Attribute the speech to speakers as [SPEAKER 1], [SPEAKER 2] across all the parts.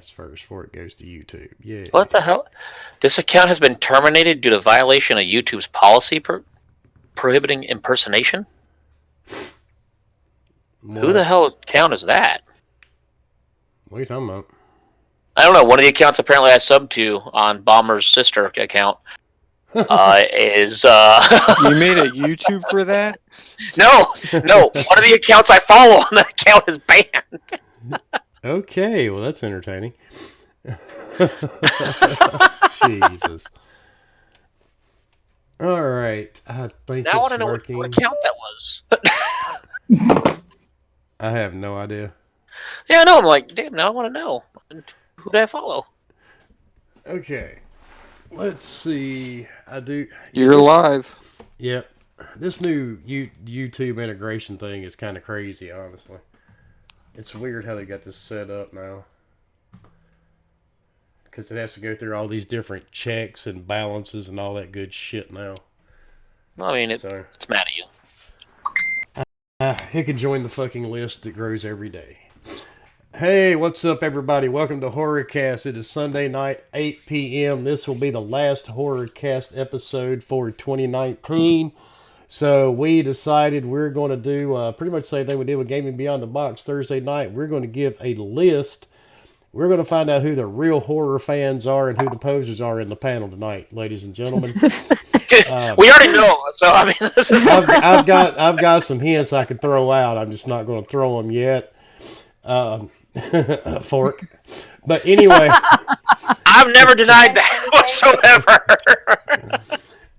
[SPEAKER 1] podcast first before it goes to YouTube. Yeah.
[SPEAKER 2] What the hell? This account has been terminated due to violation of YouTube's policy prohibiting impersonation?
[SPEAKER 1] What?
[SPEAKER 2] Who the hell account is that?
[SPEAKER 1] What are you talking about?
[SPEAKER 2] I don't know. One of the accounts apparently I subbed to on Bomber's sister account is...
[SPEAKER 3] You made a YouTube for that?
[SPEAKER 2] No. One of the accounts I follow on that account is banned.
[SPEAKER 1] Okay, well, that's entertaining. Jesus. All right. I think
[SPEAKER 2] Now I want
[SPEAKER 1] it's
[SPEAKER 2] to know
[SPEAKER 1] working.
[SPEAKER 2] what account that was.
[SPEAKER 1] I have no idea.
[SPEAKER 2] Yeah, I know. I'm like, damn, now I want to know. Who did I follow?
[SPEAKER 1] Okay. Let's see. I do.
[SPEAKER 3] You're live.
[SPEAKER 1] Yep. This new YouTube integration thing is kind of crazy, honestly. It's weird how they got this set up now. Because it has to go through all these different checks and balances and all that good shit now.
[SPEAKER 2] Well, I mean, it's mad at you.
[SPEAKER 1] It can join the fucking list that grows every day. Hey, what's up, everybody? Welcome to Horrorcast. It is Sunday night, 8 p.m. This will be the last Horrorcast episode for 2019. So we decided we're going to do pretty much the same thing we did with Gaming Beyond the Box Thursday night. We're going to give a list. We're going to find out who the real horror fans are and who the posers are in the panel tonight, ladies and gentlemen.
[SPEAKER 2] We already know, so I mean, this is...
[SPEAKER 1] I've got some hints I could throw out. I'm just not going to throw them yet. Fork. But anyway,
[SPEAKER 2] I've never denied that whatsoever.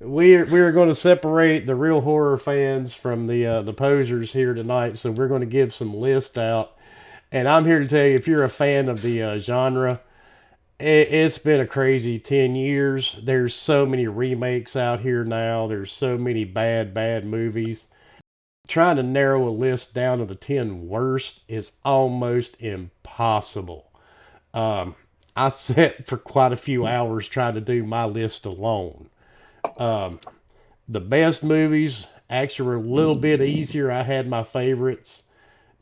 [SPEAKER 1] We're going to separate the real horror fans from the posers here tonight. So we're going to give some lists out, and I'm here to tell you, if you're a fan of the genre, it's been a crazy 10 years. There's so many remakes out here now. There's so many bad movies. Trying to narrow a list down to the 10 worst is almost impossible. I sat for quite a few hours trying to do my list alone. The best movies actually were a little bit easier. I had my favorites,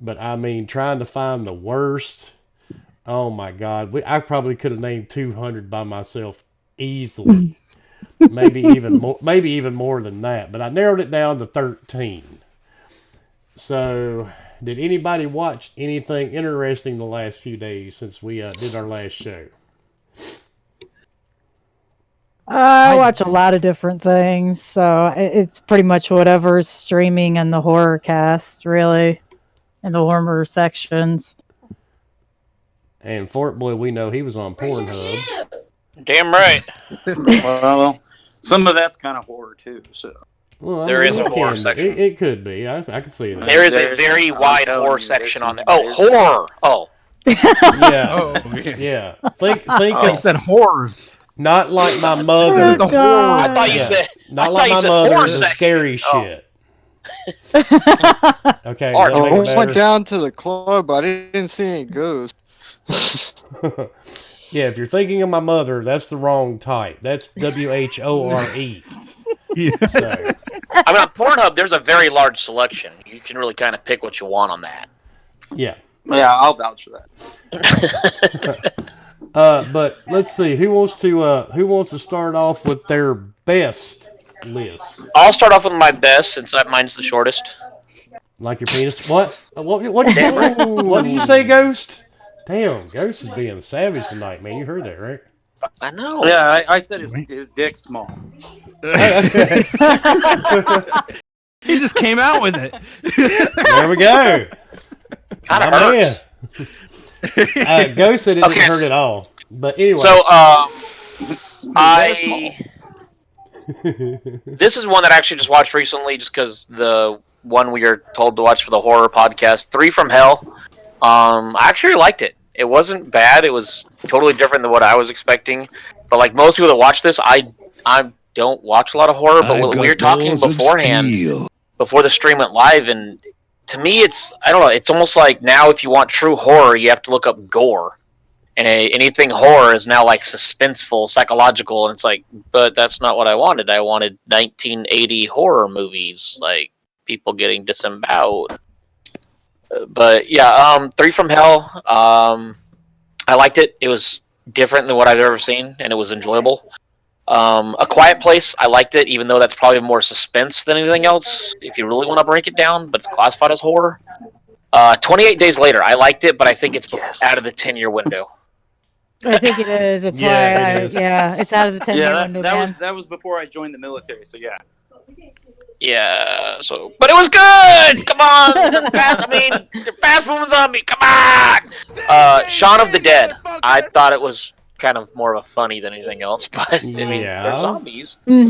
[SPEAKER 1] but I mean, trying to find the worst, oh my God. I probably could have named 200 by myself easily. maybe even more than that, but I narrowed it down to 13. So, did anybody watch anything interesting the last few days since we did our last show?
[SPEAKER 4] I watch a lot of different things, so it's pretty much whatever's streaming in the horror cast, really, in the horror sections.
[SPEAKER 1] And Fort Boy, we know he was on Pornhub.
[SPEAKER 2] Damn right.
[SPEAKER 5] Well, some of that's kind of horror too. So
[SPEAKER 1] well,
[SPEAKER 2] there is a horror section.
[SPEAKER 1] It could be. I can see that.
[SPEAKER 2] There is a very wide horror section on there. Oh, horror! Oh.
[SPEAKER 1] Yeah. Yeah. Think
[SPEAKER 6] I said horrors.
[SPEAKER 1] Not like my mother.
[SPEAKER 6] The horror.
[SPEAKER 2] I thought you said.
[SPEAKER 1] Not like my mother. The scary shit. Okay.
[SPEAKER 3] I went down to the club, but I didn't see any ghosts.
[SPEAKER 1] Yeah, if you're thinking of my mother, that's the wrong type. That's WHORE.
[SPEAKER 6] Yeah.
[SPEAKER 1] So.
[SPEAKER 2] I mean, on Pornhub, there's a very large selection. You can really kind of pick what you want on that.
[SPEAKER 1] Yeah.
[SPEAKER 5] Yeah, I'll vouch for that.
[SPEAKER 1] But let's see who wants to start off with their best list.
[SPEAKER 2] I'll start off with my best since mine's the shortest.
[SPEAKER 1] Like your penis? What did you say, Ghost? Damn, Ghost is being savage tonight, man. You heard that, right?
[SPEAKER 2] I know.
[SPEAKER 5] Yeah, I said his dick's small.
[SPEAKER 6] He just came out with it.
[SPEAKER 1] There we go.
[SPEAKER 2] Kind of hurts.
[SPEAKER 1] Ghost said it didn't hurt at all. But anyway.
[SPEAKER 2] So, this is one that I actually just watched recently, just because the one we are told to watch for the horror podcast, 3 from Hell. I actually liked it. It wasn't bad. It was totally different than what I was expecting. But like most people that watch this, I don't watch a lot of horror. But we were talking beforehand, before the stream went live, and to me, I don't know. It's almost like now, if you want true horror, you have to look up gore. And anything horror is now like suspenseful, psychological, and it's like, but that's not what I wanted. I wanted 1980 horror movies, like people getting disemboweled. But yeah, 3 from Hell. I liked it. It was different than what I've ever seen, and it was enjoyable. A Quiet Place, I liked it, even though that's probably more suspense than anything else, if you really want to break it down, but it's classified as horror. 28 Days Later, I liked it, but I think it's out of the 10-year window.
[SPEAKER 4] I think it is. It's
[SPEAKER 1] Yeah,
[SPEAKER 4] why
[SPEAKER 1] it is.
[SPEAKER 4] it's out of the 10-year
[SPEAKER 5] Yeah,
[SPEAKER 4] window.
[SPEAKER 5] that was before I joined the military. So yeah.
[SPEAKER 2] Yeah, but it was good! Come on! They're fast-moving zombies, come on! Shaun of the Dead, I thought it was kind of more of a funny than anything else, but
[SPEAKER 1] Yeah.
[SPEAKER 2] they're zombies.
[SPEAKER 4] Mhm.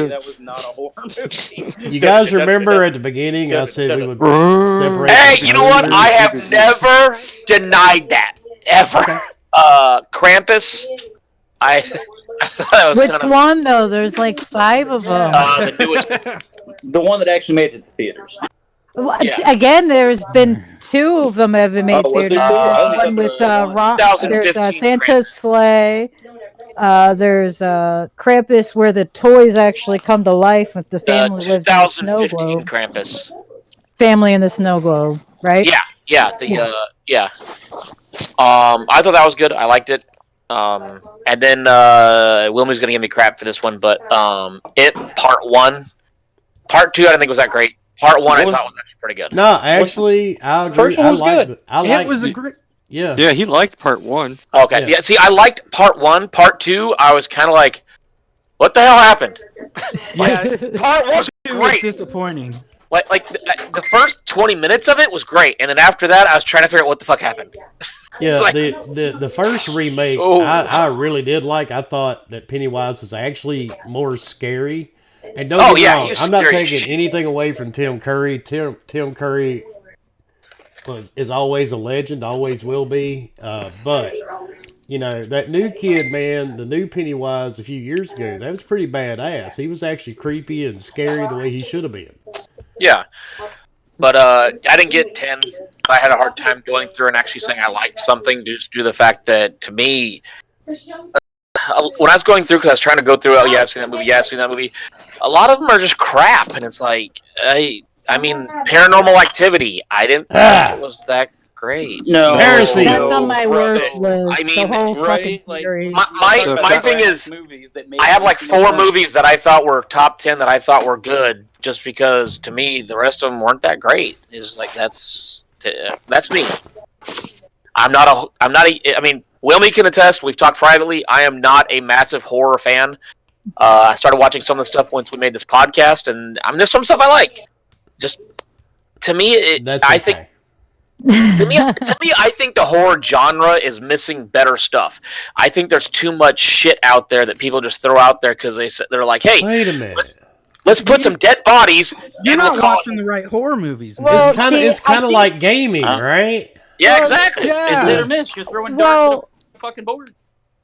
[SPEAKER 5] That was not a horror movie.
[SPEAKER 1] You guys remember at the beginning I said we would separate.
[SPEAKER 2] Hey,
[SPEAKER 1] the
[SPEAKER 2] you know what?
[SPEAKER 1] losers?
[SPEAKER 2] I have never denied that. Ever. Krampus, I thought that was
[SPEAKER 4] Which
[SPEAKER 2] kind of...
[SPEAKER 4] one though? There's like 5 of them.
[SPEAKER 2] the newest.
[SPEAKER 5] The one that actually made it to theaters.
[SPEAKER 4] Well,
[SPEAKER 2] yeah.
[SPEAKER 4] Again, there's been 2 of them that have been made
[SPEAKER 5] Oh, was
[SPEAKER 4] theaters.
[SPEAKER 5] there 2? I only
[SPEAKER 4] One
[SPEAKER 5] got
[SPEAKER 4] with
[SPEAKER 5] the one.
[SPEAKER 4] there's
[SPEAKER 2] 2015
[SPEAKER 4] Santa's Sleigh. There's Krampus, where the toys actually come to life with the family lives in the snow
[SPEAKER 2] 2015
[SPEAKER 4] globe.
[SPEAKER 2] Krampus.
[SPEAKER 4] Family in the snow globe, right?
[SPEAKER 2] Yeah. I thought that was good. I liked it. And then Wilmy's gonna give me crap for this one, but It Part 1, Part 2 I didn't think was that great. Part 1 I thought was actually pretty good.
[SPEAKER 1] No, actually, I agree.
[SPEAKER 5] First one was good.
[SPEAKER 6] It was a great.
[SPEAKER 1] Yeah.
[SPEAKER 3] Yeah, he liked part 1.
[SPEAKER 2] Okay,
[SPEAKER 1] Yeah.
[SPEAKER 2] see, I liked Part 1. Part 2, I was kind of like, what the hell happened?
[SPEAKER 6] Yeah,
[SPEAKER 2] Part 1 was
[SPEAKER 6] it was
[SPEAKER 2] great.
[SPEAKER 6] disappointing.
[SPEAKER 2] Like the first 20 minutes of it was great, and then after that, I was trying to figure out what the fuck happened.
[SPEAKER 1] Yeah,
[SPEAKER 2] Like-
[SPEAKER 1] the first remake
[SPEAKER 2] Oh.
[SPEAKER 1] I really did like. I thought that Pennywise was actually more scary. And don't
[SPEAKER 2] Oh,
[SPEAKER 1] get me
[SPEAKER 2] yeah,
[SPEAKER 1] wrong,
[SPEAKER 2] he was
[SPEAKER 1] I'm not
[SPEAKER 2] scary as
[SPEAKER 1] taking
[SPEAKER 2] shit.
[SPEAKER 1] anything away from Tim Curry. Tim Curry is always a legend, always will be. But you know, that new kid, man, the new Pennywise a few years ago, that was pretty badass. He was actually creepy and scary the way he should have been.
[SPEAKER 2] Yeah. But I didn't get 10. I had a hard time going through and actually saying I liked something just due to the fact that, to me, when I was going through, because I was trying to go through, oh yeah, I've seen that movie, yeah, I've seen that movie, a lot of them are just crap, and it's like, I mean, Paranormal Activity, I didn't think it was that great.
[SPEAKER 5] No,
[SPEAKER 1] Heresy.
[SPEAKER 4] That's on my
[SPEAKER 5] bro.
[SPEAKER 4] worst list.
[SPEAKER 2] I mean,
[SPEAKER 4] the whole
[SPEAKER 5] right,
[SPEAKER 4] fucking
[SPEAKER 5] like,
[SPEAKER 4] series.
[SPEAKER 2] My thing is,
[SPEAKER 5] movies that made
[SPEAKER 2] I have like
[SPEAKER 5] it
[SPEAKER 2] 4 movies that I thought were top 10 that I thought were good, just because to me the rest of them weren't that great. Is like that's me. I mean, Wilmy can attest. We've talked privately. I am not a massive horror fan. I started watching some of the stuff once we made this podcast, and there's some stuff I like. Just to me,
[SPEAKER 1] That's okay.
[SPEAKER 2] I think to me, I think the horror genre is missing better stuff. I think there's too much shit out there that people just throw out there because they're like, hey,
[SPEAKER 1] Wait a minute.
[SPEAKER 2] let's put some dead bodies.
[SPEAKER 6] You're
[SPEAKER 2] and we'll
[SPEAKER 6] not
[SPEAKER 2] call it-
[SPEAKER 6] watching the right horror movies, man.
[SPEAKER 4] Well,
[SPEAKER 1] It's kind of
[SPEAKER 4] I
[SPEAKER 1] like gaming, right?
[SPEAKER 2] Yeah, exactly.
[SPEAKER 6] Yeah.
[SPEAKER 5] It's hit or miss. You're throwing
[SPEAKER 4] Well-
[SPEAKER 5] darts at a fucking board.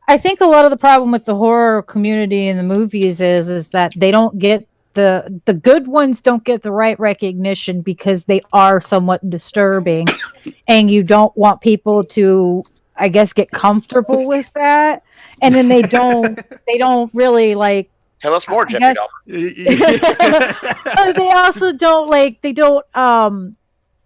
[SPEAKER 4] I think a lot of the problem with the horror community in the movies is that they don't get the good ones don't get the right recognition because they are somewhat disturbing, and you don't want people to, I guess, get comfortable with that, and then they don't really like.
[SPEAKER 2] Tell us more,
[SPEAKER 4] I
[SPEAKER 2] Jeffrey
[SPEAKER 4] guess-
[SPEAKER 2] Dahmer.
[SPEAKER 4] They also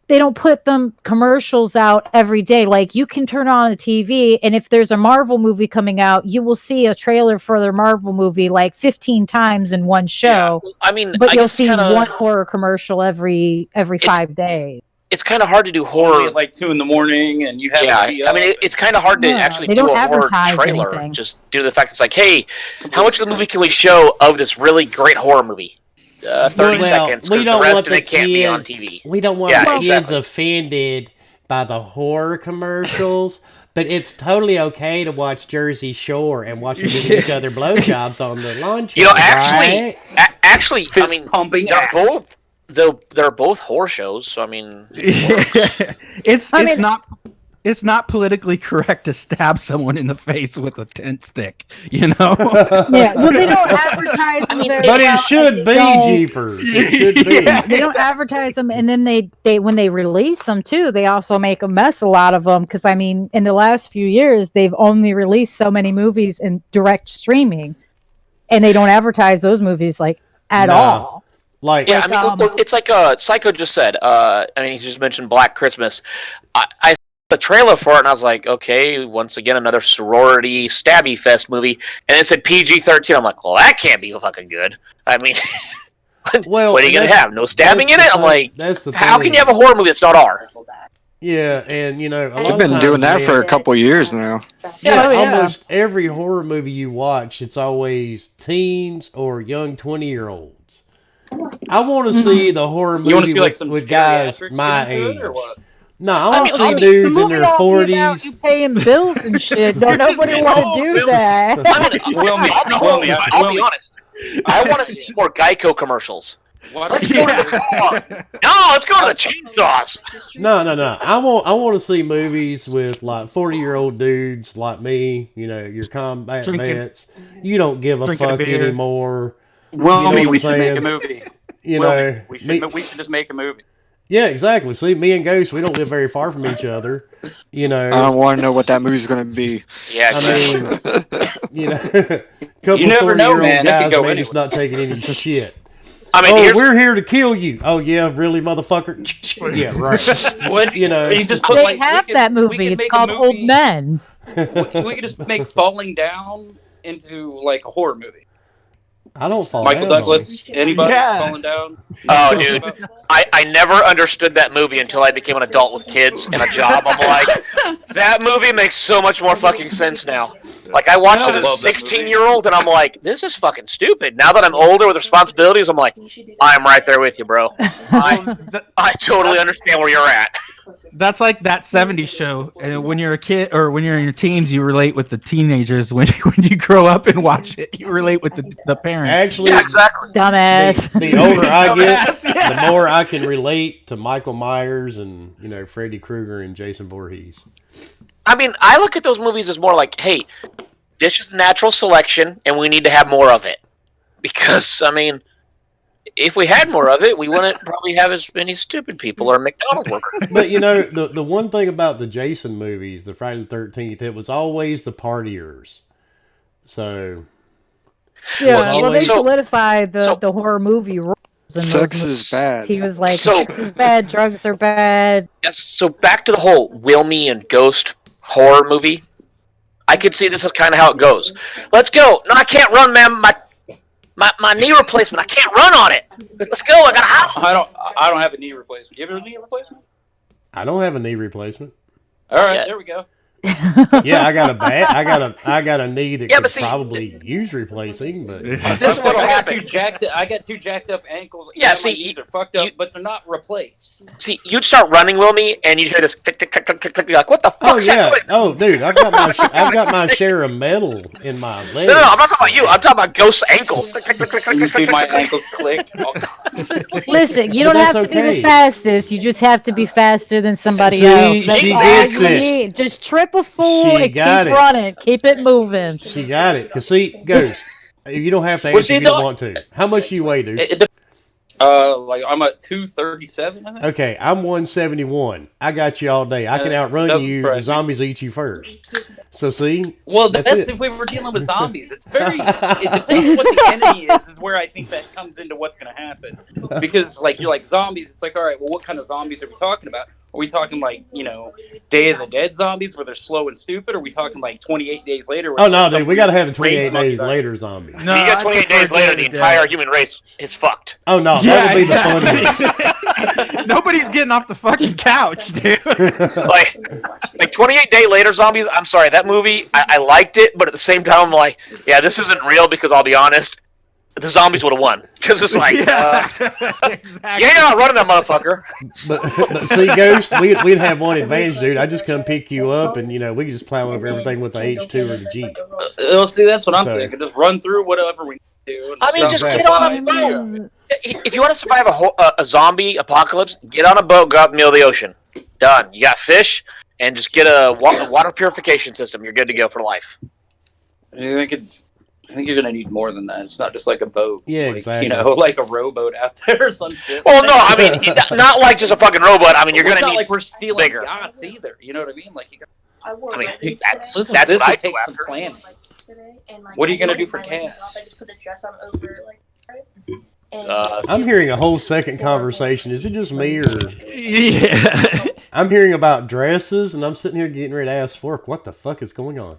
[SPEAKER 4] they don't put them commercials out every day. Like, you can turn on a TV, and if there's a Marvel movie coming out, you will see a trailer for their Marvel movie like 15 times in one show.
[SPEAKER 2] Yeah. I mean,
[SPEAKER 4] But
[SPEAKER 2] I
[SPEAKER 4] you'll
[SPEAKER 2] guess
[SPEAKER 4] see
[SPEAKER 2] kinda,
[SPEAKER 4] one horror commercial every 5 days.
[SPEAKER 2] It's kind of hard to do
[SPEAKER 5] Horror
[SPEAKER 2] horror.
[SPEAKER 5] at like 2 in the morning, and you have
[SPEAKER 2] Yeah,
[SPEAKER 5] to be
[SPEAKER 2] I mean, it's kind of hard to
[SPEAKER 4] Yeah,
[SPEAKER 2] actually
[SPEAKER 4] they
[SPEAKER 2] do
[SPEAKER 4] don't
[SPEAKER 2] a horror
[SPEAKER 4] advertise
[SPEAKER 2] trailer
[SPEAKER 4] anything.
[SPEAKER 2] just due to the fact it's like, hey, how much of the movie can we show of this really great horror movie? 30
[SPEAKER 1] Well,
[SPEAKER 2] seconds,
[SPEAKER 1] we
[SPEAKER 2] because the
[SPEAKER 1] don't
[SPEAKER 2] rest
[SPEAKER 1] want
[SPEAKER 2] of it
[SPEAKER 1] the
[SPEAKER 2] can't be
[SPEAKER 1] kid-
[SPEAKER 2] on TV.
[SPEAKER 1] We don't want
[SPEAKER 2] Yeah,
[SPEAKER 1] the kids
[SPEAKER 2] exactly.
[SPEAKER 1] offended by the horror commercials, but it's totally okay to watch Jersey Shore and watch them giving each other blowjobs on the lawn chair.
[SPEAKER 2] You know, actually,
[SPEAKER 1] right?
[SPEAKER 2] actually, I
[SPEAKER 5] Fist
[SPEAKER 2] mean,
[SPEAKER 5] pumping
[SPEAKER 2] they're
[SPEAKER 5] ass.
[SPEAKER 2] both they're both horror shows. So I mean,
[SPEAKER 6] It's not politically correct to stab someone in the face with a tent stick, you know?
[SPEAKER 4] Yeah, well, they don't advertise them very
[SPEAKER 1] But
[SPEAKER 4] well,
[SPEAKER 1] it should
[SPEAKER 4] and
[SPEAKER 1] be,
[SPEAKER 4] they don't-
[SPEAKER 1] Jeepers. It should be.
[SPEAKER 6] Yeah.
[SPEAKER 4] They don't advertise them, and then they when they release them too, they also make a mess. A lot of them, because I mean, in the last few years, they've only released so many movies in direct streaming, and they don't advertise those movies like at
[SPEAKER 1] No.
[SPEAKER 4] all.
[SPEAKER 1] Like,
[SPEAKER 2] yeah, I mean,
[SPEAKER 4] um,
[SPEAKER 2] look, it's like Psycho just said. I mean, he just mentioned Black Christmas. I the trailer for it, and I was like, okay, once again another sorority stabby fest movie, and it said PG-13. I'm like, well, that can't be fucking good. I mean,
[SPEAKER 1] Well,
[SPEAKER 2] what are you gonna
[SPEAKER 1] that's-
[SPEAKER 2] have? No stabbing
[SPEAKER 1] that's
[SPEAKER 2] in
[SPEAKER 1] the
[SPEAKER 2] it? I'm
[SPEAKER 1] thing-
[SPEAKER 2] like,
[SPEAKER 1] that's the
[SPEAKER 2] how
[SPEAKER 1] thing.
[SPEAKER 2] can you have a horror movie that's not R?
[SPEAKER 1] Yeah, and you know, a lot
[SPEAKER 3] They've
[SPEAKER 1] of
[SPEAKER 3] been
[SPEAKER 1] times,
[SPEAKER 3] doing that
[SPEAKER 1] man,
[SPEAKER 3] for a couple years now.
[SPEAKER 1] Yeah,
[SPEAKER 4] Oh, yeah.
[SPEAKER 1] almost every horror movie you watch, it's always teens or young 20-year-olds. I want to see the horror movie
[SPEAKER 5] You want to see like some
[SPEAKER 1] with guys
[SPEAKER 5] geriatrics
[SPEAKER 1] my
[SPEAKER 5] get into
[SPEAKER 1] age.
[SPEAKER 5] it, or what?
[SPEAKER 1] No, I want to see
[SPEAKER 2] honestly,
[SPEAKER 1] dudes in
[SPEAKER 4] movie
[SPEAKER 1] their
[SPEAKER 4] ought to be about
[SPEAKER 1] 40s.
[SPEAKER 4] you paying bills and shit. Don't nobody
[SPEAKER 2] just
[SPEAKER 4] want
[SPEAKER 2] get
[SPEAKER 4] to do
[SPEAKER 2] old,
[SPEAKER 4] that.
[SPEAKER 2] I mean,
[SPEAKER 5] Wilmy,
[SPEAKER 2] I'll be honest. I want to see more Geico commercials. Let's go to the car. No, let's go to the chainsaws.
[SPEAKER 1] No. I want to see movies with like 40-year-old dudes like me. You know, your combat
[SPEAKER 6] Drinking-
[SPEAKER 1] vets. You don't give a
[SPEAKER 6] drinking a
[SPEAKER 1] fuck
[SPEAKER 6] beer.
[SPEAKER 1] anymore.
[SPEAKER 5] Wilmy,
[SPEAKER 1] You know what
[SPEAKER 5] we
[SPEAKER 1] I'm
[SPEAKER 5] should make a
[SPEAKER 1] saying?
[SPEAKER 5] movie.
[SPEAKER 1] You
[SPEAKER 5] Wilmy,
[SPEAKER 1] know,
[SPEAKER 5] we
[SPEAKER 1] me-
[SPEAKER 5] should just make a movie.
[SPEAKER 1] yeah, exactly. See, me and Ghost, we don't live very far from each other. You know,
[SPEAKER 3] I don't want to know what that movie's gonna be.
[SPEAKER 2] Yeah,
[SPEAKER 1] I
[SPEAKER 2] exactly.
[SPEAKER 1] mean, you know, couple
[SPEAKER 5] You never know,
[SPEAKER 1] 40-year-old
[SPEAKER 5] man. It could
[SPEAKER 1] guys
[SPEAKER 5] go
[SPEAKER 1] maybe just
[SPEAKER 5] anywhere.
[SPEAKER 1] not taking any shit.
[SPEAKER 2] I mean,
[SPEAKER 1] Oh,
[SPEAKER 2] here's,
[SPEAKER 1] we're here to kill you. Oh yeah, really, motherfucker. Yeah, right.
[SPEAKER 5] What
[SPEAKER 1] You know,
[SPEAKER 5] you just put,
[SPEAKER 4] They
[SPEAKER 5] like,
[SPEAKER 4] have
[SPEAKER 5] we could-
[SPEAKER 4] that
[SPEAKER 5] we
[SPEAKER 4] movie.
[SPEAKER 5] could
[SPEAKER 4] It's
[SPEAKER 5] make a
[SPEAKER 4] called Old
[SPEAKER 5] movie-
[SPEAKER 4] Men.
[SPEAKER 5] we could just make Falling Down into like a horror movie.
[SPEAKER 1] I don't fall
[SPEAKER 5] Michael
[SPEAKER 1] down on
[SPEAKER 5] Douglas, anybody
[SPEAKER 6] Yeah.
[SPEAKER 5] Falling Down?
[SPEAKER 2] Oh, dude. I never understood that movie until I became an adult with kids and a job. I'm like, that movie makes so much more fucking sense now. Like, I watched it
[SPEAKER 5] I
[SPEAKER 2] as
[SPEAKER 5] love
[SPEAKER 2] a
[SPEAKER 5] that
[SPEAKER 2] 16-year-old, and I'm like, this is fucking stupid. Now that I'm older with responsibilities, I'm like, I'm right there with you, bro. I totally understand where you're at.
[SPEAKER 6] That's like that 70s show. And when you're a kid or when you're in your teens, you relate with the teenagers. When you grow up and watch it, you relate with the parents.
[SPEAKER 1] Actually,
[SPEAKER 2] Yeah, exactly.
[SPEAKER 4] Dumbass.
[SPEAKER 1] the older I get,
[SPEAKER 6] Dumbass, yeah.
[SPEAKER 1] the more I can relate to Michael Myers and Freddy Krueger and Jason Voorhees.
[SPEAKER 2] I mean, I look at those movies as more like, hey, this is natural selection, and we need to have more of it. Because, I mean, if we had more of it, we wouldn't probably have as many stupid people or McDonald's workers.
[SPEAKER 1] But the one thing about the Jason movies, the Friday the 13th, it was always the partiers. So
[SPEAKER 4] Yeah,
[SPEAKER 1] Well,
[SPEAKER 4] well, they
[SPEAKER 2] so-
[SPEAKER 4] solidified the,
[SPEAKER 2] so-
[SPEAKER 4] the horror movie roles. In those
[SPEAKER 3] Sex
[SPEAKER 4] movies.
[SPEAKER 3] is bad.
[SPEAKER 4] He was like,
[SPEAKER 2] So-
[SPEAKER 4] sex is bad, drugs are bad.
[SPEAKER 2] Yes, so back to the whole Wilmy and Ghost horror movie. I could see this is kind of how it goes. Let's go. No, I can't run, man. My knee replacement. I can't run on it. Let's go. I got a house.
[SPEAKER 5] I don't have a knee replacement. You have a knee replacement?
[SPEAKER 1] I don't have a knee replacement.
[SPEAKER 5] All right,
[SPEAKER 2] Yeah.
[SPEAKER 5] there we go.
[SPEAKER 1] Yeah, I got a knee that
[SPEAKER 2] Yeah,
[SPEAKER 1] could
[SPEAKER 2] but see-
[SPEAKER 1] probably use replacing, but
[SPEAKER 2] This is what'll happen.
[SPEAKER 5] I got two jacked up ankles.
[SPEAKER 2] Yeah,
[SPEAKER 5] my
[SPEAKER 2] see,
[SPEAKER 5] knees are fucked up,
[SPEAKER 2] you-
[SPEAKER 5] but they're not replaced.
[SPEAKER 2] See, you'd start running, Wilmy, and you'd hear this tick, tick, tick, tick, tick, tick. You're like, what the
[SPEAKER 1] oh
[SPEAKER 2] fuck's
[SPEAKER 1] yeah,
[SPEAKER 2] that noise?
[SPEAKER 1] oh dude, I've got my share of metal in my leg.
[SPEAKER 2] No, I'm not talking about you. I'm talking about Ghost's ankles. Tick, tick, tick, tick, tick,
[SPEAKER 5] You
[SPEAKER 2] tick,
[SPEAKER 5] see
[SPEAKER 2] tick,
[SPEAKER 5] my
[SPEAKER 2] tick, tick.
[SPEAKER 5] ankles click.
[SPEAKER 4] Listen, you
[SPEAKER 1] But
[SPEAKER 4] don't have
[SPEAKER 1] that's
[SPEAKER 4] to be
[SPEAKER 1] okay.
[SPEAKER 4] the fastest. You just have to be faster than somebody
[SPEAKER 1] See,
[SPEAKER 4] else. That's
[SPEAKER 1] she
[SPEAKER 4] all
[SPEAKER 1] gets
[SPEAKER 4] you
[SPEAKER 1] it.
[SPEAKER 4] need. Just trip a fool
[SPEAKER 1] She
[SPEAKER 4] and keep
[SPEAKER 1] got it.
[SPEAKER 4] running. Keep it moving.
[SPEAKER 1] She got it. Cause see, Ghost, you don't have to
[SPEAKER 5] Well,
[SPEAKER 1] answer
[SPEAKER 5] she
[SPEAKER 1] if you don't
[SPEAKER 5] don't-
[SPEAKER 1] want to. How much do you weigh, dude?
[SPEAKER 5] Like I'm at 237. I think.
[SPEAKER 1] Okay, I'm 171. I got you all day. I can outrun
[SPEAKER 5] doesn't
[SPEAKER 1] you.
[SPEAKER 5] surprise
[SPEAKER 1] The
[SPEAKER 5] me.
[SPEAKER 1] zombies eat you first. So see,
[SPEAKER 5] Well,
[SPEAKER 1] That's
[SPEAKER 5] that's
[SPEAKER 1] it.
[SPEAKER 5] if we were dealing with zombies. It's very. It depends on what the enemy is where I think that comes into what's going to happen. Because like you're like zombies, it's like all right, well, what kind of zombies are we talking about? Are we talking like Day of the Dead zombies where they're slow and stupid? Or are we talking like 28 days later? Where
[SPEAKER 1] oh no, dude, we got to have the
[SPEAKER 5] Raids
[SPEAKER 1] 28
[SPEAKER 5] monkey
[SPEAKER 1] days
[SPEAKER 5] back.
[SPEAKER 1] later zombies.
[SPEAKER 6] No,
[SPEAKER 2] You got
[SPEAKER 6] I
[SPEAKER 2] 28
[SPEAKER 6] prefer
[SPEAKER 2] days later,
[SPEAKER 6] Day
[SPEAKER 2] the
[SPEAKER 6] of the
[SPEAKER 2] entire
[SPEAKER 6] Dead.
[SPEAKER 2] human race is fucked.
[SPEAKER 1] Oh no, that would be the funniest.
[SPEAKER 6] Nobody's getting off the fucking couch, dude.
[SPEAKER 2] Like 28 Day Later zombies. I'm sorry, that movie. I liked it, but at the same time, I'm like, yeah, this isn't real because I'll be honest, the zombies would have won because it's like,
[SPEAKER 6] exactly.
[SPEAKER 2] yeah, you're not running that motherfucker.
[SPEAKER 1] But see, Ghost, we'd have one advantage, dude. I just come pick you up, and we could just plow over everything with the H2 or the Jeep.
[SPEAKER 5] Well, see, that's what I'm
[SPEAKER 1] So-
[SPEAKER 5] thinking. Just run through whatever we need to do.
[SPEAKER 2] I mean, just
[SPEAKER 1] Exactly.
[SPEAKER 2] get on a boat. If you want to survive a zombie apocalypse, get on a boat, go out in the middle of the ocean. Done. You got fish, and just get a water purification system. You're good to go for life.
[SPEAKER 5] I think you're gonna need more than that. It's not just like a boat.
[SPEAKER 1] Yeah,
[SPEAKER 5] like,
[SPEAKER 1] exactly.
[SPEAKER 5] Like a rowboat out there or some shit.
[SPEAKER 2] Well, no, I mean, not like just a fucking rowboat. I mean, you're
[SPEAKER 5] Well, it's
[SPEAKER 2] gonna
[SPEAKER 5] not
[SPEAKER 2] need
[SPEAKER 5] like we're stealing
[SPEAKER 2] bigger.
[SPEAKER 5] yachts either. You know what I mean? Like you got.
[SPEAKER 2] I mean, that's
[SPEAKER 5] This
[SPEAKER 2] what
[SPEAKER 5] would
[SPEAKER 2] I
[SPEAKER 5] take
[SPEAKER 2] do
[SPEAKER 5] some
[SPEAKER 2] after.
[SPEAKER 5] planning. What are you gonna do for Cass?
[SPEAKER 1] I'm hearing a whole second conversation. Is it just me or?
[SPEAKER 6] Yeah.
[SPEAKER 1] I'm hearing about dresses, and I'm sitting here getting ready to ask Fork, what the fuck is going on?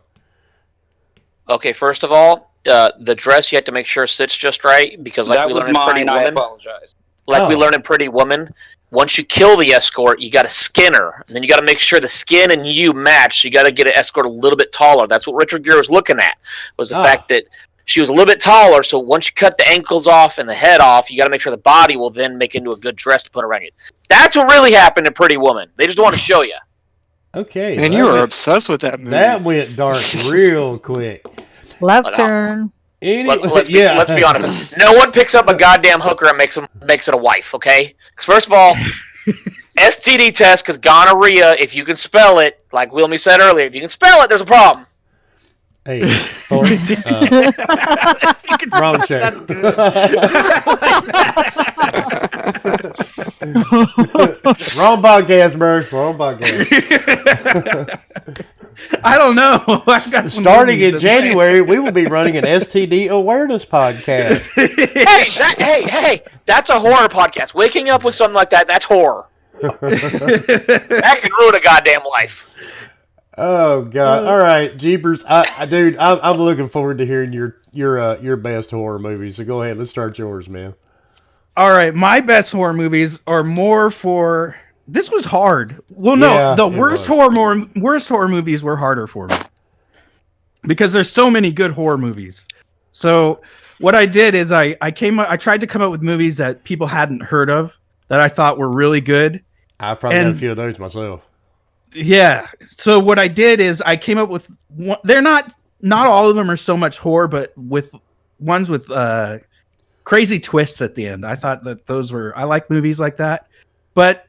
[SPEAKER 2] Okay, first of all, the dress you have to make sure sits just right because, like
[SPEAKER 5] That
[SPEAKER 2] we
[SPEAKER 5] was
[SPEAKER 2] learned in Pretty
[SPEAKER 5] mine. I
[SPEAKER 2] Woman,
[SPEAKER 5] apologize.
[SPEAKER 2] like we
[SPEAKER 1] Oh.
[SPEAKER 2] learned in Pretty Woman, once you kill the escort, you got to skin her, and then you got to make sure the skin and you match. So you got to get an escort a little bit taller. That's what Richard Gere was looking at. Was the
[SPEAKER 1] Ah.
[SPEAKER 2] fact that she was a little bit taller. So once you cut the ankles off and the head off, you got to make sure the body will then make into a good dress to put around you. That's what really happened in Pretty Woman. They just want to show you.
[SPEAKER 1] Okay.
[SPEAKER 3] And
[SPEAKER 1] that
[SPEAKER 3] you were
[SPEAKER 1] went-
[SPEAKER 3] obsessed with that movie.
[SPEAKER 1] That went dark real quick.
[SPEAKER 4] Left turn.
[SPEAKER 2] Let's be honest. No one picks up a goddamn hooker and makes it a wife, okay? Because first of all, STD test, because gonorrhea, if you can spell it, like Wilmy said earlier, if you can spell it, there's a problem.
[SPEAKER 1] Hey, Fork. Wrong show.
[SPEAKER 6] That's good.
[SPEAKER 1] Wrong podcast, bro. Wrong podcast.
[SPEAKER 6] I don't know. I've got some
[SPEAKER 1] Starting
[SPEAKER 6] movies
[SPEAKER 1] in
[SPEAKER 6] to say.
[SPEAKER 1] January, we will be running an STD awareness podcast.
[SPEAKER 2] Hey, that's a horror podcast. Waking up with something like that's horror. That can ruin a goddamn life.
[SPEAKER 1] Oh God! All right, Jeepers, dude, I'm looking forward to hearing your best horror movies. So go ahead, let's start yours, man.
[SPEAKER 6] All right, my best horror movies are more for. This was hard. Well, no,
[SPEAKER 1] Yeah,
[SPEAKER 6] the
[SPEAKER 1] it
[SPEAKER 6] worst
[SPEAKER 1] was.
[SPEAKER 6] worst horror movies were harder for me because there's so many good horror movies. So what I did is I tried to come up with movies that people hadn't heard of that I thought were really good.
[SPEAKER 1] I've probably got a
[SPEAKER 6] And-
[SPEAKER 1] few of those myself.
[SPEAKER 6] Yeah. So what I did is I came up with one. They're not all of them are so much horror, but with ones with crazy twists at the end. I thought that I like movies like that, but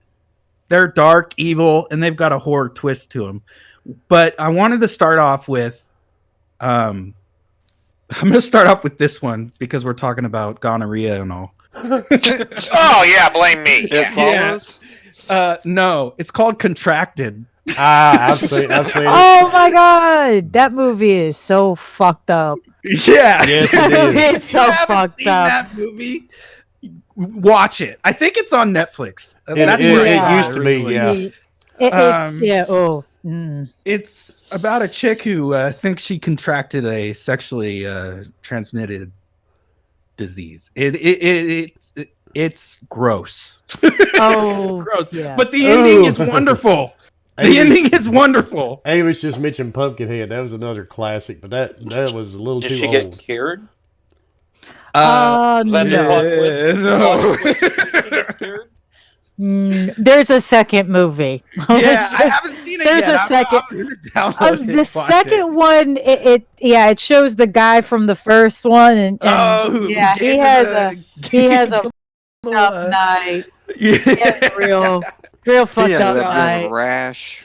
[SPEAKER 6] they're dark, evil, and they've got a horror twist to them. But I wanted to start off with, I'm going to start off with this one because we're talking about gonorrhea and all.
[SPEAKER 2] Oh yeah, blame me.
[SPEAKER 3] It
[SPEAKER 2] Yeah.
[SPEAKER 3] follows.
[SPEAKER 6] No, it's called Contracted.
[SPEAKER 1] I've seen it.
[SPEAKER 4] Oh my god, that movie is so fucked up.
[SPEAKER 6] Yeah.
[SPEAKER 1] Yes, it is.
[SPEAKER 4] It's so
[SPEAKER 6] You haven't
[SPEAKER 4] fucked
[SPEAKER 6] seen
[SPEAKER 4] up.
[SPEAKER 6] that movie? Watch it. I think it's on Netflix. That's
[SPEAKER 1] it
[SPEAKER 6] where I
[SPEAKER 4] it
[SPEAKER 6] saw
[SPEAKER 1] used to be,
[SPEAKER 6] originally.
[SPEAKER 1] yeah.
[SPEAKER 4] Yeah. Oh. Mm.
[SPEAKER 6] It's about a chick who thinks she contracted a sexually transmitted disease. It's gross.
[SPEAKER 4] Oh.
[SPEAKER 6] It's gross.
[SPEAKER 4] yeah.
[SPEAKER 6] But the ending is
[SPEAKER 1] Ooh.
[SPEAKER 6] wonderful.
[SPEAKER 1] Hey,
[SPEAKER 6] The ending is wonderful.
[SPEAKER 1] Amos just mentioned Pumpkinhead. That was another classic, but that was a little
[SPEAKER 5] Did
[SPEAKER 1] too
[SPEAKER 5] she
[SPEAKER 1] old.
[SPEAKER 5] get cured?
[SPEAKER 6] Uh,
[SPEAKER 5] Was that the
[SPEAKER 6] no.
[SPEAKER 5] plot twist?
[SPEAKER 6] No.
[SPEAKER 5] Plot twist? Did she get cured?
[SPEAKER 4] There's a second movie.
[SPEAKER 6] Yeah,
[SPEAKER 4] Let's
[SPEAKER 6] I
[SPEAKER 4] just-
[SPEAKER 6] haven't seen it
[SPEAKER 4] there's
[SPEAKER 6] yet.
[SPEAKER 4] a second-
[SPEAKER 6] I'm gonna download it
[SPEAKER 4] the
[SPEAKER 6] and watch
[SPEAKER 4] second
[SPEAKER 6] it.
[SPEAKER 4] one, it shows the guy from the first one, and
[SPEAKER 6] who
[SPEAKER 4] yeah, he
[SPEAKER 6] gave
[SPEAKER 4] has
[SPEAKER 6] her
[SPEAKER 4] a
[SPEAKER 6] the-
[SPEAKER 4] up night.
[SPEAKER 6] Yeah.
[SPEAKER 4] He has real fucked
[SPEAKER 3] Yeah,
[SPEAKER 4] up
[SPEAKER 3] that
[SPEAKER 4] night.
[SPEAKER 3] rash.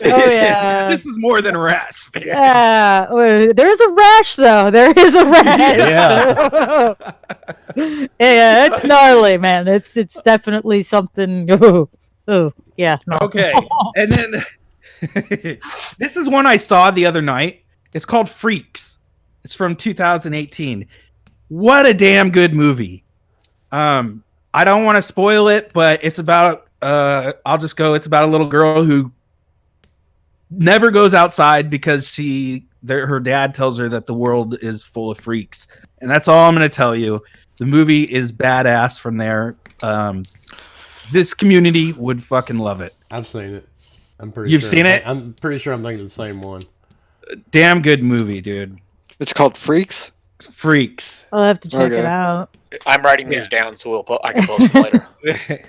[SPEAKER 4] Oh yeah.
[SPEAKER 6] This is more than rash. man.
[SPEAKER 4] Yeah, there's a rash though. There is a rash.
[SPEAKER 1] Yeah.
[SPEAKER 4] Yeah, it's gnarly, man. It's definitely something. Oh, yeah. No.
[SPEAKER 6] Okay. And then this is one I saw the other night. It's called Freaks. It's from 2018. What a damn good movie. I don't want to spoil it, but it's about it's about a little girl who never goes outside because her dad tells her that the world is full of freaks. And that's all I'm going to tell you. The movie is badass from there. This community would fucking love it.
[SPEAKER 1] I've seen it. I'm pretty.
[SPEAKER 6] You've
[SPEAKER 1] sure
[SPEAKER 6] seen it?
[SPEAKER 1] I'm pretty sure I'm thinking of the same one.
[SPEAKER 6] Damn good movie, dude.
[SPEAKER 3] It's called Freaks.
[SPEAKER 6] Freaks.
[SPEAKER 4] I'll have to check
[SPEAKER 3] Okay.
[SPEAKER 4] it out.
[SPEAKER 2] I'm writing these down so I can post them later.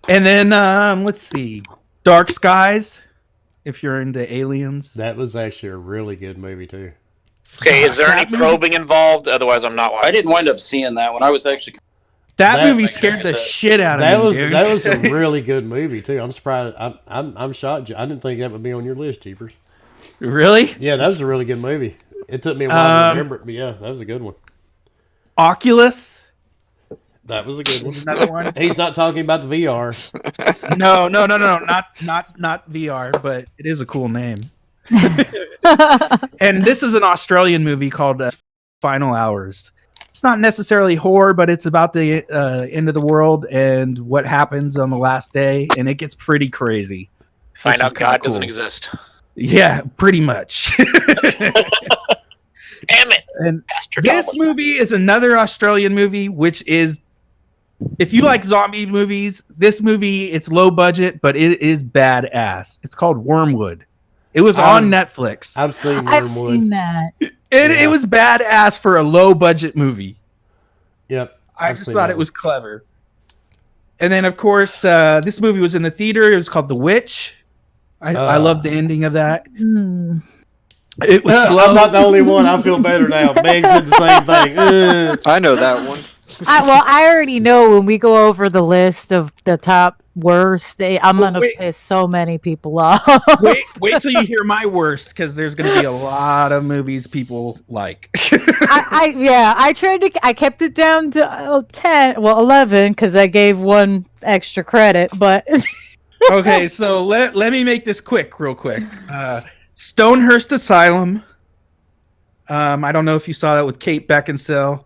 [SPEAKER 6] And then let's see. Dark Skies, if you're into aliens.
[SPEAKER 1] That was actually a really good movie too.
[SPEAKER 2] Okay, is there any
[SPEAKER 6] That movie-
[SPEAKER 2] probing involved? Otherwise, I'm not
[SPEAKER 5] I
[SPEAKER 2] watching.
[SPEAKER 5] didn't wind up seeing that one. I was actually.
[SPEAKER 6] That
[SPEAKER 1] That-
[SPEAKER 6] movie scared the shit out of
[SPEAKER 1] That
[SPEAKER 6] me,
[SPEAKER 1] was
[SPEAKER 6] dude.
[SPEAKER 1] that was a really good movie too. I'm surprised. I'm shocked. I didn't think that would be on your list, Jeepers.
[SPEAKER 6] Really?
[SPEAKER 1] Yeah, that was a really good movie. It took me a while to
[SPEAKER 6] Um,
[SPEAKER 1] remember it, but yeah, that was a good one.
[SPEAKER 6] Oculus.
[SPEAKER 1] That was a good one.
[SPEAKER 6] Another one.
[SPEAKER 1] He's not talking about the VR.
[SPEAKER 6] No, not VR, but it is a cool name. And this is an Australian movie called Final Hours. It's not necessarily horror, but it's about the end of the world and what happens on the last day, and it gets pretty crazy.
[SPEAKER 2] Find
[SPEAKER 6] Which is
[SPEAKER 2] out
[SPEAKER 6] kinda
[SPEAKER 2] God doesn't
[SPEAKER 6] cool.
[SPEAKER 2] exist.
[SPEAKER 6] Yeah, pretty much.
[SPEAKER 2] Damn it,
[SPEAKER 6] And
[SPEAKER 2] Pastor
[SPEAKER 6] this
[SPEAKER 2] Thomas.
[SPEAKER 6] movie is another Australian movie, which is, if you like zombie movies, this movie, it's low budget, but it is badass. It's called Wormwood. It was on Netflix.
[SPEAKER 1] I've seen Wormwood.
[SPEAKER 4] I've seen that.
[SPEAKER 6] It was badass for a low budget movie.
[SPEAKER 1] Yep.
[SPEAKER 6] I
[SPEAKER 1] I've
[SPEAKER 6] just
[SPEAKER 1] seen
[SPEAKER 6] thought
[SPEAKER 1] that
[SPEAKER 6] it was clever. And then, of course, this movie was in the theater. It was called The Witch. I love the ending of that.
[SPEAKER 4] Hmm.
[SPEAKER 6] It was slow.
[SPEAKER 1] I'm not the only one. I feel better now. Bang said the same thing.
[SPEAKER 3] I know that one.
[SPEAKER 4] I already know when we go over the list of the top worst, I'm
[SPEAKER 6] Well,
[SPEAKER 4] gonna
[SPEAKER 6] wait.
[SPEAKER 4] piss so many people off.
[SPEAKER 6] wait till you hear my worst, because there's going to be a lot of movies people like.
[SPEAKER 4] I kept it down to 11 because I gave one extra credit, but
[SPEAKER 6] Okay, so let me make this real quick. Stonehurst Asylum. I don't know if you saw that with Kate Beckinsale.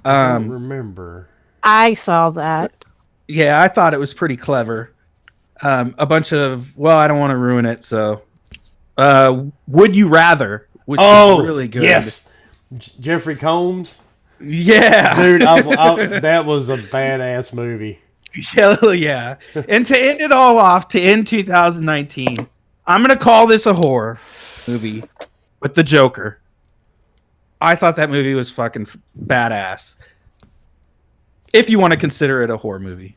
[SPEAKER 1] I don't remember.
[SPEAKER 4] I saw that.
[SPEAKER 6] Yeah, I thought it was pretty clever. A bunch of, well, I don't want to ruin it, so Would You Rather, which is really good.
[SPEAKER 1] Yes. Jeffrey Combs.
[SPEAKER 6] Yeah.
[SPEAKER 1] Dude, that was a badass movie.
[SPEAKER 6] Hell yeah. And to end it all off, to end 2019, I'm going to call this a horror movie with the Joker. I thought that movie was fucking badass. If you want to consider it a horror movie.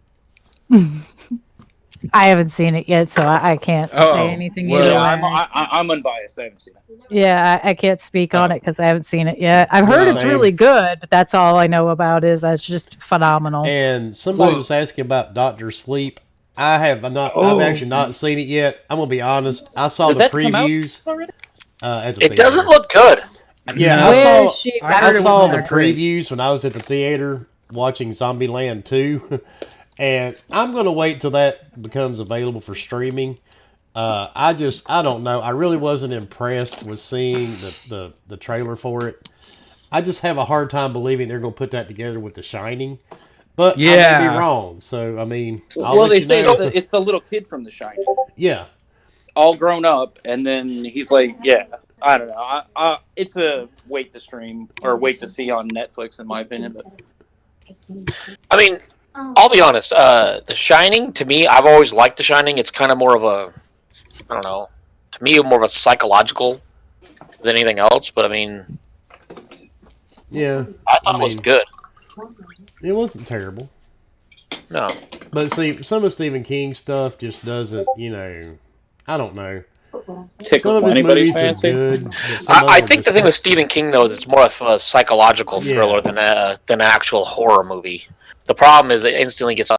[SPEAKER 4] I haven't seen it yet, so I can't say anything
[SPEAKER 6] well,
[SPEAKER 4] either
[SPEAKER 5] Yeah,
[SPEAKER 4] way.
[SPEAKER 5] I'm unbiased. I haven't seen it.
[SPEAKER 4] Yeah, I can't speak on it because I haven't seen it yet. I've heard it's
[SPEAKER 1] Same.
[SPEAKER 4] really good, but that's all I know about is that's just phenomenal.
[SPEAKER 1] And somebody was asking about Doctor Sleep. I've actually not seen it yet. I'm gonna be honest. I saw
[SPEAKER 5] Did
[SPEAKER 1] the
[SPEAKER 5] that come out
[SPEAKER 1] previews
[SPEAKER 5] already?
[SPEAKER 1] at the
[SPEAKER 2] It
[SPEAKER 1] theater.
[SPEAKER 2] doesn't look good.
[SPEAKER 1] Yeah,
[SPEAKER 4] Where
[SPEAKER 1] I
[SPEAKER 4] is
[SPEAKER 1] saw.
[SPEAKER 4] she?
[SPEAKER 6] I
[SPEAKER 1] I
[SPEAKER 6] heard it
[SPEAKER 1] saw
[SPEAKER 6] wasn't
[SPEAKER 1] the
[SPEAKER 6] that great.
[SPEAKER 1] previews when I was at the theater watching Zombieland 2, and I'm gonna wait till that becomes available for streaming. I don't know. I really wasn't impressed with seeing the trailer for it. I just have a hard time believing they're gonna put that together with The Shining. But I may
[SPEAKER 6] Yeah.
[SPEAKER 1] be wrong. So I mean, I'll
[SPEAKER 5] Well,
[SPEAKER 1] let
[SPEAKER 5] they
[SPEAKER 1] you
[SPEAKER 5] say
[SPEAKER 1] know.
[SPEAKER 5] it's the little kid from The Shining,
[SPEAKER 1] Yeah.
[SPEAKER 5] all grown up, and then he's like, "Yeah, I don't know. It's a wait to stream or wait to see on Netflix, in my opinion." But
[SPEAKER 2] I mean, I'll be honest. The Shining, to me, I've always liked The Shining. It's kind of more of a, I don't know, to me, more of a psychological than anything else. But I mean,
[SPEAKER 1] Yeah.
[SPEAKER 2] I thought it was
[SPEAKER 1] mean-
[SPEAKER 2] good.
[SPEAKER 1] It wasn't terrible.
[SPEAKER 2] No,
[SPEAKER 1] But see, some of Stephen King's stuff just doesn't, I don't know. Some
[SPEAKER 5] tickle
[SPEAKER 1] of his
[SPEAKER 5] anybody's
[SPEAKER 1] movies are
[SPEAKER 5] fancy.
[SPEAKER 1] good. but some of
[SPEAKER 2] I
[SPEAKER 1] them
[SPEAKER 2] think the
[SPEAKER 1] just-
[SPEAKER 2] thing with Stephen King though is it's more of a psychological
[SPEAKER 1] Yeah.
[SPEAKER 2] thriller than an actual horror movie. The problem is it instantly gets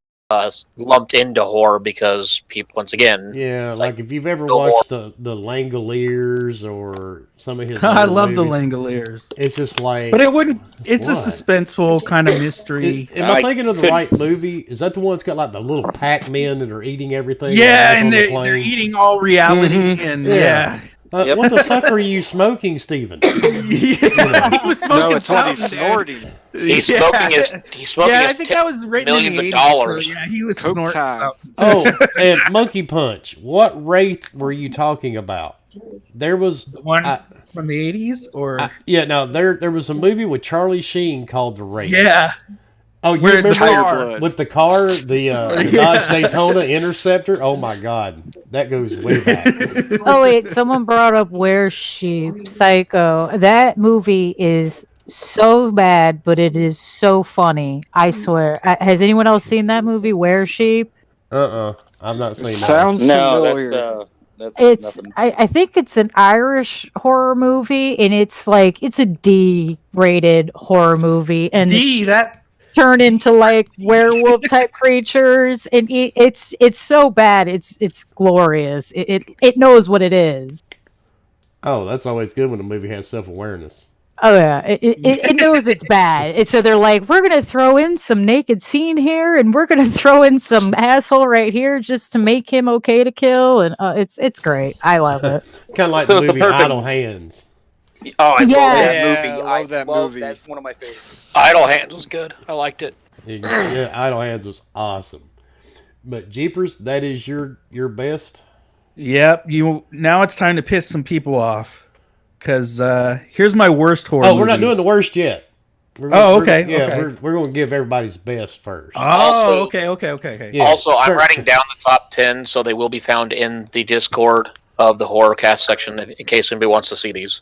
[SPEAKER 2] lumped into horror because people, once again,
[SPEAKER 1] Yeah,
[SPEAKER 2] It's
[SPEAKER 1] like
[SPEAKER 2] like
[SPEAKER 1] if you've ever
[SPEAKER 2] no
[SPEAKER 1] watched the Langoliers or some of his
[SPEAKER 6] I
[SPEAKER 1] other
[SPEAKER 6] love the
[SPEAKER 1] movies,
[SPEAKER 6] Langoliers.
[SPEAKER 1] it's just like,
[SPEAKER 6] But it wouldn't, it's a
[SPEAKER 1] What?
[SPEAKER 6] suspenseful kind of mystery.
[SPEAKER 1] am I
[SPEAKER 5] I
[SPEAKER 1] thinking of the
[SPEAKER 5] couldn't-
[SPEAKER 1] right movie? Is that the one that's got like the little Pac-Men that are eating everything?
[SPEAKER 6] Yeah,
[SPEAKER 1] like,
[SPEAKER 6] and
[SPEAKER 1] on the
[SPEAKER 6] they're
[SPEAKER 1] plane?
[SPEAKER 6] eating all reality.
[SPEAKER 3] Mhm.
[SPEAKER 6] And
[SPEAKER 1] Yeah.
[SPEAKER 6] yeah.
[SPEAKER 5] Yep.
[SPEAKER 1] What the fuck are you smoking, Steven?
[SPEAKER 6] Yeah, he was smoking
[SPEAKER 3] No, it's when he's
[SPEAKER 6] something, dude.
[SPEAKER 3] snorting.
[SPEAKER 2] he's
[SPEAKER 6] Yeah.
[SPEAKER 2] smoking
[SPEAKER 6] Yeah, I
[SPEAKER 2] his
[SPEAKER 6] think that was written
[SPEAKER 2] millions
[SPEAKER 6] in the
[SPEAKER 2] of
[SPEAKER 6] 80s,
[SPEAKER 2] dollars.
[SPEAKER 6] So yeah, he was
[SPEAKER 3] Coke
[SPEAKER 6] snorting.
[SPEAKER 3] time.
[SPEAKER 1] Oh, and Monkey Punch. What wraith were you talking about? There was
[SPEAKER 6] The one
[SPEAKER 1] I-
[SPEAKER 6] from the 80s, or
[SPEAKER 1] there was a movie with Charlie Sheen called The Wraith.
[SPEAKER 6] yeah,
[SPEAKER 1] Oh, you
[SPEAKER 6] Where
[SPEAKER 1] remember
[SPEAKER 3] Tiger
[SPEAKER 6] car.
[SPEAKER 3] Blood.
[SPEAKER 1] with the car, the
[SPEAKER 6] Yeah.
[SPEAKER 1] Dodge Daytona Interceptor? Oh my God, that goes way back.
[SPEAKER 4] Oh wait, someone brought up Where She Psycho. That movie is so bad, but it is so funny. I swear. Has anyone else seen that movie, Where Sheep?
[SPEAKER 1] I've not seen that.
[SPEAKER 3] Sounds
[SPEAKER 5] No,
[SPEAKER 3] familiar.
[SPEAKER 5] that's
[SPEAKER 4] It's
[SPEAKER 5] nothing.
[SPEAKER 4] I think it's an Irish horror movie, and it's a D-rated horror movie, and
[SPEAKER 6] that
[SPEAKER 4] turn into like werewolf type creatures, and it's so bad. It's glorious. It knows what it is.
[SPEAKER 1] Oh, that's always good when a movie has self-awareness.
[SPEAKER 4] Oh yeah, it knows it's bad. So they're like, we're gonna throw in some naked scene here, and we're gonna throw in some asshole right here just to make him okay to kill, and it's great. I love it.
[SPEAKER 1] Kind of like
[SPEAKER 5] So
[SPEAKER 1] the
[SPEAKER 5] it's a
[SPEAKER 1] movie
[SPEAKER 5] perfect-
[SPEAKER 1] Idle Hands.
[SPEAKER 5] Oh, I love
[SPEAKER 4] Yeah.
[SPEAKER 5] that
[SPEAKER 3] Yeah,
[SPEAKER 5] movie.
[SPEAKER 3] I love that movie.
[SPEAKER 5] That's one of my favorites.
[SPEAKER 2] Idle Hands was good. I liked it.
[SPEAKER 1] Yeah, Idle Hands was awesome. But Jeepers, that is your best.
[SPEAKER 6] Yep. Now it's time to piss some people off. Because here's my worst horror.
[SPEAKER 1] Oh, we're not
[SPEAKER 6] movies.
[SPEAKER 1] doing the worst yet.
[SPEAKER 6] Okay.
[SPEAKER 1] Yeah,
[SPEAKER 6] Okay.
[SPEAKER 1] we're going to give everybody's best first.
[SPEAKER 6] Oh,
[SPEAKER 2] Also-
[SPEAKER 6] okay.
[SPEAKER 1] Yeah,
[SPEAKER 2] also, I'm
[SPEAKER 1] start-
[SPEAKER 2] writing down the top 10, so they will be found in the Discord of the Horrorcast section in case anybody wants to see these.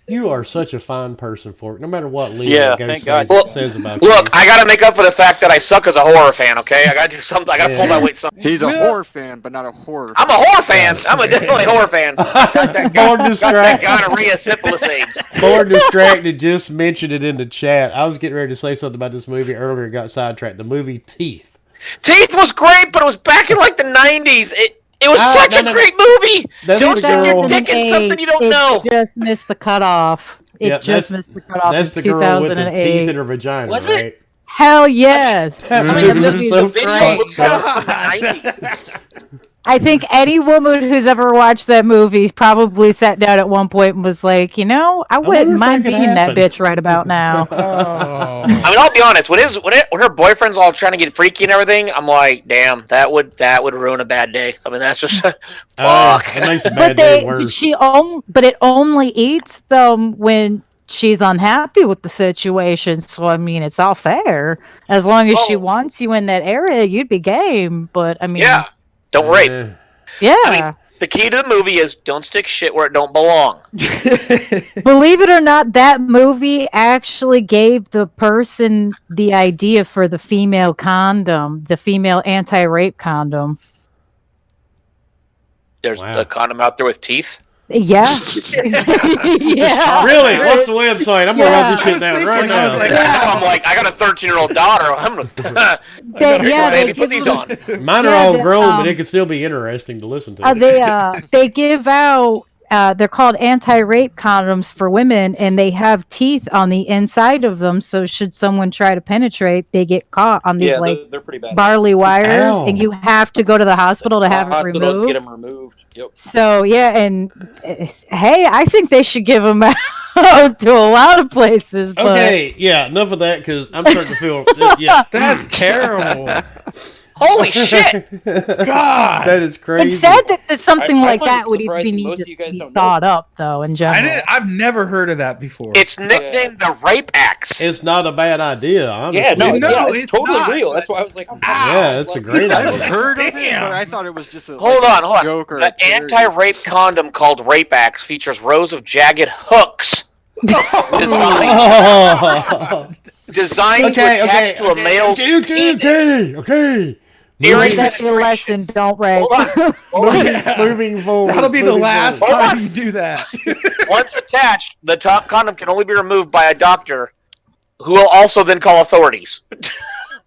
[SPEAKER 1] You are such a fine person for it. No matter what Leo
[SPEAKER 5] Yeah,
[SPEAKER 1] goes
[SPEAKER 5] thank God.
[SPEAKER 1] says about
[SPEAKER 2] Look,
[SPEAKER 1] you.
[SPEAKER 2] I gotta make up for the fact that I suck as a horror fan, okay? I gotta do something. I gotta pull my weight something.
[SPEAKER 3] He's a horror fan, but not a horror.
[SPEAKER 2] I'm a horror fan. I'm a definitely horror fan. Got that,
[SPEAKER 1] Born
[SPEAKER 2] got that
[SPEAKER 1] distracted.
[SPEAKER 2] gonorrhea syphilis AIDS.
[SPEAKER 1] Born distracted just mentioned it in the chat. I was getting ready to say something about this movie earlier and got sidetracked. The movie Teeth.
[SPEAKER 2] Teeth was great, but it was back in like the 90s. It was such a great movie.
[SPEAKER 1] That's
[SPEAKER 2] Don't
[SPEAKER 1] the
[SPEAKER 2] stick your
[SPEAKER 1] girl.
[SPEAKER 2] dick in something you don't
[SPEAKER 4] it
[SPEAKER 2] know.
[SPEAKER 4] just missed the cutoff. It
[SPEAKER 1] Yeah,
[SPEAKER 4] just
[SPEAKER 1] that's-
[SPEAKER 4] missed the cutoff.
[SPEAKER 1] That's
[SPEAKER 4] in
[SPEAKER 1] the girl with the
[SPEAKER 4] 2008.
[SPEAKER 1] teeth in her vagina,
[SPEAKER 2] Was it?
[SPEAKER 1] right?
[SPEAKER 4] Hell yes.
[SPEAKER 1] I mean,
[SPEAKER 4] That
[SPEAKER 1] it was
[SPEAKER 4] movie
[SPEAKER 1] so
[SPEAKER 4] is
[SPEAKER 2] The video
[SPEAKER 4] great.
[SPEAKER 2] looks like from the 90s.
[SPEAKER 4] I think any woman who's ever watched that movie probably sat down at one point and was like, I
[SPEAKER 1] wonder
[SPEAKER 4] wouldn't
[SPEAKER 1] if
[SPEAKER 4] mind
[SPEAKER 1] that could
[SPEAKER 4] being that
[SPEAKER 1] happen.
[SPEAKER 4] bitch right about now.
[SPEAKER 6] Oh.
[SPEAKER 2] I mean, I'll be honest. When her boyfriend's all trying to get freaky and everything, I'm like, damn, that would ruin a bad day. I mean, that's just fuck.
[SPEAKER 1] It makes a
[SPEAKER 4] But
[SPEAKER 1] bad day worse.
[SPEAKER 4] but it only eats them when she's unhappy with the situation. So I mean, it's all fair. As long as she
[SPEAKER 2] Oh.
[SPEAKER 4] wants you in that area, you'd be game. But I mean,
[SPEAKER 2] Yeah, don't rape.
[SPEAKER 4] yeah.
[SPEAKER 2] I mean, the key to the movie is don't stick shit where it don't belong.
[SPEAKER 4] Believe it or not, that movie actually gave the person the idea for the female condom, the female anti-rape condom.
[SPEAKER 2] There's
[SPEAKER 1] Wow.
[SPEAKER 2] a condom out there with teeth.
[SPEAKER 4] Yeah. Yeah.
[SPEAKER 1] Really? What's the website? I'm gonna
[SPEAKER 4] Yeah.
[SPEAKER 1] write this shit down right
[SPEAKER 6] I was
[SPEAKER 1] now.
[SPEAKER 6] like,
[SPEAKER 2] I'm like, I got a 13-year-old daughter. I'm gonna
[SPEAKER 4] Yeah,
[SPEAKER 2] baby,
[SPEAKER 4] they
[SPEAKER 2] put these on.
[SPEAKER 1] Mine are
[SPEAKER 4] Yeah,
[SPEAKER 1] all
[SPEAKER 4] the,
[SPEAKER 1] grown, but it can still be interesting to listen to.
[SPEAKER 4] they give out they're called anti-rape condoms for women, and they have teeth on the inside of them, so should someone try to penetrate, they get caught on these
[SPEAKER 5] Yeah,
[SPEAKER 4] like
[SPEAKER 5] they're pretty bad.
[SPEAKER 4] barley wires,
[SPEAKER 1] Ow.
[SPEAKER 4] and you have to go to the hospital to have it
[SPEAKER 5] Hospital,
[SPEAKER 4] removed.
[SPEAKER 5] get them removed. Yep.
[SPEAKER 4] So yeah, and hey, I think they should give them out to a lot of places. But
[SPEAKER 1] Okay, yeah, enough of that because I'm starting to feel. Yeah,
[SPEAKER 6] That's terrible.
[SPEAKER 2] Holy shit!
[SPEAKER 6] God.
[SPEAKER 1] that is crazy.
[SPEAKER 4] it's sad that something
[SPEAKER 5] I
[SPEAKER 4] like
[SPEAKER 5] find it
[SPEAKER 4] that would even
[SPEAKER 5] surprising
[SPEAKER 4] need
[SPEAKER 5] most
[SPEAKER 4] to
[SPEAKER 5] of you guys
[SPEAKER 4] be
[SPEAKER 5] don't know.
[SPEAKER 4] thought up, though. In general,
[SPEAKER 6] I've never heard of that before.
[SPEAKER 2] It's nicknamed the Rape Axe.
[SPEAKER 1] It's not a bad idea, honestly.
[SPEAKER 5] Yeah, no,
[SPEAKER 6] No,
[SPEAKER 5] it's
[SPEAKER 6] it's
[SPEAKER 5] totally
[SPEAKER 6] not.
[SPEAKER 5] real. That's why I was like,
[SPEAKER 1] Yeah, that's a great
[SPEAKER 3] I've
[SPEAKER 1] idea.
[SPEAKER 3] heard of it,
[SPEAKER 6] Damn.
[SPEAKER 3] but I thought it was just a
[SPEAKER 2] Hold
[SPEAKER 3] like,
[SPEAKER 2] on,
[SPEAKER 3] a
[SPEAKER 2] hold on.
[SPEAKER 3] joke or a
[SPEAKER 2] The
[SPEAKER 3] parody.
[SPEAKER 2] anti-rape condom called Rape Axe features rows of jagged hooks designed to attach to a male's penis.
[SPEAKER 1] Okay.
[SPEAKER 2] During
[SPEAKER 4] that's your lesson. Don't rape.
[SPEAKER 2] Hold on.
[SPEAKER 1] Moving forward.
[SPEAKER 6] That'll be the
[SPEAKER 1] moving
[SPEAKER 6] last
[SPEAKER 1] forward.
[SPEAKER 2] Hold
[SPEAKER 6] time
[SPEAKER 2] on.
[SPEAKER 6] you do that.
[SPEAKER 2] Once attached, the top condom can only be removed by a doctor who will also then call authorities.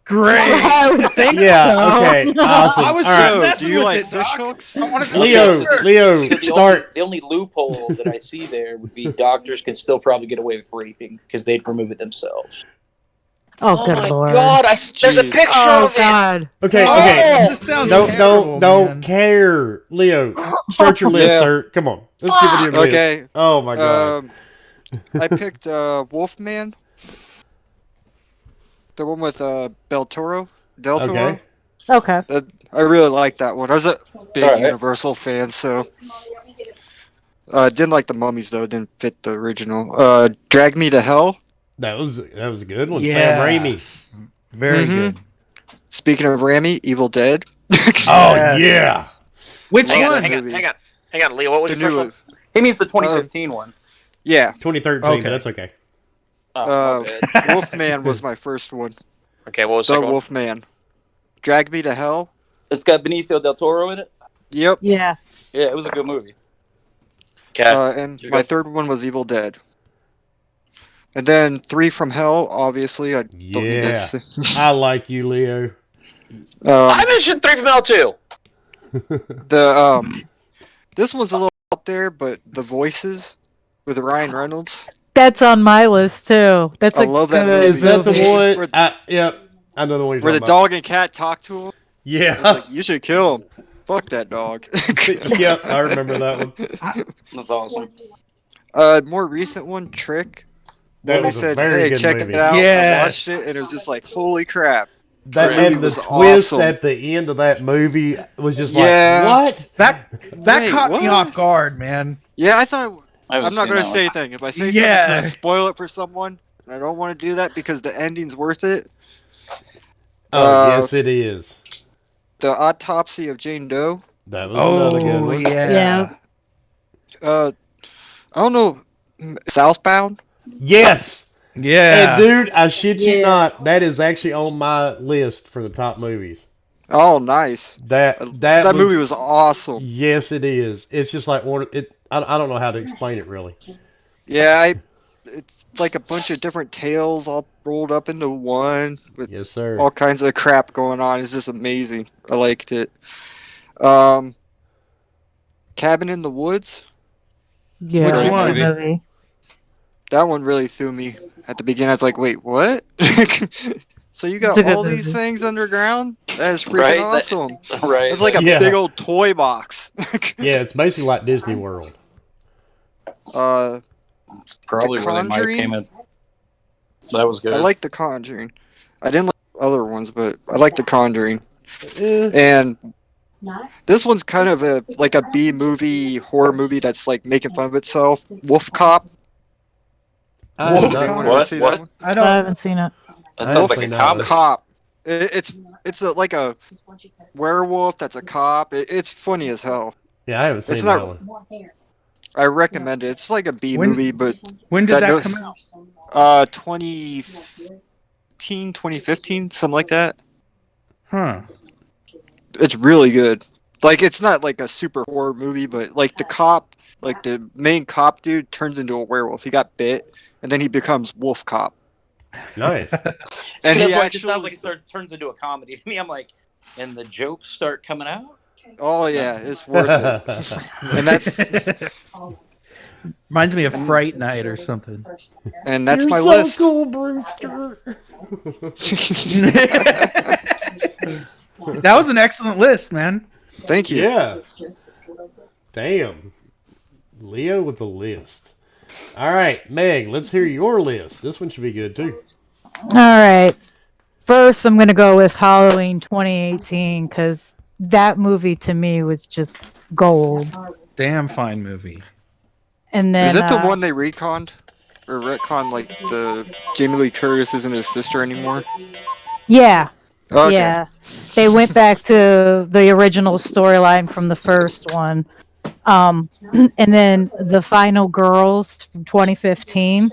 [SPEAKER 6] Great.
[SPEAKER 4] I would think
[SPEAKER 1] Yeah.
[SPEAKER 4] so.
[SPEAKER 1] Okay. Awesome.
[SPEAKER 6] I was
[SPEAKER 1] All right.
[SPEAKER 3] So,
[SPEAKER 6] messing
[SPEAKER 3] do you
[SPEAKER 6] with
[SPEAKER 3] like
[SPEAKER 6] it,
[SPEAKER 3] fish
[SPEAKER 6] Doc.
[SPEAKER 3] hooks?
[SPEAKER 6] I wanna-
[SPEAKER 1] Leo,
[SPEAKER 5] So the
[SPEAKER 1] start.
[SPEAKER 5] the only loophole that I see there would be doctors can still probably get away with raping because they'd remove it themselves.
[SPEAKER 4] Oh, good
[SPEAKER 2] my
[SPEAKER 4] lord.
[SPEAKER 2] god! There's a
[SPEAKER 3] Jeez.
[SPEAKER 2] picture
[SPEAKER 4] Oh
[SPEAKER 2] of it.
[SPEAKER 4] god.
[SPEAKER 1] Okay.
[SPEAKER 2] Oh!
[SPEAKER 1] Okay.
[SPEAKER 6] This sounds
[SPEAKER 1] Don't
[SPEAKER 6] terrible, man.
[SPEAKER 1] care, Leo. Start your list,
[SPEAKER 3] Yeah.
[SPEAKER 1] sir. Come on. Let's give it your list.
[SPEAKER 3] Okay.
[SPEAKER 1] Oh my god.
[SPEAKER 3] I picked Wolfman. The one with Del Toro.
[SPEAKER 1] Okay.
[SPEAKER 4] Okay.
[SPEAKER 3] I really like that one. I was a big
[SPEAKER 5] Alright.
[SPEAKER 3] Universal fan, so didn't like the Mummies though. Didn't fit the original. Drag Me to Hell.
[SPEAKER 1] That was a good one.
[SPEAKER 6] Yeah.
[SPEAKER 1] Sam Raimi.
[SPEAKER 6] Very
[SPEAKER 3] Mhm.
[SPEAKER 6] good.
[SPEAKER 3] Speaking of Rami, Evil Dead.
[SPEAKER 1] Oh yeah.
[SPEAKER 6] Which
[SPEAKER 2] Hang on,
[SPEAKER 6] one?
[SPEAKER 2] hang on, Leo. What was
[SPEAKER 3] The
[SPEAKER 2] your first
[SPEAKER 3] new
[SPEAKER 2] one?
[SPEAKER 5] He means the 2015 one.
[SPEAKER 3] Yeah.
[SPEAKER 1] 2013.
[SPEAKER 6] Okay.
[SPEAKER 1] But that's okay.
[SPEAKER 5] Oh, my bad.
[SPEAKER 3] Wolfman was my first one.
[SPEAKER 2] Okay, what was the
[SPEAKER 3] The
[SPEAKER 2] second one?
[SPEAKER 3] Wolfman. Drag Me to Hell.
[SPEAKER 5] It's got Benicio del Toro in it.
[SPEAKER 3] Yep.
[SPEAKER 4] Yeah.
[SPEAKER 5] Yeah, it was a good movie.
[SPEAKER 2] Okay.
[SPEAKER 3] And
[SPEAKER 2] You
[SPEAKER 3] my
[SPEAKER 2] go.
[SPEAKER 3] third one was Evil Dead. And then Three from Hell, obviously. I don't need
[SPEAKER 1] Yeah.
[SPEAKER 3] to say.
[SPEAKER 1] I like you, Leo.
[SPEAKER 2] I mentioned 3 from Hell too.
[SPEAKER 3] This one's a little out there, but The Voices with Ryan Reynolds.
[SPEAKER 4] That's on my list too. That's
[SPEAKER 3] I
[SPEAKER 4] a
[SPEAKER 3] love that
[SPEAKER 4] good
[SPEAKER 3] movie.
[SPEAKER 1] Is that the
[SPEAKER 3] Where-
[SPEAKER 1] one? Yep. I know the one you're
[SPEAKER 3] Where the
[SPEAKER 1] talking about.
[SPEAKER 3] dog and cat talk to him.
[SPEAKER 1] Yeah.
[SPEAKER 3] Like, you should kill him. Fuck that dog.
[SPEAKER 1] Yep. I remember that one.
[SPEAKER 5] That's awesome.
[SPEAKER 3] More recent one, Trick.
[SPEAKER 1] That
[SPEAKER 3] When they
[SPEAKER 1] was a
[SPEAKER 3] said,
[SPEAKER 1] very
[SPEAKER 3] "Hey,
[SPEAKER 1] good
[SPEAKER 3] check
[SPEAKER 1] movie.
[SPEAKER 3] it out."
[SPEAKER 6] Yes.
[SPEAKER 3] I watched it, and it was just like, "Holy crap!"
[SPEAKER 1] That
[SPEAKER 3] movie
[SPEAKER 1] and the
[SPEAKER 3] was
[SPEAKER 1] twist
[SPEAKER 3] awesome.
[SPEAKER 1] at the end of that movie was just
[SPEAKER 3] Yeah.
[SPEAKER 1] like, what?
[SPEAKER 6] That
[SPEAKER 3] Wait,
[SPEAKER 6] caught me
[SPEAKER 3] what?
[SPEAKER 6] off guard, man.
[SPEAKER 3] Yeah, I thought
[SPEAKER 5] I haven't
[SPEAKER 3] I'm not
[SPEAKER 5] seen
[SPEAKER 3] going to
[SPEAKER 5] that
[SPEAKER 3] say
[SPEAKER 5] one.
[SPEAKER 3] anything. If I say
[SPEAKER 6] Yeah.
[SPEAKER 3] something, it's going to spoil it for someone. And I don't want to do that because the ending's worth it.
[SPEAKER 1] Oh, yes, it is.
[SPEAKER 3] The Autopsy of Jane Doe.
[SPEAKER 1] That was another good one.
[SPEAKER 6] Yeah.
[SPEAKER 4] Yeah.
[SPEAKER 3] I don't know. Southbound?
[SPEAKER 1] Yes.
[SPEAKER 6] Yeah.
[SPEAKER 1] And dude, I shit you
[SPEAKER 4] Yeah.
[SPEAKER 1] not, that is actually on my list for the top movies.
[SPEAKER 3] Oh, nice.
[SPEAKER 1] That
[SPEAKER 3] That movie was awesome.
[SPEAKER 1] Yes, it is. It's just like one. I don't know how to explain it really.
[SPEAKER 3] Yeah, it's like a bunch of different tales all rolled up into one with
[SPEAKER 1] Yes, sir.
[SPEAKER 3] all kinds of crap going on. It's just amazing. I liked it. Cabin in the Woods.
[SPEAKER 4] Yeah.
[SPEAKER 6] Which
[SPEAKER 4] that's
[SPEAKER 6] one?
[SPEAKER 4] a movie.
[SPEAKER 3] That one really threw me at the beginning. I was like, wait, what? So you got
[SPEAKER 4] It's a good
[SPEAKER 3] all these
[SPEAKER 4] movie.
[SPEAKER 3] things underground? That is freaking
[SPEAKER 5] Right?
[SPEAKER 3] awesome.
[SPEAKER 5] Right.
[SPEAKER 3] It's like a
[SPEAKER 1] Yeah.
[SPEAKER 3] big old toy box.
[SPEAKER 1] Yeah, it's basically like Disney World.
[SPEAKER 5] Probably
[SPEAKER 3] The
[SPEAKER 5] where they might have
[SPEAKER 3] Conjuring?
[SPEAKER 5] came in. That was good.
[SPEAKER 3] I like The Conjuring. I didn't like other ones, but I like The Conjuring.
[SPEAKER 1] Eh,
[SPEAKER 3] And this one's kind of like a B movie, horror movie that's like making fun of itself. Wolf Cop.
[SPEAKER 1] I have
[SPEAKER 6] What?
[SPEAKER 1] not-
[SPEAKER 3] Anyone
[SPEAKER 5] What?
[SPEAKER 3] ever see
[SPEAKER 5] What?
[SPEAKER 3] that one?
[SPEAKER 6] I
[SPEAKER 4] I
[SPEAKER 6] don't.
[SPEAKER 4] haven't seen it.
[SPEAKER 5] that
[SPEAKER 1] I
[SPEAKER 5] sounds like a
[SPEAKER 1] actually know
[SPEAKER 5] comic.
[SPEAKER 1] this.
[SPEAKER 3] Cop. It's like a werewolf that's a cop. It's funny as hell.
[SPEAKER 1] Yeah, I haven't seen
[SPEAKER 3] It's
[SPEAKER 1] that
[SPEAKER 3] not-
[SPEAKER 1] one.
[SPEAKER 3] I recommend it. It's like a B
[SPEAKER 6] When-
[SPEAKER 3] movie, but
[SPEAKER 6] When did
[SPEAKER 3] That
[SPEAKER 6] that
[SPEAKER 3] does-
[SPEAKER 6] come out?
[SPEAKER 3] 2015, something like that.
[SPEAKER 6] Huh.
[SPEAKER 3] It's really good. Like it's not like a super horror movie, but like the cop, like the main cop dude turns into a werewolf. He got bit, and then he becomes Wolf Cop.
[SPEAKER 1] Nice.
[SPEAKER 3] And
[SPEAKER 5] And
[SPEAKER 3] he
[SPEAKER 5] it sounds
[SPEAKER 3] actually,
[SPEAKER 5] like it turns into a comedy to me. I'm like, and the jokes start coming out.
[SPEAKER 3] oh yeah, it's worth it. And that's
[SPEAKER 6] Reminds me of Fright Night or something.
[SPEAKER 3] and that's
[SPEAKER 1] You're
[SPEAKER 3] my
[SPEAKER 1] so
[SPEAKER 3] list.
[SPEAKER 1] cool, Brewster.
[SPEAKER 6] That was an excellent list, man.
[SPEAKER 3] Thank you.
[SPEAKER 1] Yeah. Damn. Leo with the list. All right, Meg, let's hear your list. This one should be good too.
[SPEAKER 4] All right. First, I'm going to go with Halloween 2018 because that movie to me was just gold.
[SPEAKER 6] Damn fine movie.
[SPEAKER 4] And then
[SPEAKER 3] Is it the one they reconned or retconned? Like the Jamie Lee Curtis isn't his sister anymore.
[SPEAKER 4] Yeah,
[SPEAKER 3] Okay.
[SPEAKER 4] yeah. They went back to the original storyline from the first one. And then The Final Girls from 2015.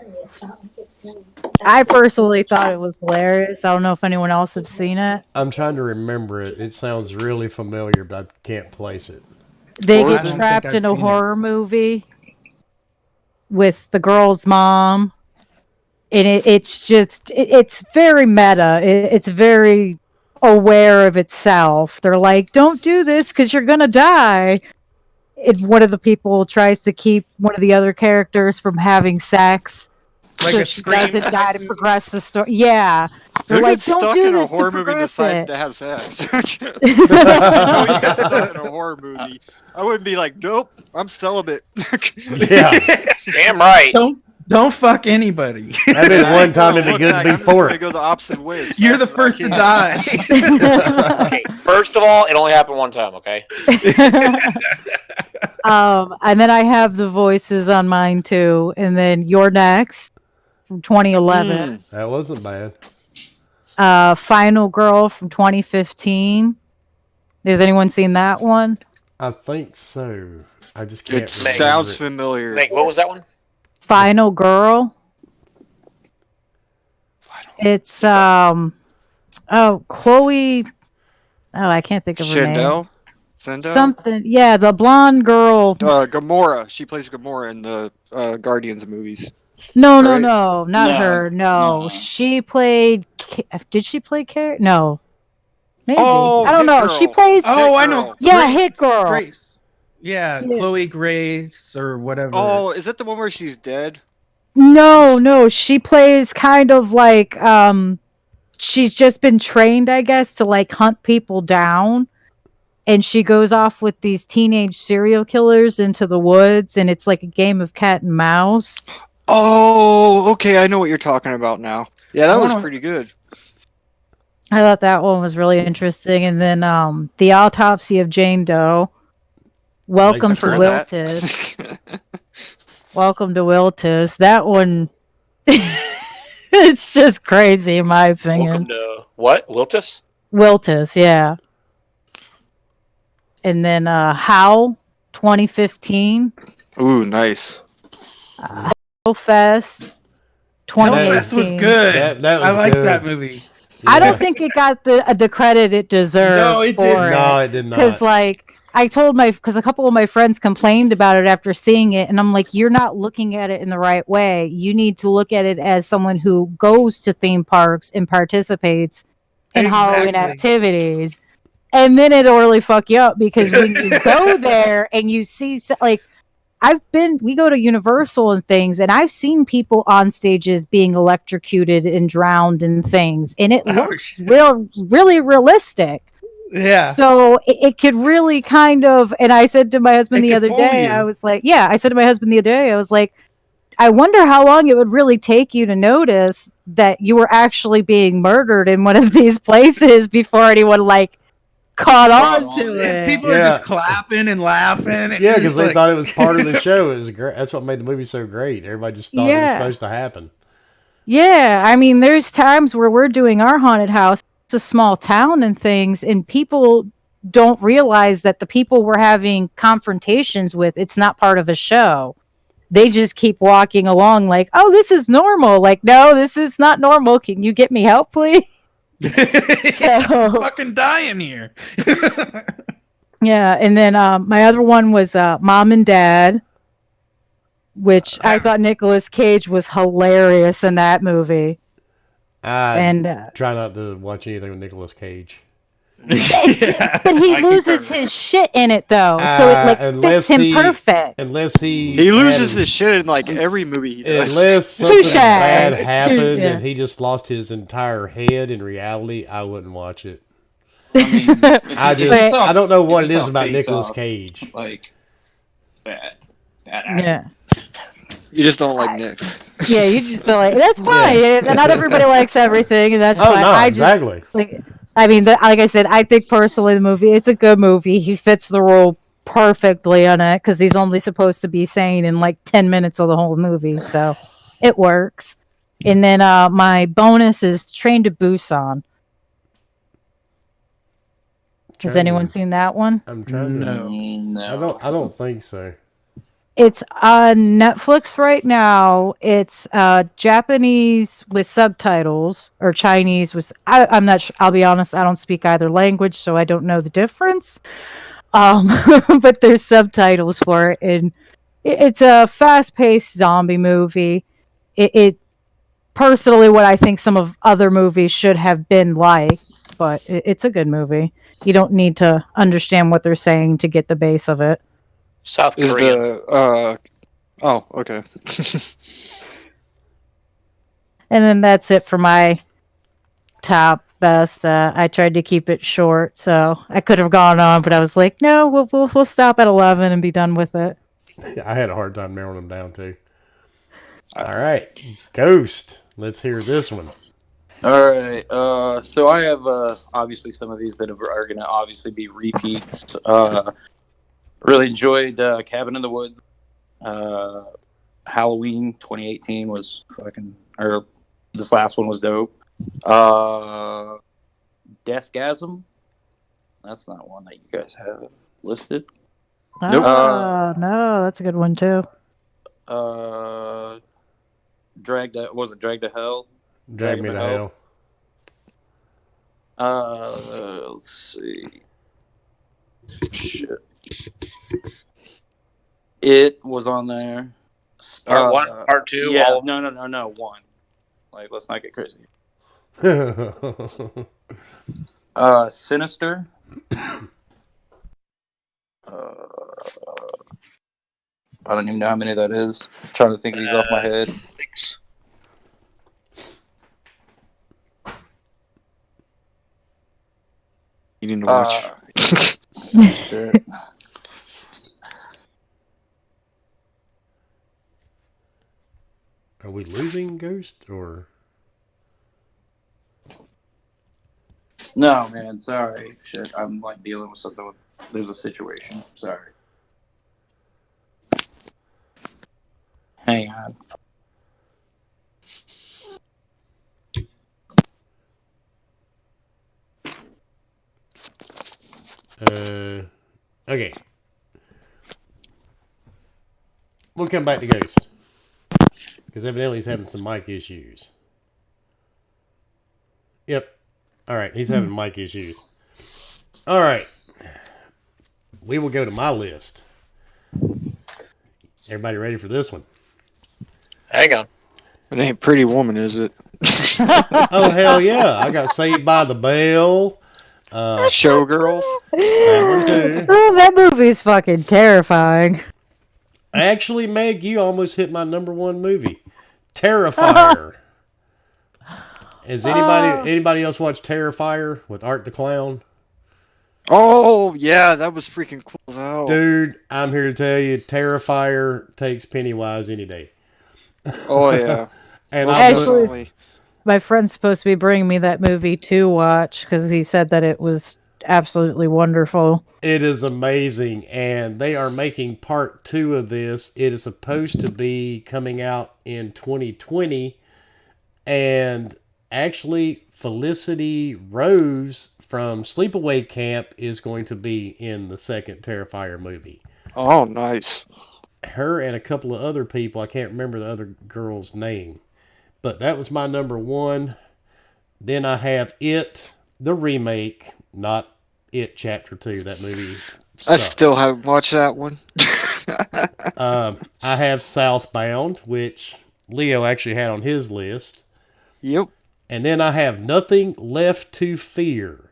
[SPEAKER 4] I personally thought it was hilarious. I don't know if anyone else have seen it.
[SPEAKER 1] I'm trying to remember it. It sounds really familiar, but I can't place it.
[SPEAKER 4] They
[SPEAKER 3] Or- I
[SPEAKER 4] get
[SPEAKER 3] don't
[SPEAKER 6] think
[SPEAKER 4] trapped
[SPEAKER 6] I've
[SPEAKER 4] in a
[SPEAKER 6] seen it.
[SPEAKER 4] horror movie with the girl's mom. And it's very meta. It's very aware of itself. They're like, don't do this because you're going to die. And one of the people tries to keep one of the other characters from having sex.
[SPEAKER 6] Like
[SPEAKER 4] so
[SPEAKER 6] a
[SPEAKER 4] she
[SPEAKER 6] Scream
[SPEAKER 4] doesn't die to progress the story. Yeah.
[SPEAKER 3] Who
[SPEAKER 4] They're like,
[SPEAKER 3] gets
[SPEAKER 4] don't
[SPEAKER 3] stuck
[SPEAKER 4] do
[SPEAKER 3] in a
[SPEAKER 4] this to
[SPEAKER 3] horror movie and
[SPEAKER 4] progress
[SPEAKER 3] decide
[SPEAKER 4] it.
[SPEAKER 3] to have sex? No, you got stuck in a horror movie. I wouldn't be like, nope, I'm celibate.
[SPEAKER 1] Yeah.
[SPEAKER 2] Damn right.
[SPEAKER 6] Don't fuck anybody.
[SPEAKER 1] That'd be one time it'd be
[SPEAKER 3] Look
[SPEAKER 1] good
[SPEAKER 3] back,
[SPEAKER 1] to be
[SPEAKER 3] I'm just gonna
[SPEAKER 1] for it.
[SPEAKER 3] go the opposite way. as
[SPEAKER 6] You're the
[SPEAKER 3] fast as
[SPEAKER 6] first
[SPEAKER 3] I
[SPEAKER 6] to
[SPEAKER 3] can.
[SPEAKER 6] die.
[SPEAKER 2] Okay, first of all, it only happened one time. Okay.
[SPEAKER 4] And then I have the voices on mine too. And then You're Next from 2011.
[SPEAKER 1] That wasn't bad.
[SPEAKER 4] Final Girl from 2015. Has anyone seen that one?
[SPEAKER 1] I think so. I just can't
[SPEAKER 3] It
[SPEAKER 1] remember
[SPEAKER 3] sounds
[SPEAKER 1] it.
[SPEAKER 3] familiar.
[SPEAKER 2] Meg, what was that one?
[SPEAKER 4] Final Girl. It's Chloe. Oh, I can't think of her name.
[SPEAKER 3] Shandell? Sendell?
[SPEAKER 4] Something. Yeah, the blonde girl.
[SPEAKER 3] Gamora. She plays Gamora in the Guardians movies.
[SPEAKER 4] No,
[SPEAKER 3] right?
[SPEAKER 4] not
[SPEAKER 5] No,
[SPEAKER 4] her. No,
[SPEAKER 5] no.
[SPEAKER 4] she played. Did she play Carrie? No, maybe.
[SPEAKER 3] Oh,
[SPEAKER 4] I don't
[SPEAKER 3] Hit
[SPEAKER 4] know.
[SPEAKER 3] Girl.
[SPEAKER 4] She plays.
[SPEAKER 6] Oh, I
[SPEAKER 3] Girl.
[SPEAKER 6] know.
[SPEAKER 4] Yeah, Hit Girl.
[SPEAKER 6] Grace. Yeah,
[SPEAKER 4] Yeah.
[SPEAKER 6] Chloe Grace or whatever.
[SPEAKER 3] Oh, is that the one where she's dead?
[SPEAKER 4] No, she plays kind of like she's just been trained, I guess, to like hunt people down. And she goes off with these teenage serial killers into the woods, and it's like a game of cat and mouse.
[SPEAKER 3] Oh, okay. I know what you're talking about now. Yeah, that
[SPEAKER 6] I
[SPEAKER 3] was
[SPEAKER 6] wanna-
[SPEAKER 3] pretty good.
[SPEAKER 4] I thought that one was really interesting. And then The Autopsy of Jane Doe. Welcome
[SPEAKER 1] I've
[SPEAKER 4] to
[SPEAKER 1] heard
[SPEAKER 3] that.
[SPEAKER 4] Wiltis. Welcome to Wiltis. That one, it's just crazy in my opinion.
[SPEAKER 2] Welcome to what? Wiltus?
[SPEAKER 4] Wiltis, yeah. And then Howl 2015.
[SPEAKER 3] Ooh, nice.
[SPEAKER 4] Hellfest
[SPEAKER 6] Hellfest was
[SPEAKER 4] 2018.
[SPEAKER 6] good.
[SPEAKER 1] That was
[SPEAKER 6] I like
[SPEAKER 1] good.
[SPEAKER 6] that movie.
[SPEAKER 4] I
[SPEAKER 1] Yeah.
[SPEAKER 4] don't think it got the credit it deserved
[SPEAKER 6] No, it
[SPEAKER 4] for
[SPEAKER 6] didn't.
[SPEAKER 4] it.
[SPEAKER 1] No, it did not.
[SPEAKER 4] Because like I told because a couple of my friends complained about it after seeing it, and I'm like, you're not looking at it in the right way. You need to look at it as someone who goes to theme parks and participates in Halloween
[SPEAKER 6] Exactly.
[SPEAKER 4] activities, and then it'll really fuck you up because when you go there and you see like. We go to Universal and things, and I've seen people on stages being electrocuted and drowned and things, and it
[SPEAKER 6] Oh,
[SPEAKER 4] looks
[SPEAKER 6] shit.
[SPEAKER 4] really realistic.
[SPEAKER 6] Yeah.
[SPEAKER 4] So it could really kind of, and I said to my husband
[SPEAKER 6] It
[SPEAKER 4] the
[SPEAKER 6] could
[SPEAKER 4] other
[SPEAKER 6] fool
[SPEAKER 4] day,
[SPEAKER 6] you.
[SPEAKER 4] I was like, I said to my husband the other day, I was like, I wonder how long it would really take you to notice that you were actually being murdered in one of these places before anyone like caught on to
[SPEAKER 6] And
[SPEAKER 4] it.
[SPEAKER 6] people are
[SPEAKER 1] Yeah.
[SPEAKER 6] just clapping and laughing. And
[SPEAKER 1] Yeah,
[SPEAKER 6] you're
[SPEAKER 1] because
[SPEAKER 6] just
[SPEAKER 1] they
[SPEAKER 6] like-
[SPEAKER 1] thought it was part of the show. It was great. That's what made the movie so great. Everybody just thought it was
[SPEAKER 4] Yeah.
[SPEAKER 1] supposed to happen.
[SPEAKER 4] Yeah, I mean, there's times where we're doing our haunted house. It's a small town and things, and people don't realize that the people we're having confrontations with, it's not part of a show. They just keep walking along like, oh, this is normal. Like, no, this is not normal. Can you get me help, please?
[SPEAKER 6] I'm fucking dying here.
[SPEAKER 4] Yeah, and then my other one was Mom and Dad, which I thought Nicolas Cage was hilarious in that movie.
[SPEAKER 1] I
[SPEAKER 4] And
[SPEAKER 1] try not to watch anything with Nicolas Cage.
[SPEAKER 6] Yeah.
[SPEAKER 4] but he
[SPEAKER 5] I
[SPEAKER 4] loses
[SPEAKER 5] concur.
[SPEAKER 4] his shit in it though, so it like
[SPEAKER 1] unless
[SPEAKER 4] fits him
[SPEAKER 1] he-
[SPEAKER 4] perfect.
[SPEAKER 1] Unless he
[SPEAKER 3] Loses
[SPEAKER 1] had-
[SPEAKER 3] his shit in like every movie he does.
[SPEAKER 1] Unless something
[SPEAKER 4] Touche.
[SPEAKER 1] bad happened
[SPEAKER 4] Yeah.
[SPEAKER 1] and he just lost his entire head in reality, I wouldn't watch it.
[SPEAKER 5] I mean,
[SPEAKER 1] I don't know what it is about
[SPEAKER 5] Face
[SPEAKER 1] Nicolas
[SPEAKER 5] Off,
[SPEAKER 1] Cage.
[SPEAKER 5] Like, bad.
[SPEAKER 4] Yeah,
[SPEAKER 3] You just don't like Nick's.
[SPEAKER 4] yeah, you just feel like that's fine. And not everybody likes everything, and that's
[SPEAKER 1] Oh
[SPEAKER 4] fine.
[SPEAKER 1] no,
[SPEAKER 4] I
[SPEAKER 1] exactly.
[SPEAKER 4] just like, I mean, like I said, I think personally the movie it's a good movie. He fits the role perfectly on it because he's only supposed to be sane in like 10 minutes of the whole movie, so it works. And then my bonus is Train to Busan. Has
[SPEAKER 1] Trying
[SPEAKER 4] anyone
[SPEAKER 1] to-
[SPEAKER 4] seen that one?
[SPEAKER 1] I'm trying to.
[SPEAKER 5] No.
[SPEAKER 1] I don't think so.
[SPEAKER 4] It's on Netflix right now. It's Japanese with subtitles or Chinese with. I'm not. I'll be honest. I don't speak either language, so I don't know the difference. But there's subtitles for it, and it's a fast-paced zombie movie. It personally what I think some of other movies should have been like, but it's a good movie. You don't need to understand what they're saying to get the base of it.
[SPEAKER 2] South
[SPEAKER 3] Is
[SPEAKER 2] Korean.
[SPEAKER 3] the oh, okay.
[SPEAKER 4] And then that's it for my top best. I tried to keep it short, so I could have gone on, but I was like, no, we'll stop at 11 and be done with it.
[SPEAKER 1] I had a hard time narrowing them down too. All right, Ghost. Let's hear this one.
[SPEAKER 5] All right. So I have obviously some of these that are going to obviously be repeats. Really enjoyed Cabin in the Woods. Halloween 2018 was fucking, or this last one was dope. Deathgasm. That's not one that you guys have listed.
[SPEAKER 3] Nope.
[SPEAKER 4] No, that's a good one too.
[SPEAKER 5] Drag to Hell.
[SPEAKER 1] Drag me to hell.
[SPEAKER 5] Let's see. Shit. It was on there.
[SPEAKER 2] Part 1, Part 2,
[SPEAKER 5] Yeah,
[SPEAKER 2] all of
[SPEAKER 5] no, one. Like, let's not get crazy. Sinister. I don't even know how many that is. I'm trying to think of these off my head.
[SPEAKER 2] things.
[SPEAKER 3] You need to watch.
[SPEAKER 5] Shit.
[SPEAKER 1] Are we losing Ghost or?
[SPEAKER 5] No, man, sorry. Shit, I'm like dealing with something with. There's a situation. Sorry. Hang on.
[SPEAKER 1] Okay. We'll come back to Ghost. Because evidently he's having some mic issues. Yep. All right, he's having mic issues. All right. We will go to my list. Everybody ready for this one?
[SPEAKER 2] Hang on.
[SPEAKER 3] It ain't Pretty Woman, is it?
[SPEAKER 1] Oh, hell yeah. I got Saved by the Bell.
[SPEAKER 3] Showgirls.
[SPEAKER 1] That one too.
[SPEAKER 4] Oh, that movie's fucking terrifying.
[SPEAKER 1] Actually, Meg, you almost hit my number one movie. Terrifier. Has anybody else watch Terrifier with Art the Clown?
[SPEAKER 3] Oh yeah, that was freaking cool as hell.
[SPEAKER 1] Dude, I'm here to tell you, Terrifier takes Pennywise any day.
[SPEAKER 3] Oh yeah.
[SPEAKER 1] And
[SPEAKER 3] Most
[SPEAKER 1] I
[SPEAKER 4] Actually-
[SPEAKER 3] definitely.
[SPEAKER 4] My friend's supposed to be bringing me that movie to watch because he said that it was absolutely wonderful.
[SPEAKER 1] it is amazing, and they are making part 2 of this. It is supposed to be coming out in 2020, and actually, Felicity Rose from Sleepaway Camp is going to be in the second Terrifier movie.
[SPEAKER 3] Oh, nice.
[SPEAKER 1] Her and a couple of other people, I can't remember the other girl's name, but that was my number one. Then I have It, the remake, not It Chapter 2. That movie
[SPEAKER 3] I
[SPEAKER 1] sucked.
[SPEAKER 3] still haven't watched that one.
[SPEAKER 1] I have Southbound, which Leo actually had on his list.
[SPEAKER 3] Yep.
[SPEAKER 1] And then I have Nothing Left to Fear,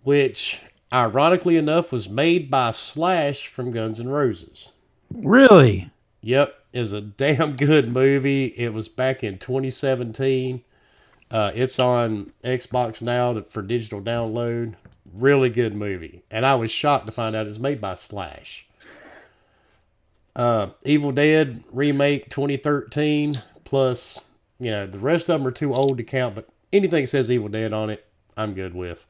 [SPEAKER 1] which, ironically enough, was made by Slash from Guns N' Roses.
[SPEAKER 6] Really?
[SPEAKER 1] Yep, is a damn good movie. It was back in 2017. It's on Xbox now for digital download. Really good movie. And I was shocked to find out it's made by Slash. Evil Dead remake 2013, plus, the rest of them are too old to count, but anything that says Evil Dead on it, I'm good with.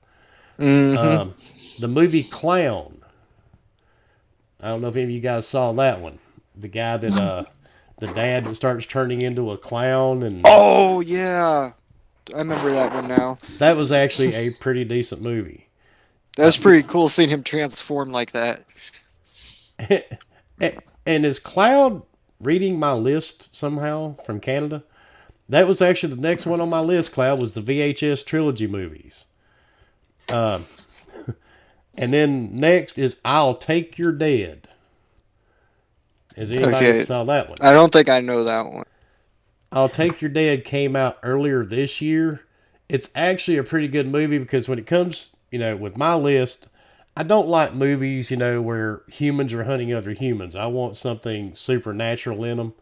[SPEAKER 3] Mm-hmm.
[SPEAKER 1] The movie Clown. I don't know if any of you guys saw that one. The guy that, the dad that starts turning into a clown, and
[SPEAKER 3] Oh yeah, I remember that one now.
[SPEAKER 1] that was actually a pretty decent movie.
[SPEAKER 3] That was pretty cool seeing him transform like that.
[SPEAKER 1] And is Cloud reading my list somehow from Canada? That was actually the next one on my list, Cloud, was the VHS trilogy movies. And then next is I'll Take Your Dead. Has anybody
[SPEAKER 3] Okay.
[SPEAKER 1] saw that one?
[SPEAKER 3] I don't think I know that one.
[SPEAKER 1] I'll Take Your Dead came out earlier this year. It's actually a pretty good movie because when it comes, with my list, I don't like movies, where humans are hunting other humans. I want something supernatural in them.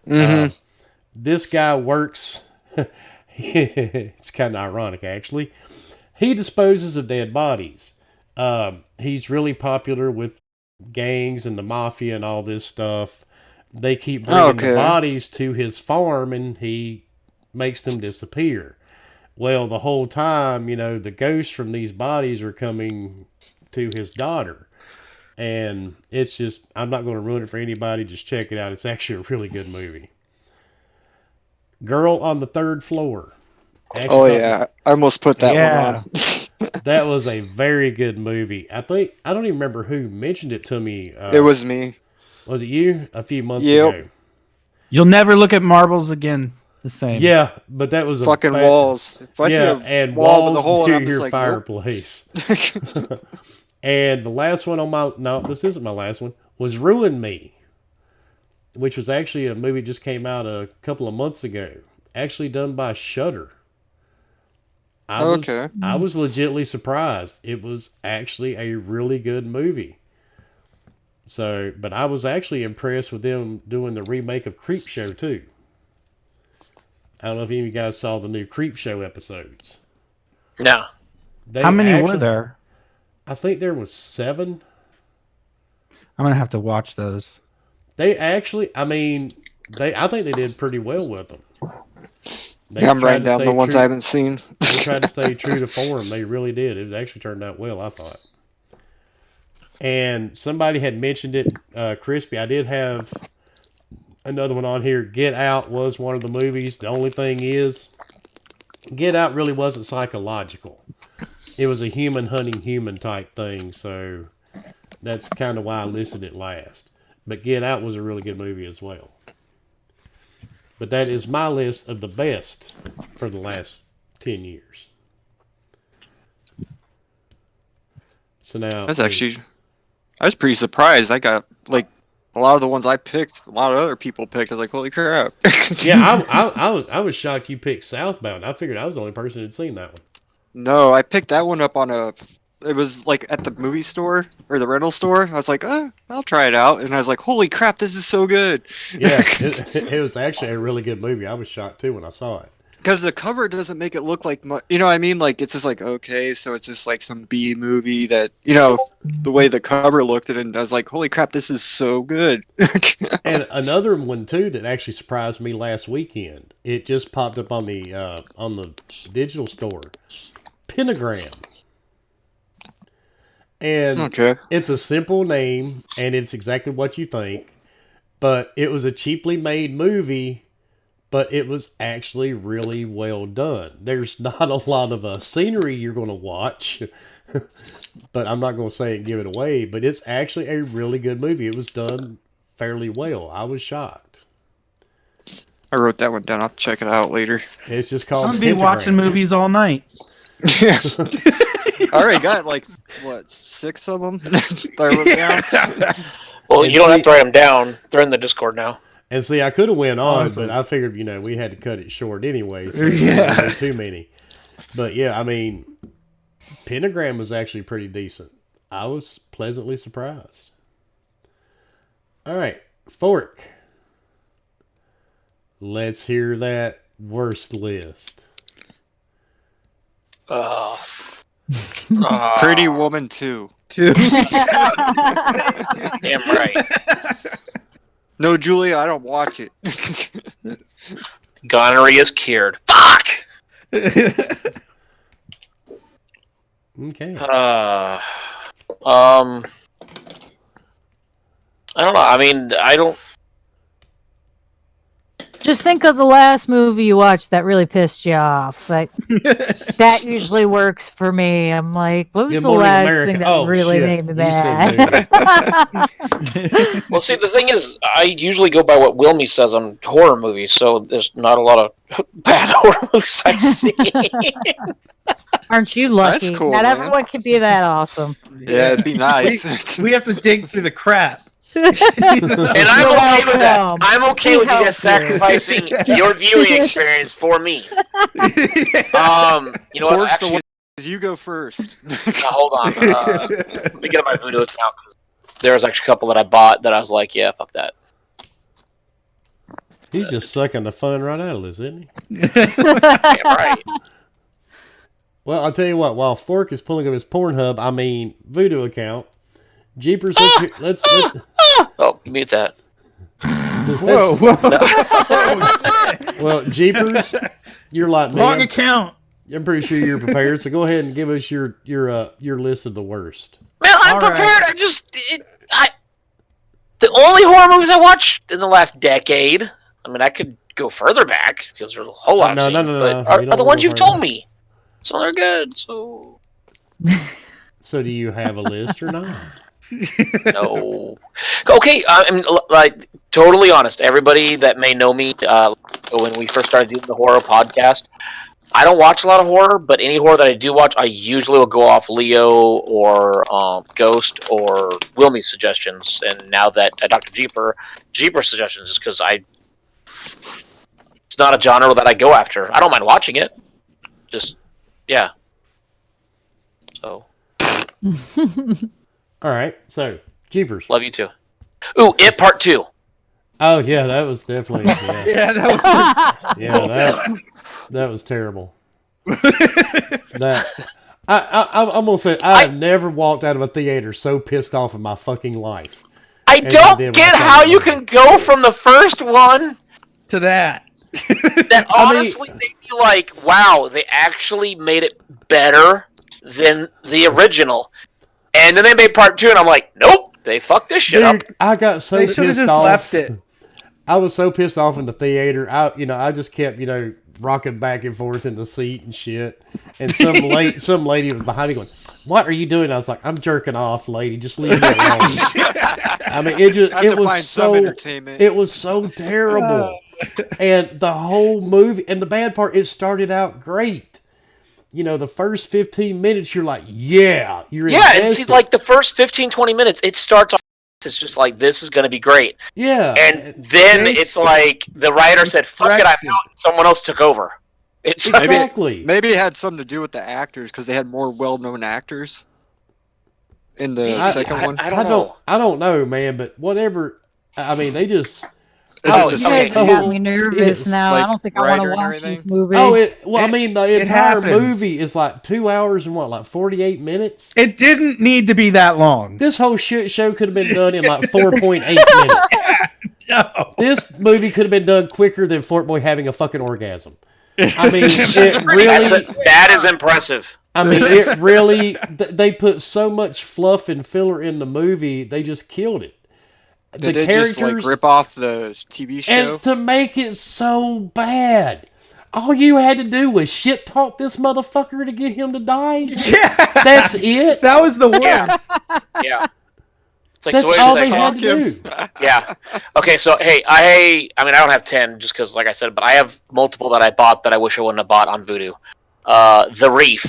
[SPEAKER 3] Mm-hmm.
[SPEAKER 1] This guy works. It's kind of ironic, actually. He disposes of dead bodies. He's really popular with gangs and the mafia and all this stuff. They keep bringing the
[SPEAKER 3] Okay.
[SPEAKER 1] bodies to his farm, and he makes them disappear. Well, the whole time, the ghosts from these bodies are coming to his daughter. And it's just, I'm not going to ruin it for anybody. Just check it out. It's actually a really good movie. Girl on the Third Floor. Actually,
[SPEAKER 3] Oh yeah, I almost put that
[SPEAKER 6] Yeah.
[SPEAKER 3] one on.
[SPEAKER 1] That was a very good movie. I don't even remember who mentioned it to me.
[SPEAKER 3] It was me.
[SPEAKER 1] Was it you? A few months
[SPEAKER 3] Yep.
[SPEAKER 1] ago.
[SPEAKER 6] You'll never look at marbles again the same.
[SPEAKER 1] Yeah, but that was a
[SPEAKER 3] Fucking walls. If I see a
[SPEAKER 1] and
[SPEAKER 3] wall
[SPEAKER 1] walls
[SPEAKER 3] with a hole,
[SPEAKER 1] to
[SPEAKER 3] and I'm
[SPEAKER 1] your
[SPEAKER 3] just like,
[SPEAKER 1] fireplace.
[SPEAKER 3] nope.
[SPEAKER 1] And the last one this isn't my last one, was Ruin Me, which was actually a movie that just came out a couple of months ago. Actually done by Shudder. I was legitimately surprised. It was actually a really good movie. So, but I was actually impressed with them doing the remake of Creepshow too. I don't know if any of you guys saw the new Creepshow episodes.
[SPEAKER 2] No.
[SPEAKER 1] They
[SPEAKER 6] How many were
[SPEAKER 1] actually-
[SPEAKER 6] there?
[SPEAKER 1] I think there was 7.
[SPEAKER 6] I'm gonna have to watch those.
[SPEAKER 1] They actually, I think they did pretty well with them. They
[SPEAKER 3] Yeah, I'm
[SPEAKER 1] tried
[SPEAKER 3] writing
[SPEAKER 1] to
[SPEAKER 3] down
[SPEAKER 1] stay
[SPEAKER 3] the ones
[SPEAKER 1] true-
[SPEAKER 3] I haven't seen.
[SPEAKER 1] They tried to stay true to form. They really did. It actually turned out well, I thought. And somebody had mentioned it, Crispy. I did have another one on here. Get Out was one of the movies. The only thing is, Get Out really wasn't psychological. It was a human hunting human type thing, so that's kind of why I listed it last. But Get Out was a really good movie as well. But that is my list of the best for the last 10 years. So now...
[SPEAKER 3] I was pretty surprised. I got, like, a lot of the ones I picked, a lot of other people picked. I was like, holy crap.
[SPEAKER 1] Yeah, I was shocked you picked Southbound. I figured I was the only person who'd seen that one.
[SPEAKER 3] No, I picked that one up on it was like at the movie store or the rental store. I was like, I'll try it out. And I was like, holy crap, this is so good.
[SPEAKER 1] Yeah, it was actually a really good movie. I was shocked too when I saw it.
[SPEAKER 3] Because the cover doesn't make it look like much, you know what I mean? Like, it's just like, okay, so it's just like some B movie that, you know, the way the cover looked at it, and I was like, holy crap, this is so good.
[SPEAKER 1] And another one too that actually surprised me last weekend. It just popped up on the digital store. Pentagram. And
[SPEAKER 3] Okay.
[SPEAKER 1] it's a simple name, and it's exactly what you think. But it was a cheaply made movie, but it was actually really well done. There's not a lot of scenery you're going to watch, but I'm not going to say it and give it away. But it's actually a really good movie. It was done fairly well. I was shocked.
[SPEAKER 3] I wrote that one down. I'll check it out later.
[SPEAKER 1] It's just called
[SPEAKER 6] I'll be
[SPEAKER 1] Pentagram.
[SPEAKER 6] watching movies all night.
[SPEAKER 3] Yeah. I already got like, what, 6 of them that I wrote down?
[SPEAKER 2] Well,
[SPEAKER 1] And
[SPEAKER 2] you don't
[SPEAKER 1] see-
[SPEAKER 2] have to write them down. They're in the Discord now.
[SPEAKER 1] And see, I could have went on,
[SPEAKER 6] Awesome.
[SPEAKER 1] but I figured, we had to cut it short anyway. So
[SPEAKER 6] Yeah.
[SPEAKER 1] there were too many. But yeah, I mean, Pentagram was actually pretty decent. I was pleasantly surprised. All right, Fork. Let's hear that worst list.
[SPEAKER 3] Pretty Woman 2.
[SPEAKER 6] Too.
[SPEAKER 2] Damn right.
[SPEAKER 3] No, Julia, I don't watch it.
[SPEAKER 2] Gonorrhea's cured. Fuck!
[SPEAKER 1] Okay.
[SPEAKER 2] I don't know. I mean, I don't.
[SPEAKER 4] Just think of the last movie you watched that really pissed you off. Like that usually works for me. I'm like, what was
[SPEAKER 1] Good
[SPEAKER 4] the
[SPEAKER 1] Morning
[SPEAKER 4] last
[SPEAKER 1] America.
[SPEAKER 4] thing that
[SPEAKER 1] Oh,
[SPEAKER 4] really
[SPEAKER 1] shit.
[SPEAKER 4] made me
[SPEAKER 1] You said
[SPEAKER 4] bad?
[SPEAKER 2] Well, see, the thing is, I usually go by what Wilmy says on horror movies, so there's not a lot of bad horror movies I've seen.
[SPEAKER 4] Aren't you lucky?
[SPEAKER 3] That's cool,
[SPEAKER 4] Not
[SPEAKER 3] man.
[SPEAKER 4] everyone can be that awesome.
[SPEAKER 3] Yeah, it'd be nice.
[SPEAKER 6] We have to dig through the crap.
[SPEAKER 2] And I'm okay with that.
[SPEAKER 4] welcome.
[SPEAKER 2] I'm okay with you
[SPEAKER 4] Help
[SPEAKER 2] guys sacrificing your viewing experience for me. You know what?
[SPEAKER 3] Force the
[SPEAKER 2] Actually,
[SPEAKER 3] one. You go first.
[SPEAKER 2] hold on. Let me get on my Voodoo account. 'Cause there was actually a couple that I bought that I was like, yeah, fuck that.
[SPEAKER 1] He's just sucking the fun right out of this, isn't he?
[SPEAKER 2] Damn right.
[SPEAKER 1] Well, I'll tell you what. While Fork is pulling up his Pornhub, Voodoo account, Jeepers, let's
[SPEAKER 2] Oh, you mute that.
[SPEAKER 6] Whoa, whoa.
[SPEAKER 1] well, Jeepers, you're like me.
[SPEAKER 6] Wrong account.
[SPEAKER 1] I'm pretty sure you're prepared. So go ahead and give us your list of the worst.
[SPEAKER 2] Man, I'm
[SPEAKER 6] All right.
[SPEAKER 2] prepared. The only horror movies I watched in the last decade. I mean, I could go further back because there's a whole lot.
[SPEAKER 1] No,
[SPEAKER 2] I've
[SPEAKER 1] no,
[SPEAKER 2] seen,
[SPEAKER 1] no,
[SPEAKER 2] but
[SPEAKER 1] no. We
[SPEAKER 2] Are
[SPEAKER 1] don't
[SPEAKER 2] the
[SPEAKER 1] wanna
[SPEAKER 2] ones
[SPEAKER 1] go
[SPEAKER 2] you've
[SPEAKER 1] further.
[SPEAKER 2] told me? So they're good. So
[SPEAKER 1] So do you have a list or not?
[SPEAKER 2] no. Okay, I mean, like totally honest. Everybody that may know me, when we first started doing the horror podcast, I don't watch a lot of horror, but any horror that I do watch, I usually will go off Leo or Ghost or Wilmy's suggestions. And now that Dr. Jeeper suggestions, just because it's not a genre that I go after. I don't mind watching it. Just, yeah. So,
[SPEAKER 1] All right. So Jeepers.
[SPEAKER 2] love you too. Ooh, It Part 2.
[SPEAKER 1] Oh yeah, that was definitely
[SPEAKER 6] Yeah, that
[SPEAKER 1] that was terrible. That I'm gonna say I have never walked out of a theater so pissed off in my fucking life.
[SPEAKER 2] I
[SPEAKER 1] As I
[SPEAKER 2] don't
[SPEAKER 1] did when
[SPEAKER 2] get
[SPEAKER 1] I saw
[SPEAKER 2] how
[SPEAKER 1] the
[SPEAKER 2] you
[SPEAKER 1] movie.
[SPEAKER 2] can go from the first one
[SPEAKER 6] to that.
[SPEAKER 2] that honestly made me be like, wow, they actually made it better than the original. And then they made part 2, and I'm like, nope, they fucked this shit up.
[SPEAKER 1] Dude, I got so
[SPEAKER 6] They should have
[SPEAKER 1] pissed
[SPEAKER 6] just
[SPEAKER 1] off.
[SPEAKER 6] left it.
[SPEAKER 1] I was so pissed off in the theater. I just kept, rocking back and forth in the seat and shit. And some lady was behind me going, "What are you doing?" I was like, "I'm jerking off, lady. Just leave me alone." I mean, it was so terrible. And the whole movie, and the bad part, it started out great. The first 15 minutes, you're like, yeah, you're invested.
[SPEAKER 2] And see, like the first 15, 20 minutes, it starts off, it's just like, this is going to be great.
[SPEAKER 1] Yeah.
[SPEAKER 2] And then it's like, the writer said, fuck it, I'm out. Someone else took over. It's
[SPEAKER 1] exactly.
[SPEAKER 3] Maybe it had something to do with the actors, because they had more well-known actors in the second one.
[SPEAKER 2] I
[SPEAKER 1] don't know, man, but whatever. I mean, they just...
[SPEAKER 4] You guys got me nervous now. I don't think I want to watch this movie.
[SPEAKER 1] The entire movie is like 2 hours and 48 minutes?
[SPEAKER 6] It didn't need to be that long.
[SPEAKER 1] This whole shit show could have been done in like 4.8 minutes.
[SPEAKER 6] No.
[SPEAKER 1] This movie could have been done quicker than Fort Boy having a fucking orgasm. I mean, it really...
[SPEAKER 2] That is impressive.
[SPEAKER 1] I mean, it really... They put so much fluff and filler in the movie, they just killed it.
[SPEAKER 3] Did they just rip off the TV show?
[SPEAKER 1] And to make it so bad, all you had to do was shit talk this motherfucker to get him to die.
[SPEAKER 6] Yeah,
[SPEAKER 1] that's it.
[SPEAKER 6] That was the worst.
[SPEAKER 2] Yeah. It's like,
[SPEAKER 1] that's all they had to do.
[SPEAKER 2] Yeah. Okay, so hey, I mean, I don't have 10 just because, like I said, but I have multiple that I bought that I wish I wouldn't have bought on Vudu. The Reef.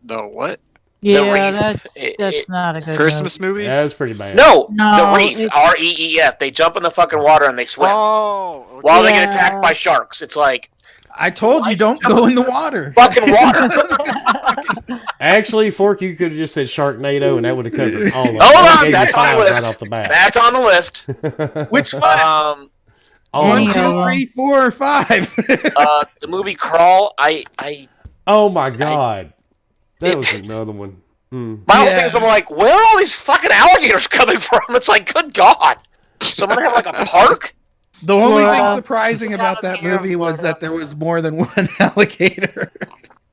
[SPEAKER 3] The what?
[SPEAKER 4] Yeah, that's not a good
[SPEAKER 3] Christmas movie.
[SPEAKER 1] Yeah, that's pretty bad.
[SPEAKER 2] No, The Reef. REEF. They jump in the fucking water and they swim.
[SPEAKER 3] Oh, okay.
[SPEAKER 2] While they get attacked by sharks. It's like,
[SPEAKER 6] I told you, don't go in the water.
[SPEAKER 2] Fucking water.
[SPEAKER 1] Actually, Fork, you could have just said Sharknado, and that would have covered all of it.
[SPEAKER 2] Hold on, that's on the list.
[SPEAKER 1] Right off the bat.
[SPEAKER 2] That's on the list.
[SPEAKER 6] Which one? 1, 2, 3, 4, 5.
[SPEAKER 2] The movie Crawl.
[SPEAKER 1] Oh my god. That was another one.
[SPEAKER 2] My whole thing is, I'm like, where are all these fucking alligators coming from? It's like, good God. Someone have like a park?
[SPEAKER 6] The only thing surprising about that movie was that there was more than one alligator.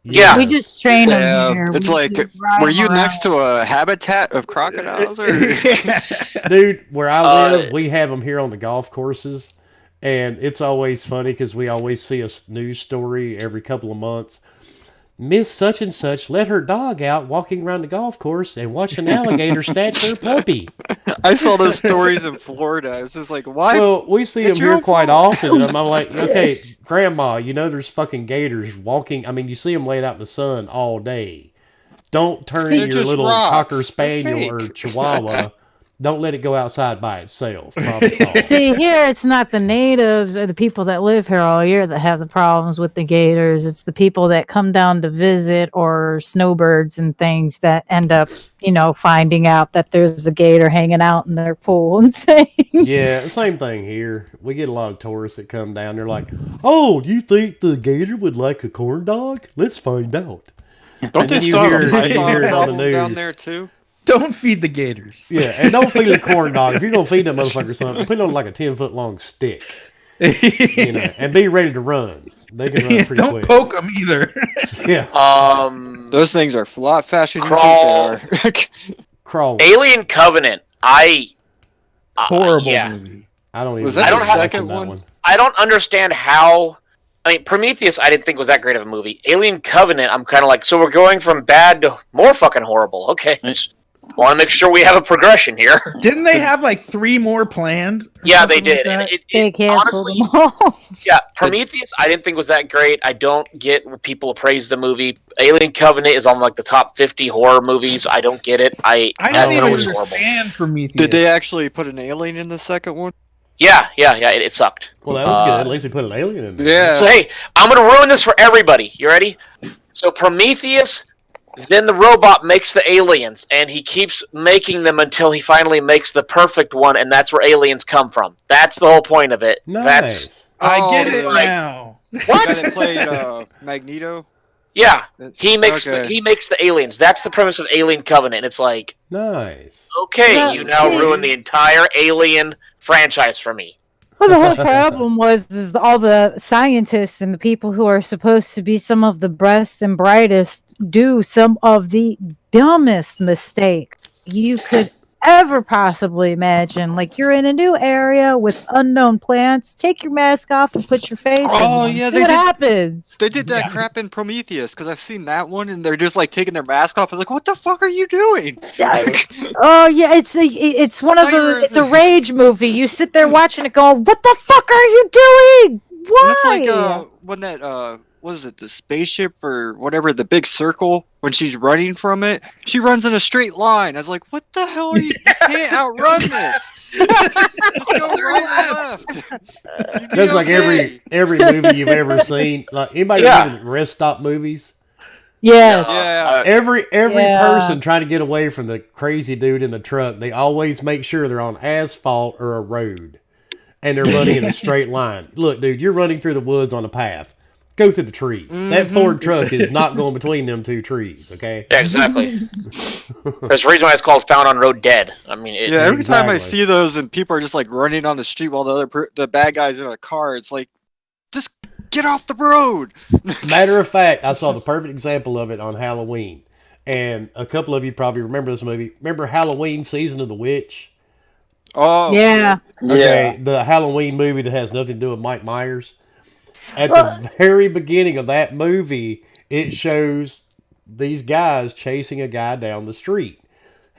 [SPEAKER 2] Yeah.
[SPEAKER 4] We just train them here.
[SPEAKER 3] It's like, were you next to a habitat of crocodiles? Or?
[SPEAKER 1] Dude, where I live, we have them here on the golf courses. And it's always funny because we always see a news story every couple of months. Miss such and such let her dog out walking around the golf course and watched an alligator snatch her puppy.
[SPEAKER 3] I saw those stories in Florida. I was just like, why?
[SPEAKER 1] Well, we see them here quite often. And I'm like, okay, Grandma, there's fucking gators walking. I mean, you see them laid out in the sun all day. Don't turn your little Cocker Spaniel or Chihuahua. Don't let it go outside by itself.
[SPEAKER 4] See, here it's not the natives or the people that live here all year that have the problems with the gators. It's the people that come down to visit or snowbirds and things that end up, finding out that there's a gator hanging out in their pool and things.
[SPEAKER 1] Yeah, same thing here. We get a lot of tourists that come down. They're like, "Oh, do you think the gator would like a corn dog? Let's find out."
[SPEAKER 3] Don't they still have a python
[SPEAKER 1] on the news
[SPEAKER 3] down there too?
[SPEAKER 6] Don't feed the gators.
[SPEAKER 1] Yeah, and don't feed the corn dog. If you're gonna feed that motherfucker something, put it on like a 10-foot long stick. And be ready to run. They can run pretty quick.
[SPEAKER 6] Don't poke them either.
[SPEAKER 1] Yeah.
[SPEAKER 3] Those things are a lot faster than
[SPEAKER 2] Crawl.
[SPEAKER 3] you think they are.
[SPEAKER 1] Crawl.
[SPEAKER 2] Alien Covenant.
[SPEAKER 6] Horrible movie.
[SPEAKER 1] I don't even.
[SPEAKER 3] Was that
[SPEAKER 2] the
[SPEAKER 3] second one?
[SPEAKER 2] I don't understand how. I mean, Prometheus, I didn't think was that great of a movie. Alien Covenant, I'm kind of like, so we're going from bad to more fucking horrible. Okay. Want to make sure we have a progression here.
[SPEAKER 6] Didn't they have like 3 more planned?
[SPEAKER 2] Yeah, they did.
[SPEAKER 6] Like
[SPEAKER 4] They canceled
[SPEAKER 2] honestly,
[SPEAKER 4] them all.
[SPEAKER 2] Yeah, Prometheus, I didn't think was that great. I don't get when people praise the movie. Alien Covenant is on like the top 50 horror movies. I don't get it.
[SPEAKER 6] I
[SPEAKER 2] thought
[SPEAKER 6] don't even
[SPEAKER 2] it was
[SPEAKER 6] understand Prometheus.
[SPEAKER 3] Did they actually put an alien in the second one?
[SPEAKER 2] Yeah, it sucked.
[SPEAKER 1] Well, that was good. At least they put an alien in there.
[SPEAKER 3] Yeah.
[SPEAKER 2] So hey, I'm gonna ruin this for everybody. You ready? So Prometheus. Then the robot makes the aliens, and he keeps making them until he finally makes the perfect one, and that's where aliens come from. That's the whole point of it.
[SPEAKER 1] Nice.
[SPEAKER 6] I get it
[SPEAKER 2] like-
[SPEAKER 6] now.
[SPEAKER 2] What?
[SPEAKER 3] The guy that played Magneto?
[SPEAKER 2] Yeah, he makes the aliens. That's the premise of Alien Covenant. It's like,
[SPEAKER 1] Nice.
[SPEAKER 2] okay,
[SPEAKER 4] Yeah,
[SPEAKER 2] you now
[SPEAKER 4] see.
[SPEAKER 2] ruined the entire Alien franchise for me.
[SPEAKER 4] Well, the whole problem is all the scientists and the people who are supposed to be some of the best and brightest do some of the dumbest mistake you could ever possibly imagine. Like, you're in a new area with unknown plants. Take your mask off and put your face
[SPEAKER 3] Oh,
[SPEAKER 4] in.
[SPEAKER 3] yeah,
[SPEAKER 4] See what happens.
[SPEAKER 3] They did that crap in Prometheus because I've seen that one, and they're just like taking their mask off. I was like, "What the fuck are you doing?"
[SPEAKER 4] Oh yeah, it's one of the it's a rage movie. You sit there watching it, going, "What the fuck are you doing? Why?"
[SPEAKER 3] And it's like when that what is it, the spaceship or whatever, the big circle, when she's running from it, she runs in a straight line. I was like, "What the hell are you? You can't outrun this. Just go right and left."
[SPEAKER 1] That's like every movie you've ever seen. Like anybody seen rest stop movies?
[SPEAKER 4] Yes.
[SPEAKER 3] Yeah.
[SPEAKER 1] Every
[SPEAKER 4] Yeah.
[SPEAKER 1] person trying to get away from the crazy dude in the truck, they always make sure they're on asphalt or a road, and they're running in a straight line. Look, dude, you're running through the woods on a path. Go through the trees. That Ford truck is not going between them two trees. Okay.
[SPEAKER 2] Yeah, exactly. There's a reason why it's called Found on Road Dead. I mean,
[SPEAKER 3] Yeah, every time I
[SPEAKER 1] Exactly.
[SPEAKER 3] see those and people are just like running on the street while the bad guy's in a car, it's like, just get off the road.
[SPEAKER 1] Matter of fact, I saw the perfect example of it on Halloween, and a couple of you probably remember this movie. Remember Halloween: Season of the Witch?
[SPEAKER 3] Oh,
[SPEAKER 4] Yeah.
[SPEAKER 1] Okay, the Halloween movie that has nothing to do with Mike Myers. At the very beginning of that movie, it shows these guys chasing a guy down the street.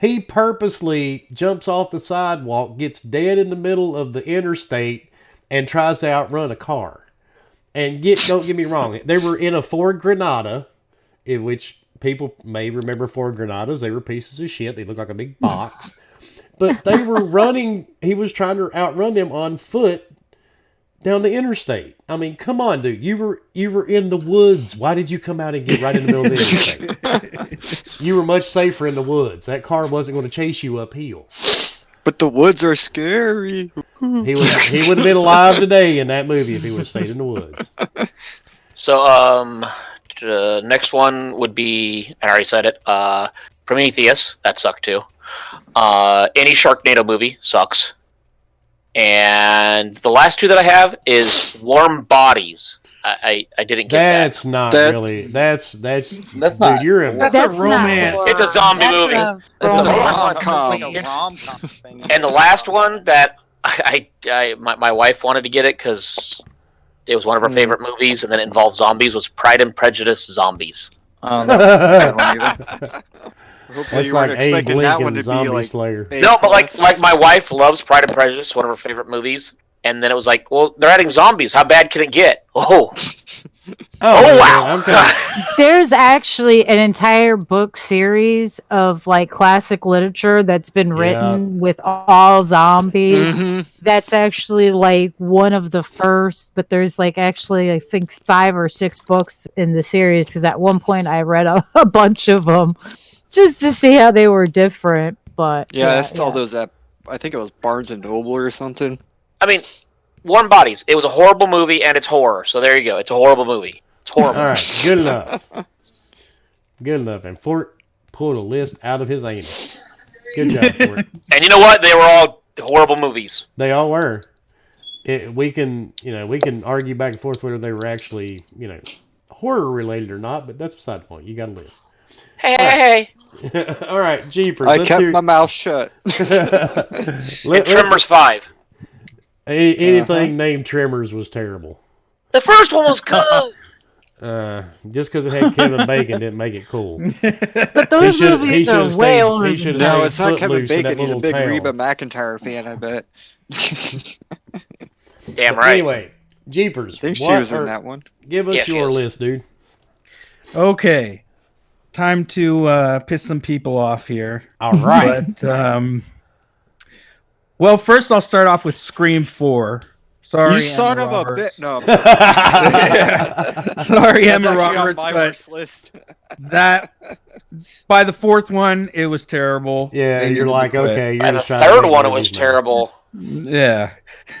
[SPEAKER 1] He purposely jumps off the sidewalk, gets dead in the middle of the interstate, and tries to outrun a car. And don't get me wrong, they were in a Ford Granada, in which people may remember Ford Granadas. They were pieces of shit. They looked like a big box. But they were running, he was trying to outrun them on foot down the interstate. I mean, come on, dude. You were in the woods. Why did you come out and get right in the middle of the interstate? You were much safer in the woods. That car wasn't going to chase you uphill.
[SPEAKER 3] but the woods are scary.
[SPEAKER 1] He would have been alive today in that movie if he would have stayed in the woods.
[SPEAKER 2] So, next one would be, I already said it, Prometheus. That sucked too. Any Sharknado movie sucks. And the last two that I have is Warm Bodies. I didn't get
[SPEAKER 1] That's not really. That's
[SPEAKER 5] That's
[SPEAKER 1] dude,
[SPEAKER 5] not-
[SPEAKER 1] you're a
[SPEAKER 6] That's a romance.
[SPEAKER 2] It's a zombie movie.
[SPEAKER 5] It's
[SPEAKER 2] It's
[SPEAKER 5] a
[SPEAKER 2] a
[SPEAKER 5] rom-com.
[SPEAKER 3] rom-com.
[SPEAKER 5] It's like a rom-com thing.
[SPEAKER 2] that. And the last one that my wife wanted to get it because it was one of her favorite movies, and then it involved zombies. Was Pride and Prejudice Zombies.
[SPEAKER 5] Oh, no, I don't either.
[SPEAKER 3] Hopefully
[SPEAKER 1] That's
[SPEAKER 3] you weren't
[SPEAKER 1] like Abe
[SPEAKER 3] expecting that one
[SPEAKER 1] Lincoln,
[SPEAKER 3] to be
[SPEAKER 1] Zombie
[SPEAKER 3] like
[SPEAKER 1] Slayer.
[SPEAKER 3] A+.
[SPEAKER 2] No, but like my wife loves Pride and Prejudice, one of her favorite movies. And then it was like, well, they're adding zombies. How bad can it get? Oh,
[SPEAKER 1] Oh,
[SPEAKER 2] wow!
[SPEAKER 1] I'm kinda-
[SPEAKER 4] There's actually an entire book series of like classic literature that's been written with all zombies.
[SPEAKER 3] Mhm.
[SPEAKER 4] That's actually like one of the first, but there's like actually I think 5 or 6 books in the series because at one point I read a bunch of them just to see how they were different. But
[SPEAKER 3] Yeah, I saw those at, I think it was Barnes and Noble or something.
[SPEAKER 2] I mean, Warm Bodies. It was a horrible movie, and it's horror. So there you go. It's a horrible movie. It's horrible.
[SPEAKER 1] all right, good enough. Good enough. And Fort pulled a list out of his anus. Good job, Fort.
[SPEAKER 2] And you know what? They were all horrible movies.
[SPEAKER 1] They all were. We can argue back and forth whether they were actually, horror related or not, but that's beside the point. You got a list.
[SPEAKER 2] Hey.
[SPEAKER 1] All right, Jeepers.
[SPEAKER 3] I
[SPEAKER 1] let's
[SPEAKER 3] kept
[SPEAKER 1] hear-
[SPEAKER 3] my mouth shut.
[SPEAKER 2] And Tremors 5.
[SPEAKER 1] Anything named Tremors was terrible.
[SPEAKER 2] The first one was cool.
[SPEAKER 1] Just because it had Kevin Bacon didn't make it cool.
[SPEAKER 4] But those movies are way older.
[SPEAKER 1] He should have
[SPEAKER 3] No,
[SPEAKER 1] stayed
[SPEAKER 3] it's not Kevin
[SPEAKER 1] Footloose in that
[SPEAKER 3] Bacon. He's a
[SPEAKER 1] little
[SPEAKER 3] big
[SPEAKER 1] town.
[SPEAKER 3] Reba McEntire fan, I bet.
[SPEAKER 2] Damn
[SPEAKER 1] But
[SPEAKER 2] right.
[SPEAKER 1] Anyway, Jeepers.
[SPEAKER 3] I think she
[SPEAKER 1] what
[SPEAKER 3] was in
[SPEAKER 1] are-
[SPEAKER 3] that one.
[SPEAKER 1] Give us
[SPEAKER 2] Yeah, she
[SPEAKER 1] your
[SPEAKER 2] is.
[SPEAKER 1] list, dude.
[SPEAKER 6] Okay, time to piss some people off here.
[SPEAKER 1] All right.
[SPEAKER 6] But well, first I'll start off with Scream 4. Sorry,
[SPEAKER 3] You son
[SPEAKER 6] Emma
[SPEAKER 3] of a
[SPEAKER 6] Roberts.
[SPEAKER 3] bit. No,
[SPEAKER 6] Sorry,
[SPEAKER 3] that's
[SPEAKER 6] Emma
[SPEAKER 3] actually on
[SPEAKER 6] Roberts,
[SPEAKER 3] my
[SPEAKER 6] but
[SPEAKER 3] worst list.
[SPEAKER 6] that by the fourth one, it was terrible.
[SPEAKER 1] Yeah,
[SPEAKER 6] They
[SPEAKER 1] you're
[SPEAKER 6] needed to
[SPEAKER 1] like,
[SPEAKER 6] quit.
[SPEAKER 1] okay, you're
[SPEAKER 2] By the
[SPEAKER 1] just trying to
[SPEAKER 2] third
[SPEAKER 1] make
[SPEAKER 2] one, it
[SPEAKER 1] movies
[SPEAKER 2] was
[SPEAKER 1] now.
[SPEAKER 2] terrible.
[SPEAKER 6] Yeah.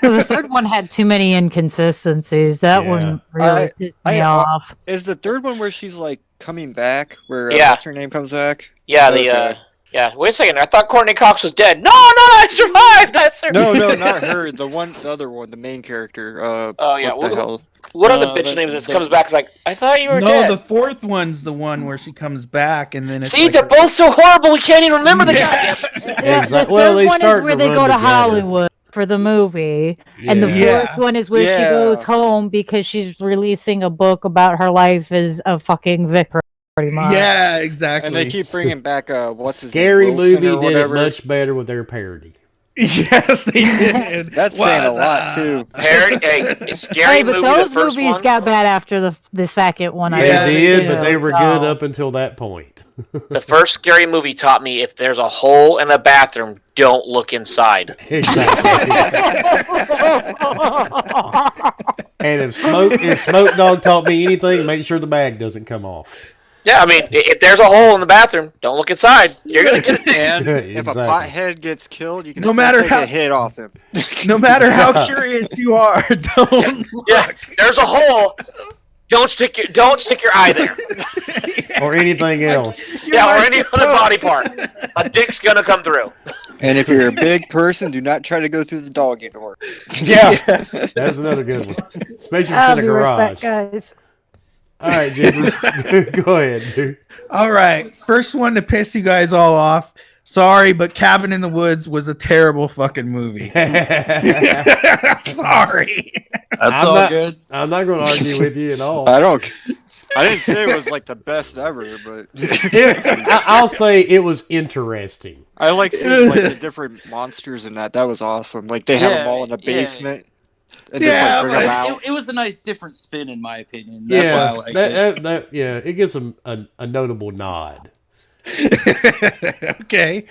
[SPEAKER 4] The third one had too many inconsistencies. That
[SPEAKER 1] Yeah.
[SPEAKER 4] one really pissed me
[SPEAKER 3] I-
[SPEAKER 4] off.
[SPEAKER 3] Is the third one where she's like coming back? Where
[SPEAKER 2] Yeah.
[SPEAKER 3] what's her name comes back?
[SPEAKER 2] Yeah,
[SPEAKER 3] Okay.
[SPEAKER 2] Yeah, wait a second. I thought Courtney Cox was dead. No, I survived. I survived.
[SPEAKER 3] No, not her. The other one, the main character.
[SPEAKER 2] Oh, yeah.
[SPEAKER 3] What the hell?
[SPEAKER 2] What other bitch names that comes back? Is like, I thought you were
[SPEAKER 6] No,
[SPEAKER 2] dead.
[SPEAKER 6] the fourth one's the one where she comes back and then it's
[SPEAKER 2] See,
[SPEAKER 6] like
[SPEAKER 2] they're both so horrible. We can't even remember the
[SPEAKER 6] Yeah.
[SPEAKER 2] goddamn.
[SPEAKER 4] Yeah,
[SPEAKER 1] Exactly.
[SPEAKER 4] the
[SPEAKER 1] Well,
[SPEAKER 4] third
[SPEAKER 1] they
[SPEAKER 4] one is
[SPEAKER 1] start
[SPEAKER 4] where
[SPEAKER 1] to
[SPEAKER 4] they
[SPEAKER 1] run
[SPEAKER 4] go to
[SPEAKER 1] together.
[SPEAKER 4] Hollywood for the movie, and the
[SPEAKER 6] Yeah.
[SPEAKER 4] fourth one is where she
[SPEAKER 3] Yeah.
[SPEAKER 4] goes home because she's releasing a book about her life as a fucking vicar, pretty much.
[SPEAKER 6] Yeah, exactly.
[SPEAKER 3] And they keep bringing back what's his
[SPEAKER 1] Scary
[SPEAKER 3] name? Wilson
[SPEAKER 1] Movie
[SPEAKER 3] or
[SPEAKER 1] did it
[SPEAKER 3] whatever.
[SPEAKER 1] much better with their parody.
[SPEAKER 6] Yes, they did.
[SPEAKER 3] That's saying a lot too.
[SPEAKER 2] Harry, hey, Scary
[SPEAKER 4] Hey, but
[SPEAKER 2] Movie,
[SPEAKER 4] those
[SPEAKER 2] the first
[SPEAKER 4] movies
[SPEAKER 2] one.
[SPEAKER 4] got bad after the second one. I
[SPEAKER 1] They
[SPEAKER 6] Yeah,
[SPEAKER 4] think,
[SPEAKER 1] did,
[SPEAKER 4] too,
[SPEAKER 1] but they were
[SPEAKER 4] so-
[SPEAKER 1] good up until that point.
[SPEAKER 2] The first Scary Movie taught me if there's a hole in a bathroom, don't look inside.
[SPEAKER 1] Exactly. And if Smoke Dog taught me anything, make sure the bag doesn't come off.
[SPEAKER 2] Yeah, I mean, if there's a hole in the bathroom, don't look inside. You're gonna get it.
[SPEAKER 3] And if a
[SPEAKER 1] Exactly.
[SPEAKER 3] pothead gets killed, you can
[SPEAKER 6] No
[SPEAKER 3] still
[SPEAKER 6] matter
[SPEAKER 3] take
[SPEAKER 6] how-
[SPEAKER 3] a hit off him.
[SPEAKER 6] No matter how curious you are, don't
[SPEAKER 2] Yeah, there's a hole. Don't stick your eye there.
[SPEAKER 1] Or anything else.
[SPEAKER 2] Yeah, or any other body part. A dick's gonna come through.
[SPEAKER 3] And if you're a big person, do not try to go through the dog door.
[SPEAKER 1] Yeah, that's another good one. Especially if
[SPEAKER 4] I'll
[SPEAKER 1] it's in a
[SPEAKER 4] be right back,
[SPEAKER 1] garage.
[SPEAKER 4] guys.
[SPEAKER 1] All right, Jibbers. Go ahead, dude.
[SPEAKER 6] All right, first one to piss you guys all off. Sorry, but Cabin in the Woods was a terrible fucking movie. Sorry.
[SPEAKER 5] That's
[SPEAKER 1] I'm
[SPEAKER 5] all
[SPEAKER 1] not-
[SPEAKER 5] good.
[SPEAKER 1] I'm not going to argue with you at all.
[SPEAKER 3] I didn't say it was like the best ever, but
[SPEAKER 1] I'll say it was interesting.
[SPEAKER 3] I like seeing like the different monsters in that. That was awesome. Like they have
[SPEAKER 5] Yeah,
[SPEAKER 3] them all in the
[SPEAKER 5] yeah.
[SPEAKER 3] basement and
[SPEAKER 6] Yeah,
[SPEAKER 3] just like bring
[SPEAKER 6] but
[SPEAKER 3] them out.
[SPEAKER 5] It was a nice different spin, in my opinion. That's why I
[SPEAKER 1] Yeah,
[SPEAKER 5] liked it.
[SPEAKER 1] it gets a notable nod.
[SPEAKER 6] Okay.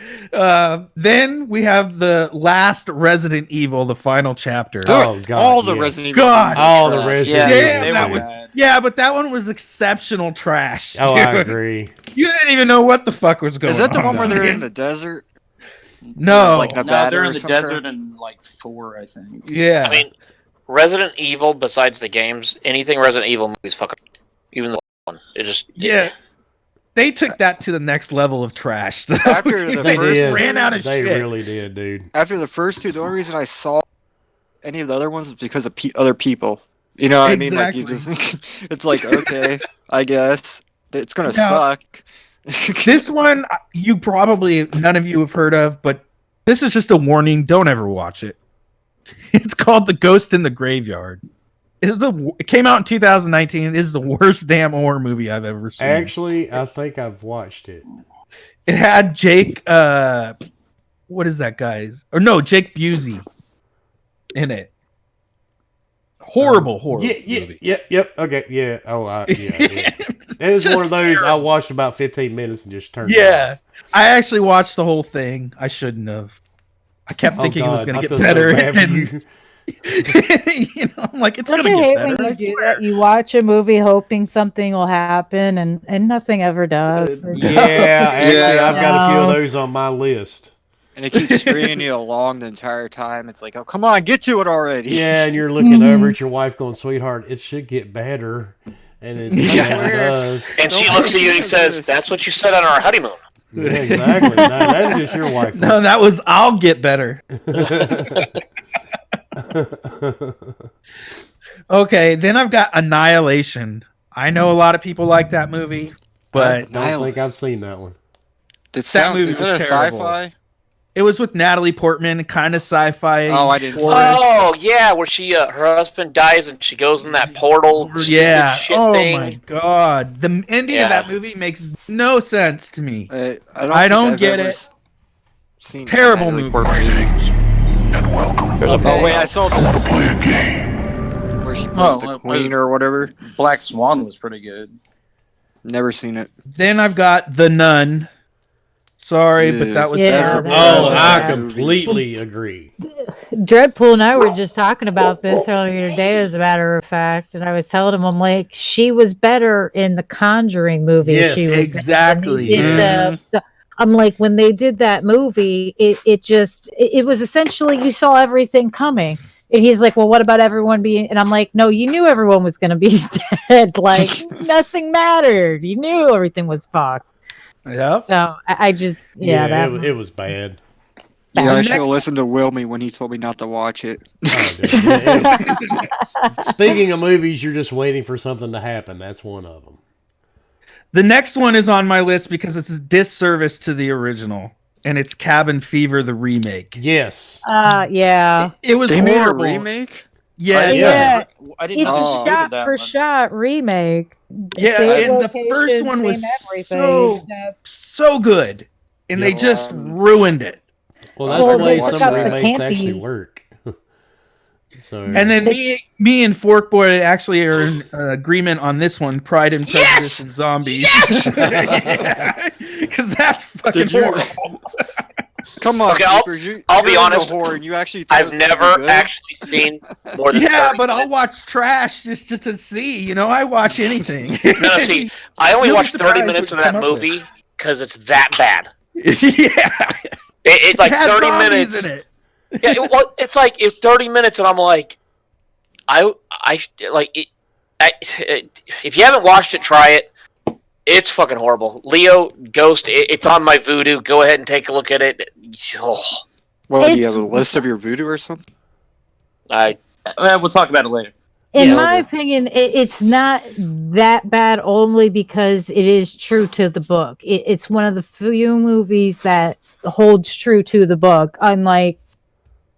[SPEAKER 6] Then we have the last Resident Evil, the final chapter.
[SPEAKER 3] Dude,
[SPEAKER 1] Oh, God,
[SPEAKER 3] all the
[SPEAKER 1] yes.
[SPEAKER 3] Resident Evil.
[SPEAKER 6] God.
[SPEAKER 3] movies are
[SPEAKER 1] All the
[SPEAKER 3] trash.
[SPEAKER 1] Resident
[SPEAKER 5] Yeah,
[SPEAKER 6] Yeah,
[SPEAKER 5] they
[SPEAKER 6] that
[SPEAKER 5] were
[SPEAKER 6] was-
[SPEAKER 5] bad.
[SPEAKER 6] Yeah, but that one was exceptional trash.
[SPEAKER 1] Oh, I
[SPEAKER 6] dude.
[SPEAKER 1] agree.
[SPEAKER 6] You didn't even know what the fuck was going on.
[SPEAKER 3] Is that the one where they're
[SPEAKER 6] dude.
[SPEAKER 3] in the desert?
[SPEAKER 6] No.
[SPEAKER 3] Like
[SPEAKER 5] No,
[SPEAKER 3] Nevada
[SPEAKER 5] they're
[SPEAKER 3] or
[SPEAKER 5] in the
[SPEAKER 3] some
[SPEAKER 5] desert
[SPEAKER 3] crap?
[SPEAKER 5] in like 4, I think.
[SPEAKER 6] Yeah.
[SPEAKER 2] I mean, Resident Evil, besides the games, anything Resident Evil movies fucking, even the one. It just
[SPEAKER 6] Yeah. They took that to the next level of trash. though.
[SPEAKER 3] After the
[SPEAKER 1] They
[SPEAKER 3] first
[SPEAKER 1] did.
[SPEAKER 6] ran out of
[SPEAKER 1] They
[SPEAKER 6] shit.
[SPEAKER 1] really did, dude.
[SPEAKER 3] After the first two, the only reason I saw any of the other ones was because of other people. You know what I mean? Like you
[SPEAKER 6] Exactly.
[SPEAKER 3] just, it's like okay, I guess it's gonna
[SPEAKER 6] Yeah.
[SPEAKER 3] suck.
[SPEAKER 6] This one, you probably none of you have heard of, but this is just a warning. Don't ever watch it. It's called The Ghost in the Graveyard. It came out in 2019. It is the worst damn horror movie I've ever seen.
[SPEAKER 1] Actually, I think I've watched it.
[SPEAKER 6] It had Jake, what is that guy's? Or no, Jake Busey in it. Horrible movie.
[SPEAKER 1] Yep. Okay, yeah. Oh, yeah. It was
[SPEAKER 6] Just
[SPEAKER 1] one of those I
[SPEAKER 6] terrible.
[SPEAKER 1] watched about 15 minutes and just turned it
[SPEAKER 6] Yeah,
[SPEAKER 1] off.
[SPEAKER 6] I actually watched the whole thing. I shouldn't have. I kept
[SPEAKER 1] Oh,
[SPEAKER 6] thinking it was
[SPEAKER 1] God,
[SPEAKER 6] going
[SPEAKER 1] I
[SPEAKER 6] to
[SPEAKER 1] feel
[SPEAKER 6] get better.
[SPEAKER 1] so bad
[SPEAKER 6] It
[SPEAKER 1] for
[SPEAKER 6] didn't.
[SPEAKER 1] you.
[SPEAKER 6] You know, I'm like, it's
[SPEAKER 4] Don't
[SPEAKER 6] going to
[SPEAKER 4] you
[SPEAKER 6] get
[SPEAKER 4] hate
[SPEAKER 6] better.
[SPEAKER 4] when
[SPEAKER 6] I
[SPEAKER 4] you do
[SPEAKER 6] swear.
[SPEAKER 4] that? You watch a movie hoping something will happen, and nothing ever does.
[SPEAKER 1] Yeah, actually,
[SPEAKER 3] Yeah.
[SPEAKER 1] I've got a few of
[SPEAKER 4] No.
[SPEAKER 1] those on my list.
[SPEAKER 3] And it keeps stringing you along the entire time. It's like, oh, come on, get to it already.
[SPEAKER 1] Yeah, and you're looking over at your wife going, sweetheart, it should get better. And it
[SPEAKER 6] Yeah.
[SPEAKER 1] never does.
[SPEAKER 2] and she
[SPEAKER 3] Don't
[SPEAKER 2] looks at you and
[SPEAKER 3] do
[SPEAKER 2] says,
[SPEAKER 3] this.
[SPEAKER 2] "That's what you said on our honeymoon."
[SPEAKER 1] Yeah, exactly. No, that's just your wife.
[SPEAKER 6] No, that was I'll get better. Okay, then I've got Annihilation. I know a lot of people like that movie,
[SPEAKER 1] I
[SPEAKER 6] but
[SPEAKER 1] don't think I've seen that one.
[SPEAKER 6] movie
[SPEAKER 3] Is it a
[SPEAKER 6] was terrible.
[SPEAKER 3] sci-fi?
[SPEAKER 6] it was with Natalie Portman, kind of sci-fi.
[SPEAKER 3] Oh, I didn't see
[SPEAKER 6] horror.
[SPEAKER 3] it.
[SPEAKER 2] Oh yeah, where she her husband dies and she goes in that portal.
[SPEAKER 6] Yeah.
[SPEAKER 2] shit
[SPEAKER 6] Oh
[SPEAKER 2] thing.
[SPEAKER 6] my god, the ending
[SPEAKER 2] Yeah.
[SPEAKER 6] of that movie makes no sense to me.
[SPEAKER 3] I
[SPEAKER 6] don't
[SPEAKER 3] think I've
[SPEAKER 6] get
[SPEAKER 3] ever
[SPEAKER 6] it.
[SPEAKER 3] Seen
[SPEAKER 6] Terrible
[SPEAKER 3] Natalie
[SPEAKER 6] movie.
[SPEAKER 3] Portman.
[SPEAKER 7] And welcome.
[SPEAKER 2] There's a
[SPEAKER 3] Oh wait, I saw
[SPEAKER 7] I want to
[SPEAKER 3] the
[SPEAKER 7] play a game.
[SPEAKER 3] where she plays
[SPEAKER 5] Oh,
[SPEAKER 3] the
[SPEAKER 5] well,
[SPEAKER 3] queen or whatever.
[SPEAKER 5] Black Swan was pretty good.
[SPEAKER 3] Never seen it.
[SPEAKER 6] Then I've got The Nun. Sorry, but that was
[SPEAKER 4] Yeah,
[SPEAKER 6] terrible.
[SPEAKER 4] that
[SPEAKER 1] Oh,
[SPEAKER 4] was
[SPEAKER 1] I
[SPEAKER 4] bad.
[SPEAKER 1] completely agree.
[SPEAKER 4] Dreadpool and I were just talking about this earlier today, as a matter of fact, and I was telling him, I'm like, she was better in the Conjuring movie.
[SPEAKER 1] Yes,
[SPEAKER 4] she was in.
[SPEAKER 6] exactly.
[SPEAKER 4] When they did I'm like, when they did that movie, it was essentially you saw everything coming. And he's like, well, what about everyone being? And I'm like, no, you knew everyone was going to be dead. Like nothing mattered. You knew everything was fucked.
[SPEAKER 6] Yep.
[SPEAKER 4] So I just that
[SPEAKER 1] it was bad.
[SPEAKER 3] Yeah, I
[SPEAKER 6] Next-
[SPEAKER 3] should have listened to Wilmy when he told me not to watch it.
[SPEAKER 1] Oh, dude. Yeah, speaking of movies, you're just waiting for something to happen. That's one of them.
[SPEAKER 6] The next one is on my list because it's a disservice to the original, and it's Cabin Fever, the remake.
[SPEAKER 1] Yes.
[SPEAKER 4] yeah.
[SPEAKER 6] It was
[SPEAKER 3] They made a
[SPEAKER 6] horrible.
[SPEAKER 3] remake?
[SPEAKER 6] Yeah,
[SPEAKER 4] Yeah.
[SPEAKER 5] I didn't
[SPEAKER 4] It's
[SPEAKER 5] know
[SPEAKER 4] a
[SPEAKER 3] Oh.
[SPEAKER 5] they did
[SPEAKER 4] shot
[SPEAKER 5] that
[SPEAKER 4] for
[SPEAKER 5] one.
[SPEAKER 4] shot remake.
[SPEAKER 6] Yeah,
[SPEAKER 4] Same
[SPEAKER 6] and the
[SPEAKER 4] location,
[SPEAKER 6] first one was
[SPEAKER 4] same everything,
[SPEAKER 6] so
[SPEAKER 4] except-
[SPEAKER 6] so good, and they
[SPEAKER 3] Yeah.
[SPEAKER 6] just ruined it.
[SPEAKER 1] Well, that's
[SPEAKER 3] Well,
[SPEAKER 1] the way
[SPEAKER 3] they
[SPEAKER 1] some
[SPEAKER 3] took out the
[SPEAKER 1] remakes
[SPEAKER 4] campy-
[SPEAKER 1] actually work. So
[SPEAKER 6] And then me and Forkboy actually are in agreement on this one: Pride and Prejudice and Zombies. Because that's fucking
[SPEAKER 3] Did you?
[SPEAKER 6] horrible.
[SPEAKER 3] Come on,
[SPEAKER 2] Okay, I'll-
[SPEAKER 3] Keepers,
[SPEAKER 2] I'll be
[SPEAKER 3] you're into
[SPEAKER 2] honest,
[SPEAKER 3] horror and you actually thought it
[SPEAKER 2] I've
[SPEAKER 3] was gonna be
[SPEAKER 2] never
[SPEAKER 3] good?
[SPEAKER 2] actually seen more than
[SPEAKER 6] Yeah,
[SPEAKER 2] 30
[SPEAKER 6] but I'll
[SPEAKER 2] minutes.
[SPEAKER 6] watch trash just to see. You know, I watch anything.
[SPEAKER 2] No, see, I only
[SPEAKER 6] You'll be
[SPEAKER 2] watched 30
[SPEAKER 6] surprised
[SPEAKER 2] minutes of
[SPEAKER 6] what you
[SPEAKER 2] that
[SPEAKER 6] come up with.
[SPEAKER 2] movie because it's that bad.
[SPEAKER 6] Yeah,
[SPEAKER 2] It like
[SPEAKER 6] it has
[SPEAKER 2] 30
[SPEAKER 6] zombies
[SPEAKER 2] minutes.
[SPEAKER 6] in it.
[SPEAKER 2] Yeah, it's like it's 30 minutes, and I'm like, I like it. If you haven't watched it, try it. It's fucking horrible. Leo Ghost. It's on my Voodoo. Go ahead and take a look at it. Oh,
[SPEAKER 3] Well, do you
[SPEAKER 4] It's-
[SPEAKER 3] have a list of your voodoo or something?
[SPEAKER 5] We'll talk about it later.
[SPEAKER 4] In
[SPEAKER 2] Yeah.
[SPEAKER 4] my opinion, it's not that bad only because it is true to the book. It's one of the few movies that holds true to the book. Unlike,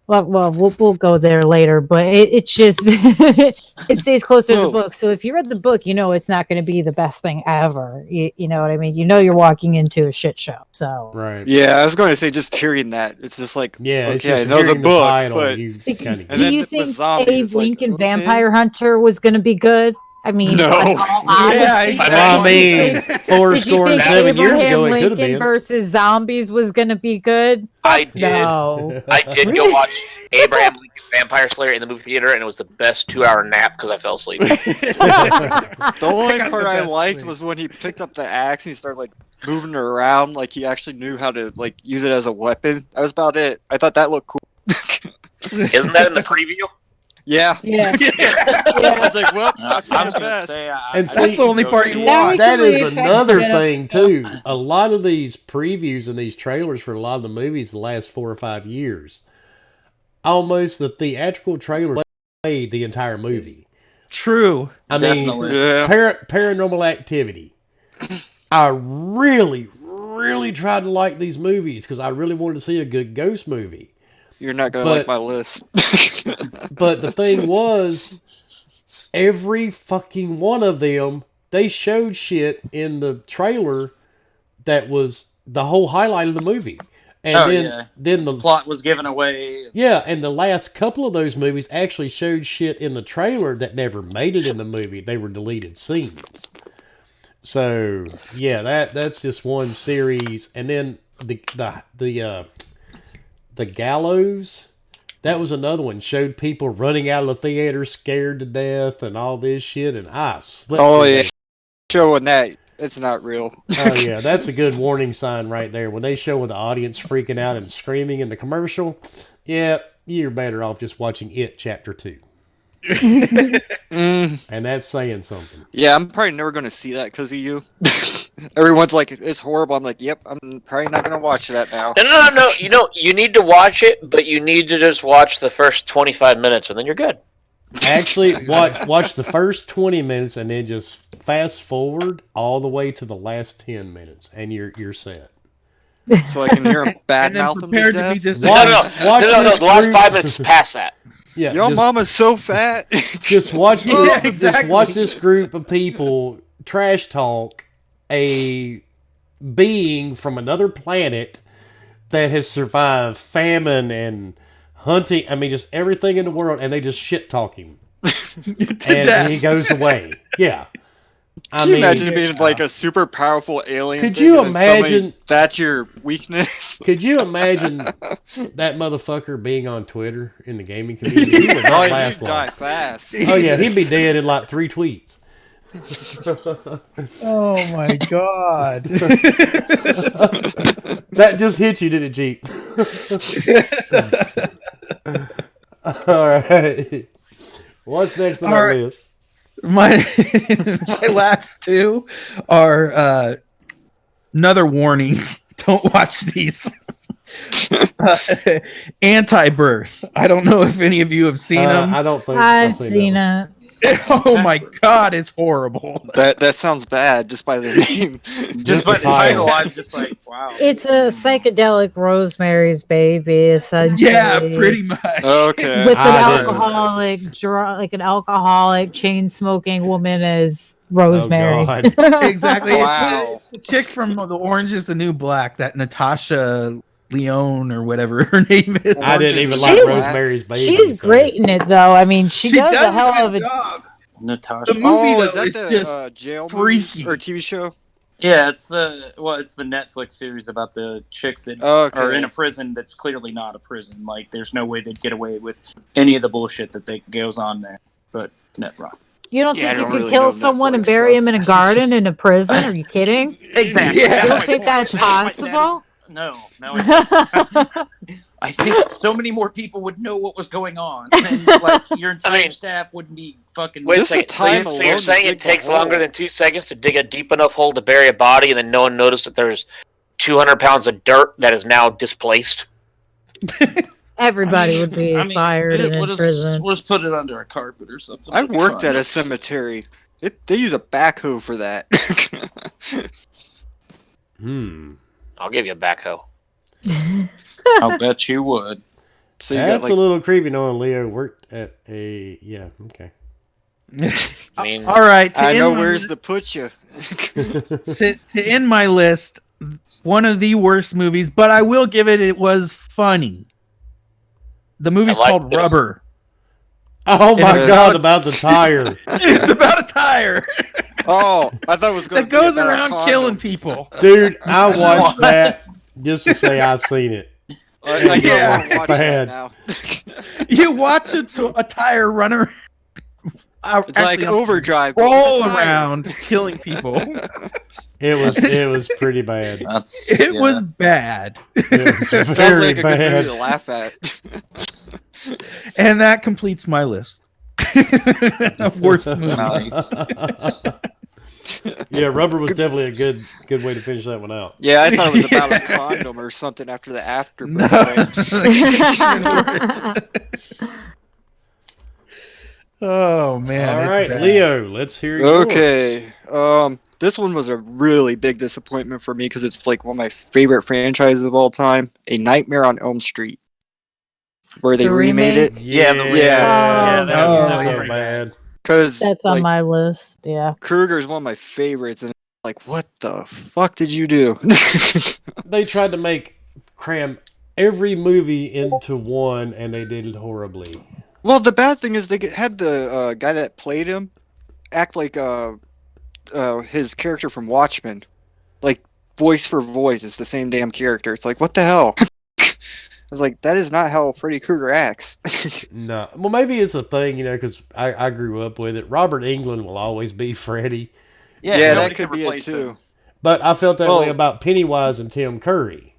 [SPEAKER 4] we'll go there later, but it's just it stays closer to the
[SPEAKER 3] Well-
[SPEAKER 4] book. So if you read the book, you know it's not going to be the best thing ever. You know what I mean? You know you're walking into a shit show. So
[SPEAKER 1] right.
[SPEAKER 3] Yeah, I was going to say just hearing that. It's just like,
[SPEAKER 1] Yeah, it's
[SPEAKER 3] okay, I
[SPEAKER 1] just
[SPEAKER 3] know the
[SPEAKER 1] hearing
[SPEAKER 3] book,
[SPEAKER 1] title,
[SPEAKER 3] but
[SPEAKER 1] you
[SPEAKER 4] do
[SPEAKER 1] kind of
[SPEAKER 3] And then
[SPEAKER 4] you
[SPEAKER 3] with
[SPEAKER 4] think
[SPEAKER 3] zombies,
[SPEAKER 4] Abe
[SPEAKER 3] it's like,
[SPEAKER 4] Lincoln
[SPEAKER 3] okay.
[SPEAKER 4] Vampire Hunter was going to be good? I mean,
[SPEAKER 3] No.
[SPEAKER 4] like, all
[SPEAKER 6] Yeah,
[SPEAKER 4] honesty,
[SPEAKER 6] exactly.
[SPEAKER 1] Well, I mean, four
[SPEAKER 4] did you
[SPEAKER 1] score and
[SPEAKER 4] think
[SPEAKER 1] 7 years
[SPEAKER 4] Abraham
[SPEAKER 1] ago, it could have
[SPEAKER 4] Lincoln
[SPEAKER 1] been.
[SPEAKER 4] versus Zombies was going to be good?
[SPEAKER 2] I did.
[SPEAKER 4] No.
[SPEAKER 2] I did go watch Abraham Lincoln Vampire Slayer in the movie theater, and it was the best 2-hour nap because I fell asleep.
[SPEAKER 3] The only
[SPEAKER 6] got
[SPEAKER 3] part
[SPEAKER 6] the
[SPEAKER 3] I
[SPEAKER 6] best
[SPEAKER 3] liked
[SPEAKER 6] sleep.
[SPEAKER 3] was when he picked up the axe and he started like moving it around, like he actually knew how to like use it as a weapon. That was about it. I thought that looked cool.
[SPEAKER 2] Isn't that in the preview?
[SPEAKER 3] Yeah.
[SPEAKER 4] Yeah.
[SPEAKER 3] I was like, well,
[SPEAKER 5] I
[SPEAKER 3] I've seen
[SPEAKER 5] was
[SPEAKER 3] the
[SPEAKER 5] gonna
[SPEAKER 3] best.
[SPEAKER 5] say,
[SPEAKER 1] And
[SPEAKER 5] I
[SPEAKER 1] see-
[SPEAKER 6] That's the only part you
[SPEAKER 5] see it.
[SPEAKER 6] watch.
[SPEAKER 1] That
[SPEAKER 4] Actually,
[SPEAKER 1] is
[SPEAKER 4] if I
[SPEAKER 1] another
[SPEAKER 4] could get up-
[SPEAKER 1] thing too. A lot of these previews and these trailers for a lot of the movies the last 4 or 5 years, almost the theatrical trailer played the entire movie.
[SPEAKER 6] True.
[SPEAKER 1] I
[SPEAKER 5] Definitely.
[SPEAKER 1] mean,
[SPEAKER 3] Yeah.
[SPEAKER 1] Paranormal Activity. I really tried to like these movies because I really wanted to see a good ghost movie.
[SPEAKER 3] You're not gonna
[SPEAKER 1] But-
[SPEAKER 3] like my list.
[SPEAKER 1] But the thing was, every fucking one of them, they showed shit in the trailer that was the whole highlight of the movie. And
[SPEAKER 5] Oh,
[SPEAKER 1] then,
[SPEAKER 5] yeah.
[SPEAKER 1] then the
[SPEAKER 5] Plot was given away.
[SPEAKER 1] yeah, and the last couple of those movies actually showed shit in the trailer that never made it in the movie. They were deleted scenes. So yeah, that's just one series, and then the Gallows. That was another one. Showed people running out of the theater scared to death and all this shit, and I slept.
[SPEAKER 3] Oh
[SPEAKER 1] through
[SPEAKER 3] yeah,
[SPEAKER 1] that.
[SPEAKER 3] showing that it's not real.
[SPEAKER 1] Oh yeah, that's a good warning sign right there. When they show with the audience freaking out and screaming in the commercial, yeah, you're better off just watching It Chapter 2. And that's saying something.
[SPEAKER 3] Yeah, I'm probably never gonna see that because of you. Everyone's like, it's horrible. I'm like, yep, I'm probably not gonna watch that now.
[SPEAKER 2] No. You need to watch it, but you need to just watch the first 25 minutes, and then you're good.
[SPEAKER 1] Actually, watch the first 20 minutes and then just fast forward all the way to the last 10 minutes, and you're set.
[SPEAKER 3] So I can hear him
[SPEAKER 6] And then
[SPEAKER 3] badmouth him to
[SPEAKER 6] prepared to be
[SPEAKER 3] death.
[SPEAKER 6] dis-
[SPEAKER 1] Watch-
[SPEAKER 2] No.
[SPEAKER 1] this
[SPEAKER 2] The last
[SPEAKER 1] group-
[SPEAKER 2] 5 minutes past that.
[SPEAKER 1] Yeah,
[SPEAKER 3] Your mama's so fat.
[SPEAKER 1] just watch the,
[SPEAKER 6] Yeah,
[SPEAKER 1] just
[SPEAKER 6] exactly.
[SPEAKER 1] watch this group of people trash talk a being from another planet that has survived famine and hunting. I mean, just everything in the world, and they just shit talk him, and
[SPEAKER 6] death.
[SPEAKER 1] he goes away. Yeah,
[SPEAKER 3] Can you imagine being like a super powerful alien?
[SPEAKER 1] Could
[SPEAKER 3] thing
[SPEAKER 1] you
[SPEAKER 3] and then suddenly
[SPEAKER 1] imagine-
[SPEAKER 3] that's your weakness?
[SPEAKER 1] Could you imagine that motherfucker being on Twitter in the gaming community? He would
[SPEAKER 3] Oh,
[SPEAKER 1] not
[SPEAKER 3] you'd
[SPEAKER 1] last
[SPEAKER 3] die
[SPEAKER 1] long.
[SPEAKER 3] fast.
[SPEAKER 1] Oh yeah, he'd be dead in like 3 tweets.
[SPEAKER 6] Oh my god.
[SPEAKER 1] That just hit you, didn't it, Jeep? All right. What's next on
[SPEAKER 6] All
[SPEAKER 1] our
[SPEAKER 6] right.
[SPEAKER 1] list?
[SPEAKER 6] my my last two are Another warning: don't watch these. Anti-Birth. I don't know if any of you have seen them.
[SPEAKER 1] I don't think
[SPEAKER 4] I've seen
[SPEAKER 1] that
[SPEAKER 4] it.
[SPEAKER 6] Oh my god, it's horrible.
[SPEAKER 3] That sounds bad just by the name.
[SPEAKER 5] Just by the
[SPEAKER 1] title.
[SPEAKER 5] title, I'm just like, wow.
[SPEAKER 4] It's a psychedelic Rosemary's Baby, essentially.
[SPEAKER 6] Yeah, pretty much.
[SPEAKER 3] Okay.
[SPEAKER 4] With
[SPEAKER 1] I
[SPEAKER 4] an
[SPEAKER 1] didn't.
[SPEAKER 4] like an alcoholic, chain smoking woman as
[SPEAKER 1] one.
[SPEAKER 4] Rosemary.
[SPEAKER 1] Oh, God.
[SPEAKER 6] Exactly.
[SPEAKER 3] Wow.
[SPEAKER 6] It's the chick from The Orange is the New Black, that Natasha Leone or whatever her name is.
[SPEAKER 1] I didn't even
[SPEAKER 3] She's-
[SPEAKER 1] like
[SPEAKER 4] She's-
[SPEAKER 1] Rosemary's Baby.
[SPEAKER 4] She's
[SPEAKER 1] so-
[SPEAKER 4] great in it, though. I mean, she does a hell
[SPEAKER 6] good
[SPEAKER 4] of a.
[SPEAKER 6] job.
[SPEAKER 5] Natasha.
[SPEAKER 6] The movie,
[SPEAKER 3] Oh, is
[SPEAKER 6] though,
[SPEAKER 3] that
[SPEAKER 6] is
[SPEAKER 3] the
[SPEAKER 6] just
[SPEAKER 3] jail
[SPEAKER 6] freaky.
[SPEAKER 3] movie or TV show?
[SPEAKER 5] Yeah, it's the Netflix series about the chicks that
[SPEAKER 3] Okay.
[SPEAKER 5] are in a prison that's clearly not a prison. Like, there's no way they'd get away with any of the bullshit that goes on there. But net wrong.
[SPEAKER 4] You don't
[SPEAKER 3] Yeah, I
[SPEAKER 4] think you
[SPEAKER 3] don't
[SPEAKER 4] could
[SPEAKER 3] really
[SPEAKER 4] kill
[SPEAKER 3] know
[SPEAKER 4] someone and
[SPEAKER 3] Netflix,
[SPEAKER 4] bury
[SPEAKER 3] so-
[SPEAKER 4] him in a garden in a prison? Are you kidding?
[SPEAKER 5] Exactly.
[SPEAKER 6] Yeah.
[SPEAKER 4] You don't think that's possible?
[SPEAKER 5] No, I think so many more people would know what was going on, and like your entire
[SPEAKER 2] I mean-
[SPEAKER 5] staff wouldn't be fucking.
[SPEAKER 2] Wait a
[SPEAKER 3] Just the
[SPEAKER 2] second.
[SPEAKER 3] time
[SPEAKER 2] So
[SPEAKER 3] alone
[SPEAKER 2] you're
[SPEAKER 3] to
[SPEAKER 2] saying
[SPEAKER 3] dig
[SPEAKER 2] it
[SPEAKER 3] the
[SPEAKER 2] takes
[SPEAKER 3] hole.
[SPEAKER 2] longer than 2 seconds to dig a deep enough hole to bury a body, and then no one noticed that there's 200 pounds of dirt that is now displaced?
[SPEAKER 4] Everybody would be fired and in prison.
[SPEAKER 5] We'll just put it under a carpet or something.
[SPEAKER 3] I
[SPEAKER 5] It'll be
[SPEAKER 3] worked
[SPEAKER 5] fine.
[SPEAKER 3] at a cemetery. They use a backhoe for that.
[SPEAKER 2] I'll give you a backhoe.
[SPEAKER 5] I'll bet you would.
[SPEAKER 3] So you
[SPEAKER 1] That's
[SPEAKER 3] got like
[SPEAKER 1] a little creepy knowing Leo worked at a. Yeah, okay.
[SPEAKER 2] I mean,
[SPEAKER 6] All right.
[SPEAKER 3] I know
[SPEAKER 6] end my-
[SPEAKER 3] where's to put you.
[SPEAKER 6] to end my list, one of the worst movies, but I will give it was funny. The movie's
[SPEAKER 2] I like
[SPEAKER 6] called
[SPEAKER 2] this.
[SPEAKER 6] Rubber.
[SPEAKER 1] Oh my
[SPEAKER 3] Yeah.
[SPEAKER 1] God! About the tire.
[SPEAKER 6] It's about a tire
[SPEAKER 3] Oh, I thought it was going
[SPEAKER 6] that goes around killing people.
[SPEAKER 1] Dude, I watched
[SPEAKER 5] What?
[SPEAKER 1] that just to say I've seen it.
[SPEAKER 3] I
[SPEAKER 6] Yeah.
[SPEAKER 3] want to watch
[SPEAKER 1] Bad.
[SPEAKER 3] that now.
[SPEAKER 6] You watch a tire run around.
[SPEAKER 3] It's like Overdrive. but
[SPEAKER 6] roll
[SPEAKER 3] with a tire.
[SPEAKER 6] around killing people.
[SPEAKER 1] It was pretty bad.
[SPEAKER 5] That's
[SPEAKER 6] It was bad.
[SPEAKER 1] It was
[SPEAKER 3] Sounds
[SPEAKER 1] very
[SPEAKER 3] like a good movie
[SPEAKER 1] bad.
[SPEAKER 3] to laugh at.
[SPEAKER 6] And that completes my list of worst movies.
[SPEAKER 5] nice.
[SPEAKER 1] Yeah, Rubber was definitely a good way to finish that one out.
[SPEAKER 3] Yeah, I thought it was about a condom or something after the afterbirth.
[SPEAKER 6] Oh man!
[SPEAKER 1] All
[SPEAKER 6] it's
[SPEAKER 1] right,
[SPEAKER 6] bad.
[SPEAKER 1] Leo, let's hear yours.
[SPEAKER 3] Okay. This one was a really big disappointment for me because it's like one of my favorite franchises of all time, A Nightmare on Elm Street, where they
[SPEAKER 4] The
[SPEAKER 3] remade
[SPEAKER 4] remake?
[SPEAKER 3] it.
[SPEAKER 5] Yeah,
[SPEAKER 3] Yeah.
[SPEAKER 5] yeah, that
[SPEAKER 1] Oh,
[SPEAKER 5] was
[SPEAKER 1] so
[SPEAKER 5] pretty
[SPEAKER 1] bad.
[SPEAKER 3] Because
[SPEAKER 4] That's on
[SPEAKER 3] like,
[SPEAKER 4] my list. Yeah.
[SPEAKER 3] Krueger is one of my favorites, and like, what the fuck did you do?
[SPEAKER 1] They tried to cram every movie into one, and they did it horribly.
[SPEAKER 3] Well, the bad thing is they had the guy that played him act like his character from Watchmen, like voice for voice. It's the same damn character. It's like, what the hell? I was like, that is not how Freddy Krueger acts.
[SPEAKER 1] No, well, maybe it's a thing, because I grew up with it. Robert Englund will always be Freddy,
[SPEAKER 3] Yeah,
[SPEAKER 5] nobody
[SPEAKER 3] that could
[SPEAKER 5] can
[SPEAKER 3] be it
[SPEAKER 5] replace
[SPEAKER 3] too.
[SPEAKER 5] him.
[SPEAKER 1] but I felt that
[SPEAKER 3] Well-
[SPEAKER 1] way about Pennywise and Tim Curry.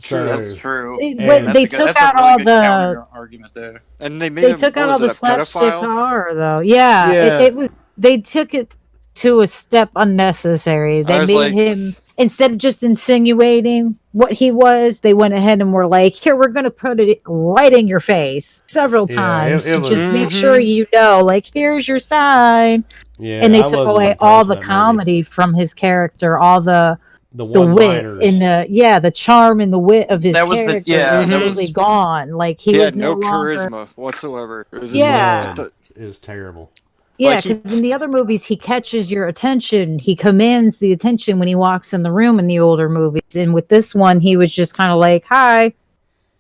[SPEAKER 1] So
[SPEAKER 5] That's true.
[SPEAKER 4] They-
[SPEAKER 1] And
[SPEAKER 4] when
[SPEAKER 5] That's
[SPEAKER 4] they
[SPEAKER 5] a good-
[SPEAKER 4] took
[SPEAKER 5] that's a
[SPEAKER 4] out
[SPEAKER 5] really
[SPEAKER 4] all
[SPEAKER 5] good
[SPEAKER 4] the.
[SPEAKER 5] counter argument there.
[SPEAKER 3] And they made
[SPEAKER 4] They
[SPEAKER 3] him.
[SPEAKER 4] took
[SPEAKER 3] what
[SPEAKER 4] out all
[SPEAKER 3] was
[SPEAKER 4] the
[SPEAKER 3] it, a
[SPEAKER 4] slapstick
[SPEAKER 3] pedophile?
[SPEAKER 4] horror, though. Yeah,
[SPEAKER 1] Yeah.
[SPEAKER 4] It was. They took it to a step unnecessary.
[SPEAKER 3] I
[SPEAKER 4] They
[SPEAKER 3] was
[SPEAKER 4] made
[SPEAKER 3] like-
[SPEAKER 4] him instead of just insinuating what he was. They went ahead and were like, "Here, we're going to put it right in your face several
[SPEAKER 1] Yeah,
[SPEAKER 4] times
[SPEAKER 1] it
[SPEAKER 4] to
[SPEAKER 1] was-
[SPEAKER 4] just make
[SPEAKER 3] Mhm.
[SPEAKER 4] sure you know. Like, here's your sign."
[SPEAKER 1] Yeah,
[SPEAKER 4] And they
[SPEAKER 1] I
[SPEAKER 4] took
[SPEAKER 1] wasn't
[SPEAKER 4] away
[SPEAKER 1] impressed
[SPEAKER 4] all
[SPEAKER 1] with
[SPEAKER 4] the
[SPEAKER 1] that movie.
[SPEAKER 4] comedy from his character, all the wit
[SPEAKER 1] one-liners.
[SPEAKER 4] in the charm and the wit of his
[SPEAKER 5] That was the-
[SPEAKER 4] character
[SPEAKER 5] yeah,
[SPEAKER 4] was
[SPEAKER 3] that
[SPEAKER 4] completely
[SPEAKER 5] was-
[SPEAKER 4] gone. Like he
[SPEAKER 3] He
[SPEAKER 4] was
[SPEAKER 3] had no
[SPEAKER 4] longer,
[SPEAKER 3] charisma whatsoever. It was just
[SPEAKER 4] Yeah.
[SPEAKER 3] like, what the-
[SPEAKER 1] is terrible.
[SPEAKER 4] Yeah,
[SPEAKER 3] Like, he-
[SPEAKER 4] because in the other movies he catches your attention. He commands the attention when he walks in the room in the older movies. And with this one, he was just kind of like, "Hi."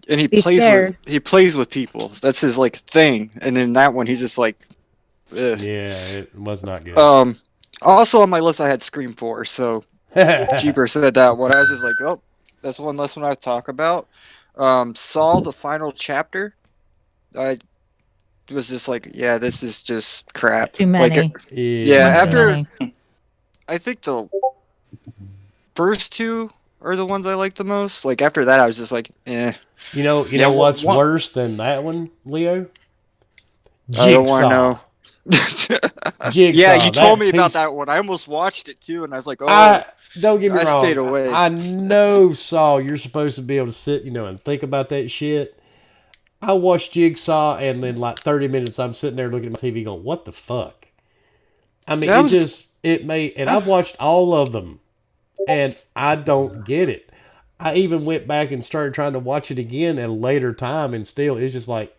[SPEAKER 3] and he
[SPEAKER 4] Be scared.
[SPEAKER 3] plays with people. That's his like thing. And in that one, he's just like, ugh.
[SPEAKER 1] Yeah, it was not good.
[SPEAKER 3] Also on my list, I had Scream 4. So Jeeper said that one. I was just like, oh, that's one less one I talk about. Saw the final chapter. I was just like, yeah, this is just crap.
[SPEAKER 4] Too
[SPEAKER 3] Like,
[SPEAKER 4] many.
[SPEAKER 3] yeah,
[SPEAKER 4] Too
[SPEAKER 3] after-
[SPEAKER 4] many.
[SPEAKER 3] I think the first two are the ones I like the most. Like after that, I was just like, eh.
[SPEAKER 1] You know
[SPEAKER 5] well,
[SPEAKER 1] what's
[SPEAKER 5] one-
[SPEAKER 1] worse than that one, Leo?
[SPEAKER 3] I don't want to know.
[SPEAKER 1] Jigsaw.
[SPEAKER 3] Yeah, you told
[SPEAKER 1] that
[SPEAKER 3] me about
[SPEAKER 1] piece-
[SPEAKER 3] that one. I almost watched it too, and I was like, oh,
[SPEAKER 1] I don't get me
[SPEAKER 3] I
[SPEAKER 1] wrong.
[SPEAKER 3] stayed away.
[SPEAKER 1] I know, Saul, you're supposed to be able to sit, and think about that shit. I watched Jigsaw, and then like 30 minutes, I'm sitting there looking at my TV, going, "What the fuck?" I mean, and I've watched all of them, and I don't get it. I even went back and started trying to watch it again at a later time, and still, it's just like,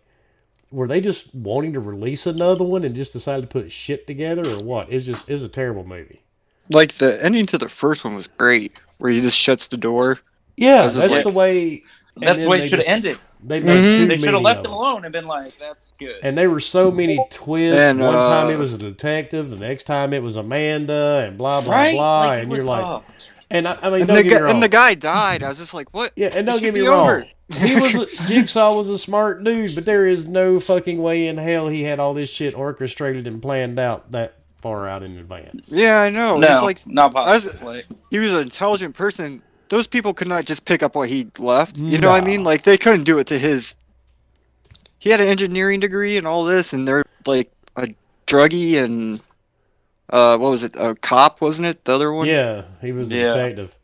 [SPEAKER 1] were they just wanting to release another one and just decided to put shit together, or what? It was a terrible movie.
[SPEAKER 3] Like the ending to the first one was great, where he just shuts the door.
[SPEAKER 1] Yeah,
[SPEAKER 3] This is
[SPEAKER 1] that's
[SPEAKER 3] like-
[SPEAKER 1] the way. and
[SPEAKER 5] That's
[SPEAKER 1] then
[SPEAKER 5] the way
[SPEAKER 1] they
[SPEAKER 5] it should have
[SPEAKER 1] just-
[SPEAKER 5] ended.
[SPEAKER 1] They made too
[SPEAKER 5] They should
[SPEAKER 1] many
[SPEAKER 5] have left
[SPEAKER 1] of
[SPEAKER 5] him
[SPEAKER 1] them.
[SPEAKER 5] alone and been like, "That's good."
[SPEAKER 1] And there were so many twists.
[SPEAKER 3] And,
[SPEAKER 1] One time it was a detective, the next time it was Amanda, and blah blah
[SPEAKER 5] right?
[SPEAKER 1] blah.
[SPEAKER 5] Like, it
[SPEAKER 1] And
[SPEAKER 5] was-
[SPEAKER 1] you're like,
[SPEAKER 5] oh.
[SPEAKER 1] and I mean,
[SPEAKER 3] And
[SPEAKER 1] don't
[SPEAKER 3] the,
[SPEAKER 1] get me
[SPEAKER 3] guy,
[SPEAKER 1] wrong.
[SPEAKER 3] and the guy died. I was just like, what?
[SPEAKER 1] Yeah, and
[SPEAKER 3] It
[SPEAKER 1] don't
[SPEAKER 3] should
[SPEAKER 1] get me
[SPEAKER 3] be
[SPEAKER 1] wrong.
[SPEAKER 3] over.
[SPEAKER 1] Jigsaw was a smart dude, but there is no fucking way in hell he had all this shit orchestrated and planned out that far out in advance.
[SPEAKER 3] Yeah, I know.
[SPEAKER 5] no,
[SPEAKER 3] It's like
[SPEAKER 5] not
[SPEAKER 3] I was-
[SPEAKER 5] possible. Like,
[SPEAKER 3] he was an intelligent person. Those people could not just pick up what he left. You know what I
[SPEAKER 1] No.
[SPEAKER 3] mean? Like they couldn't do it to his. He had an engineering degree and all this, and they're like a druggie and what was it? A cop, wasn't it? The other one.
[SPEAKER 1] Yeah, he was a
[SPEAKER 5] Yeah.
[SPEAKER 1] detective.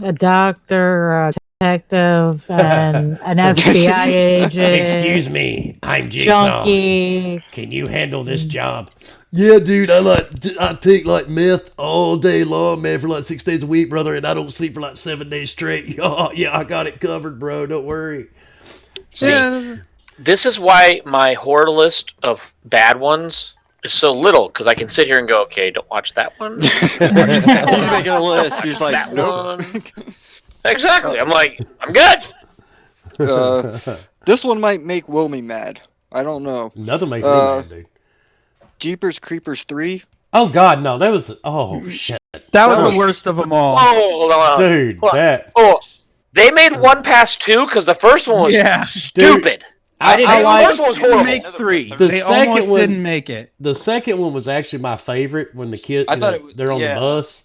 [SPEAKER 4] A doctor, a detective, and an FBI agent.
[SPEAKER 1] Excuse me, I'm Jigsaw.
[SPEAKER 4] Junkie.
[SPEAKER 1] Can you handle this job?
[SPEAKER 8] Yeah, dude, I take like meth all day long, man, for like 6 days a week, brother, and I don't sleep for like 7 days straight. Oh, yeah, I got it covered, bro. Don't worry.
[SPEAKER 2] See,
[SPEAKER 3] Yeah.
[SPEAKER 2] this is why my horror list of bad ones is so little, because I can sit here and go, okay, don't watch that one.
[SPEAKER 3] He's making a list. He's like,
[SPEAKER 2] that
[SPEAKER 3] nope.
[SPEAKER 2] one. Exactly. I'm like, I'm good.
[SPEAKER 3] This one might make Wilmy mad. I don't know.
[SPEAKER 1] Nothing makes me
[SPEAKER 3] Uh,
[SPEAKER 1] mad, dude.
[SPEAKER 3] Jeepers Creepers 3.
[SPEAKER 1] Oh God, no! That was shit,
[SPEAKER 6] That was
[SPEAKER 3] was-
[SPEAKER 6] the worst of them all.
[SPEAKER 2] Oh, hold on.
[SPEAKER 1] dude.
[SPEAKER 2] Hold on.
[SPEAKER 1] That
[SPEAKER 2] Oh, they made one past two because the first one was
[SPEAKER 6] Yeah.
[SPEAKER 2] stupid.
[SPEAKER 1] I
[SPEAKER 2] The
[SPEAKER 1] like
[SPEAKER 2] first one was
[SPEAKER 6] Didn't
[SPEAKER 2] horrible.
[SPEAKER 6] make three.
[SPEAKER 1] The
[SPEAKER 6] They
[SPEAKER 1] second
[SPEAKER 6] almost
[SPEAKER 1] one-
[SPEAKER 6] didn't make it.
[SPEAKER 1] the second one was actually my favorite when the kid
[SPEAKER 5] I thought it was-
[SPEAKER 1] they're on
[SPEAKER 5] yeah.
[SPEAKER 1] the bus.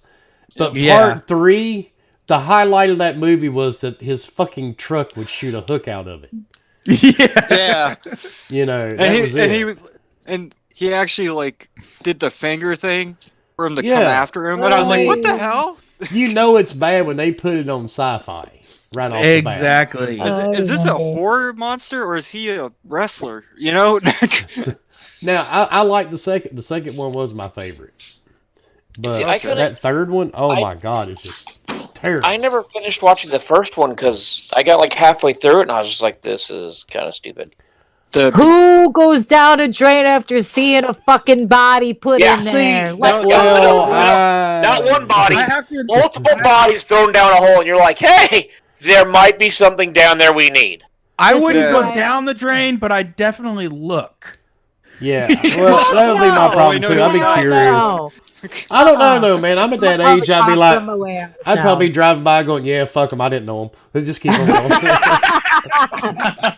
[SPEAKER 1] But
[SPEAKER 6] Yeah.
[SPEAKER 1] part 3, the highlight of that movie was that his fucking truck would shoot a hook out of it.
[SPEAKER 6] Yeah.
[SPEAKER 3] Yeah.
[SPEAKER 1] You know, that
[SPEAKER 3] and
[SPEAKER 1] was
[SPEAKER 3] he
[SPEAKER 1] it.
[SPEAKER 3] and he actually like did the finger thing for him to come
[SPEAKER 1] Yeah.
[SPEAKER 3] after him, and I was like, "What the hell?
[SPEAKER 1] You know it's bad when they put it on sci-fi right off the bat.
[SPEAKER 6] Exactly.
[SPEAKER 3] Is this a horror monster or is he a wrestler?" You know?
[SPEAKER 1] Now I like the second. The second one was my favorite, but
[SPEAKER 2] See, I couldn't-
[SPEAKER 1] that third one, oh
[SPEAKER 2] I-
[SPEAKER 1] my God, it's terrible.
[SPEAKER 2] I never finished watching the first one because I got like halfway through it and I was just like, this is kind of stupid.
[SPEAKER 3] the
[SPEAKER 4] Who goes down a drain after seeing a fucking body put
[SPEAKER 2] Yeah,
[SPEAKER 4] in
[SPEAKER 2] see,
[SPEAKER 4] there?
[SPEAKER 2] no,
[SPEAKER 1] Well,
[SPEAKER 2] Not one body,
[SPEAKER 6] I have to.
[SPEAKER 2] multiple bodies thrown down a hole, and you're like, hey, there might be something down there we need.
[SPEAKER 6] I
[SPEAKER 4] This
[SPEAKER 6] wouldn't
[SPEAKER 3] is
[SPEAKER 6] go
[SPEAKER 4] why-
[SPEAKER 6] down the drain, but I definitely look.
[SPEAKER 1] Yeah, well, that would be my
[SPEAKER 4] No.
[SPEAKER 1] problem
[SPEAKER 3] Oh,
[SPEAKER 1] too.
[SPEAKER 3] you
[SPEAKER 1] I'd be
[SPEAKER 3] know,
[SPEAKER 1] curious.
[SPEAKER 4] No.
[SPEAKER 1] I don't know though, man. I'm at that
[SPEAKER 4] I'll
[SPEAKER 1] age. I'd be
[SPEAKER 4] talk
[SPEAKER 1] like,
[SPEAKER 4] them away out of
[SPEAKER 1] I'd
[SPEAKER 4] town.
[SPEAKER 1] probably be driving by going, yeah, fuck them. I didn't know them. Let's just keep on going.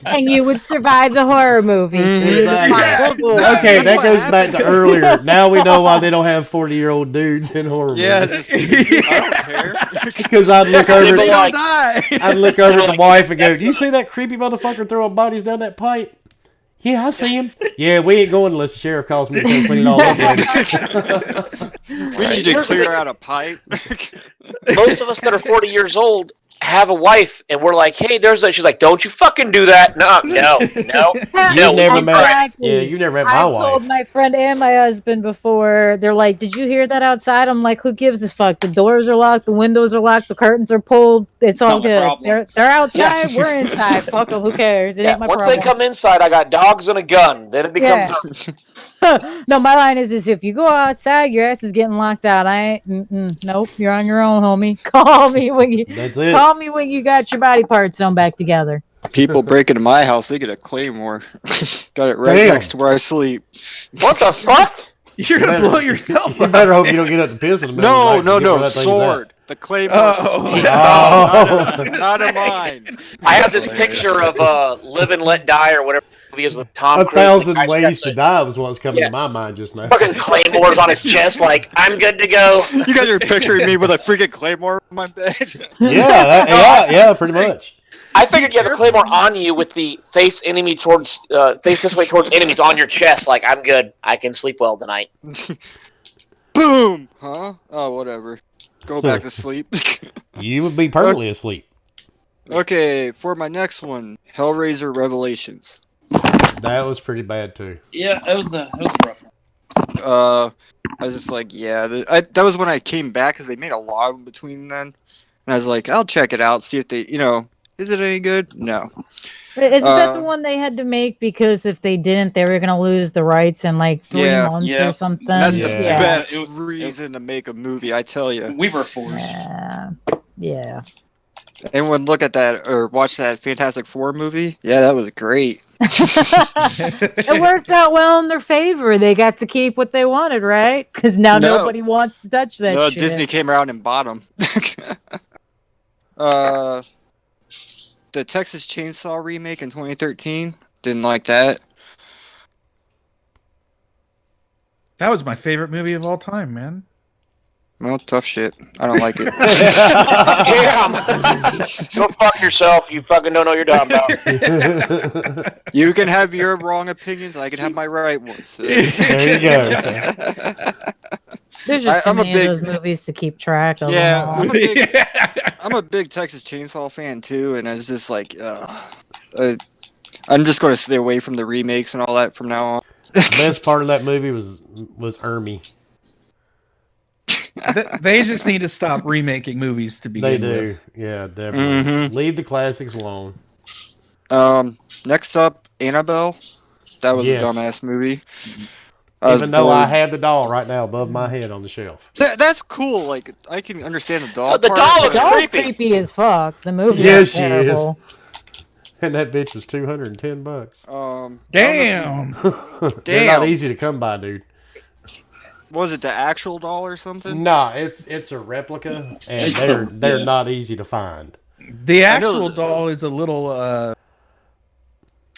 [SPEAKER 4] And you would survive the horror movie.
[SPEAKER 1] Exactly.
[SPEAKER 3] Well,
[SPEAKER 1] Okay,
[SPEAKER 3] that's
[SPEAKER 1] that
[SPEAKER 3] what
[SPEAKER 1] goes back to
[SPEAKER 3] happened.
[SPEAKER 1] earlier. Now we know why they don't have 40-year-old dudes in horror
[SPEAKER 3] yeah,
[SPEAKER 1] movies.
[SPEAKER 3] I don't care.
[SPEAKER 1] Because I'd look
[SPEAKER 2] Yeah,
[SPEAKER 1] over,
[SPEAKER 2] but
[SPEAKER 6] They
[SPEAKER 2] like-
[SPEAKER 6] don't die.
[SPEAKER 1] I'd look over at the wife and go, "Do you see that creepy motherfucker throwing bodies down that pipe?" Yeah, I see him. Yeah, we ain't going unless the sheriff calls me to come clean it all up later.
[SPEAKER 3] We need to clear out a pipe.
[SPEAKER 2] Most of us that are 40 years old have a wife, and we're like, hey, there's a. She's like, don't you fucking do that. No.
[SPEAKER 1] You
[SPEAKER 2] No,
[SPEAKER 1] never met.
[SPEAKER 4] Exactly.
[SPEAKER 1] Yeah, you never met my
[SPEAKER 4] I've told
[SPEAKER 1] wife.
[SPEAKER 4] my friend and my husband before. They're like, "Did you hear that outside?" I'm like, "Who gives a fuck? The doors are locked, the windows are locked, the curtains are pulled. It's all
[SPEAKER 5] not my
[SPEAKER 4] good.
[SPEAKER 5] problem."
[SPEAKER 4] They're outside. We're inside. Fuck them. Who cares? It
[SPEAKER 2] Yeah,
[SPEAKER 4] ain't my
[SPEAKER 2] once
[SPEAKER 4] problem."
[SPEAKER 2] they come inside, I got dogs and a gun. Then it becomes.
[SPEAKER 4] No, my line is if you go outside, your ass is getting locked out. I ain't. Nope, you're on your own, homie. Call me when you
[SPEAKER 1] That's it.
[SPEAKER 4] call me when you got your body parts sewn back together.
[SPEAKER 3] People break into my house, they get a claymore. Got it right
[SPEAKER 1] Damn.
[SPEAKER 3] next to where I sleep.
[SPEAKER 2] What the fuck?
[SPEAKER 6] You're gonna blow yourself
[SPEAKER 1] You
[SPEAKER 6] up.
[SPEAKER 1] better hope you don't get up to piss in the middle
[SPEAKER 3] No,
[SPEAKER 1] of the night.
[SPEAKER 3] no,
[SPEAKER 1] to get where
[SPEAKER 3] no,
[SPEAKER 1] that thing's
[SPEAKER 3] sword. The claymore.
[SPEAKER 6] Oh.
[SPEAKER 3] sword.
[SPEAKER 1] at. Oh.
[SPEAKER 3] Not a mine.
[SPEAKER 2] I have this picture of Live and Let Die or whatever movie is with Tom
[SPEAKER 1] A
[SPEAKER 2] Cruise.
[SPEAKER 1] thousand
[SPEAKER 2] The guy's
[SPEAKER 1] ways
[SPEAKER 2] got
[SPEAKER 1] to die was what's coming
[SPEAKER 2] Yeah.
[SPEAKER 1] to my mind just now.
[SPEAKER 2] Fucking claymores on his chest, like, I'm good to go.
[SPEAKER 3] You guys are picturing me with a freaking claymore on my bed.
[SPEAKER 1] Yeah, pretty much.
[SPEAKER 2] I figured you have a claymore on you with the face enemy towards, face this way towards enemies on your chest, like, I'm good. I can sleep well tonight.
[SPEAKER 3] Boom! Huh? Oh, whatever. go back to sleep.
[SPEAKER 1] You would be permanently asleep.
[SPEAKER 3] Okay, for my next one, Hellraiser Revelations.
[SPEAKER 1] That was pretty bad too.
[SPEAKER 5] Yeah, it was a rough one.
[SPEAKER 3] I was just like, yeah, that was when I came back because they made a lot of them between then, and I was like, I'll check it out, see if they, is it any good? No.
[SPEAKER 4] Isn't that the one they had to make because if they didn't, they were gonna lose the rights in like 3 months
[SPEAKER 5] Yeah.
[SPEAKER 4] or something?
[SPEAKER 3] That's the
[SPEAKER 1] Yeah.
[SPEAKER 3] best
[SPEAKER 5] It-
[SPEAKER 3] reason to make a movie, I tell you.
[SPEAKER 5] We were forced.
[SPEAKER 4] Yeah.
[SPEAKER 3] Anyone look at that or watch that Fantastic Four movie? Yeah, that was great.
[SPEAKER 4] It worked out well in their favor. They got to keep what they wanted, right? Because now
[SPEAKER 3] No.
[SPEAKER 4] nobody wants to touch that
[SPEAKER 3] No,
[SPEAKER 4] shit.
[SPEAKER 3] Disney came around and bought them. The Texas Chainsaw remake in 2013. Didn't like that.
[SPEAKER 6] That was my favorite movie of all time, man.
[SPEAKER 3] Well, tough shit. I don't like it.
[SPEAKER 2] Damn! Go fuck yourself. You fucking don't know what you're talking about.
[SPEAKER 3] You can have your wrong opinions. I can have my right ones.
[SPEAKER 1] There you go.
[SPEAKER 4] There's just too
[SPEAKER 3] I'm a
[SPEAKER 4] many
[SPEAKER 3] big-
[SPEAKER 4] of those movies to keep track of.
[SPEAKER 3] Yeah,
[SPEAKER 4] them all.
[SPEAKER 3] I'm a big Texas Chainsaw fan too, and I was just like, I'm just going to stay away from the remakes and all that from now on.
[SPEAKER 1] The best part of that movie was Ermy.
[SPEAKER 6] They just need to stop remaking movies to
[SPEAKER 1] They
[SPEAKER 6] begin
[SPEAKER 1] do.
[SPEAKER 6] with.
[SPEAKER 1] Yeah, definitely.
[SPEAKER 3] Mhm.
[SPEAKER 1] Leave the classics alone.
[SPEAKER 3] Next up, Annabelle. That was
[SPEAKER 1] Yes.
[SPEAKER 3] a dumbass movie. I was
[SPEAKER 1] Even though I
[SPEAKER 3] bored.
[SPEAKER 1] have the doll right now above my head on the shelf.
[SPEAKER 3] That's cool. Like I can understand the doll.
[SPEAKER 2] The
[SPEAKER 3] part,
[SPEAKER 2] doll
[SPEAKER 3] but-
[SPEAKER 2] looks
[SPEAKER 4] That was
[SPEAKER 2] creepy.
[SPEAKER 4] creepy as fuck. The movie
[SPEAKER 1] Yes,
[SPEAKER 4] was
[SPEAKER 1] she is.
[SPEAKER 4] terrible.
[SPEAKER 1] And that bitch was $210.
[SPEAKER 6] Damn.
[SPEAKER 1] They're not
[SPEAKER 3] Damn.
[SPEAKER 1] easy to come by, dude.
[SPEAKER 3] Was it the actual doll or something?
[SPEAKER 1] Nah, it's a replica, and
[SPEAKER 5] It's
[SPEAKER 1] they're
[SPEAKER 5] yeah.
[SPEAKER 1] not easy to find.
[SPEAKER 6] The
[SPEAKER 3] I know
[SPEAKER 6] actual
[SPEAKER 3] that-
[SPEAKER 6] doll is a little a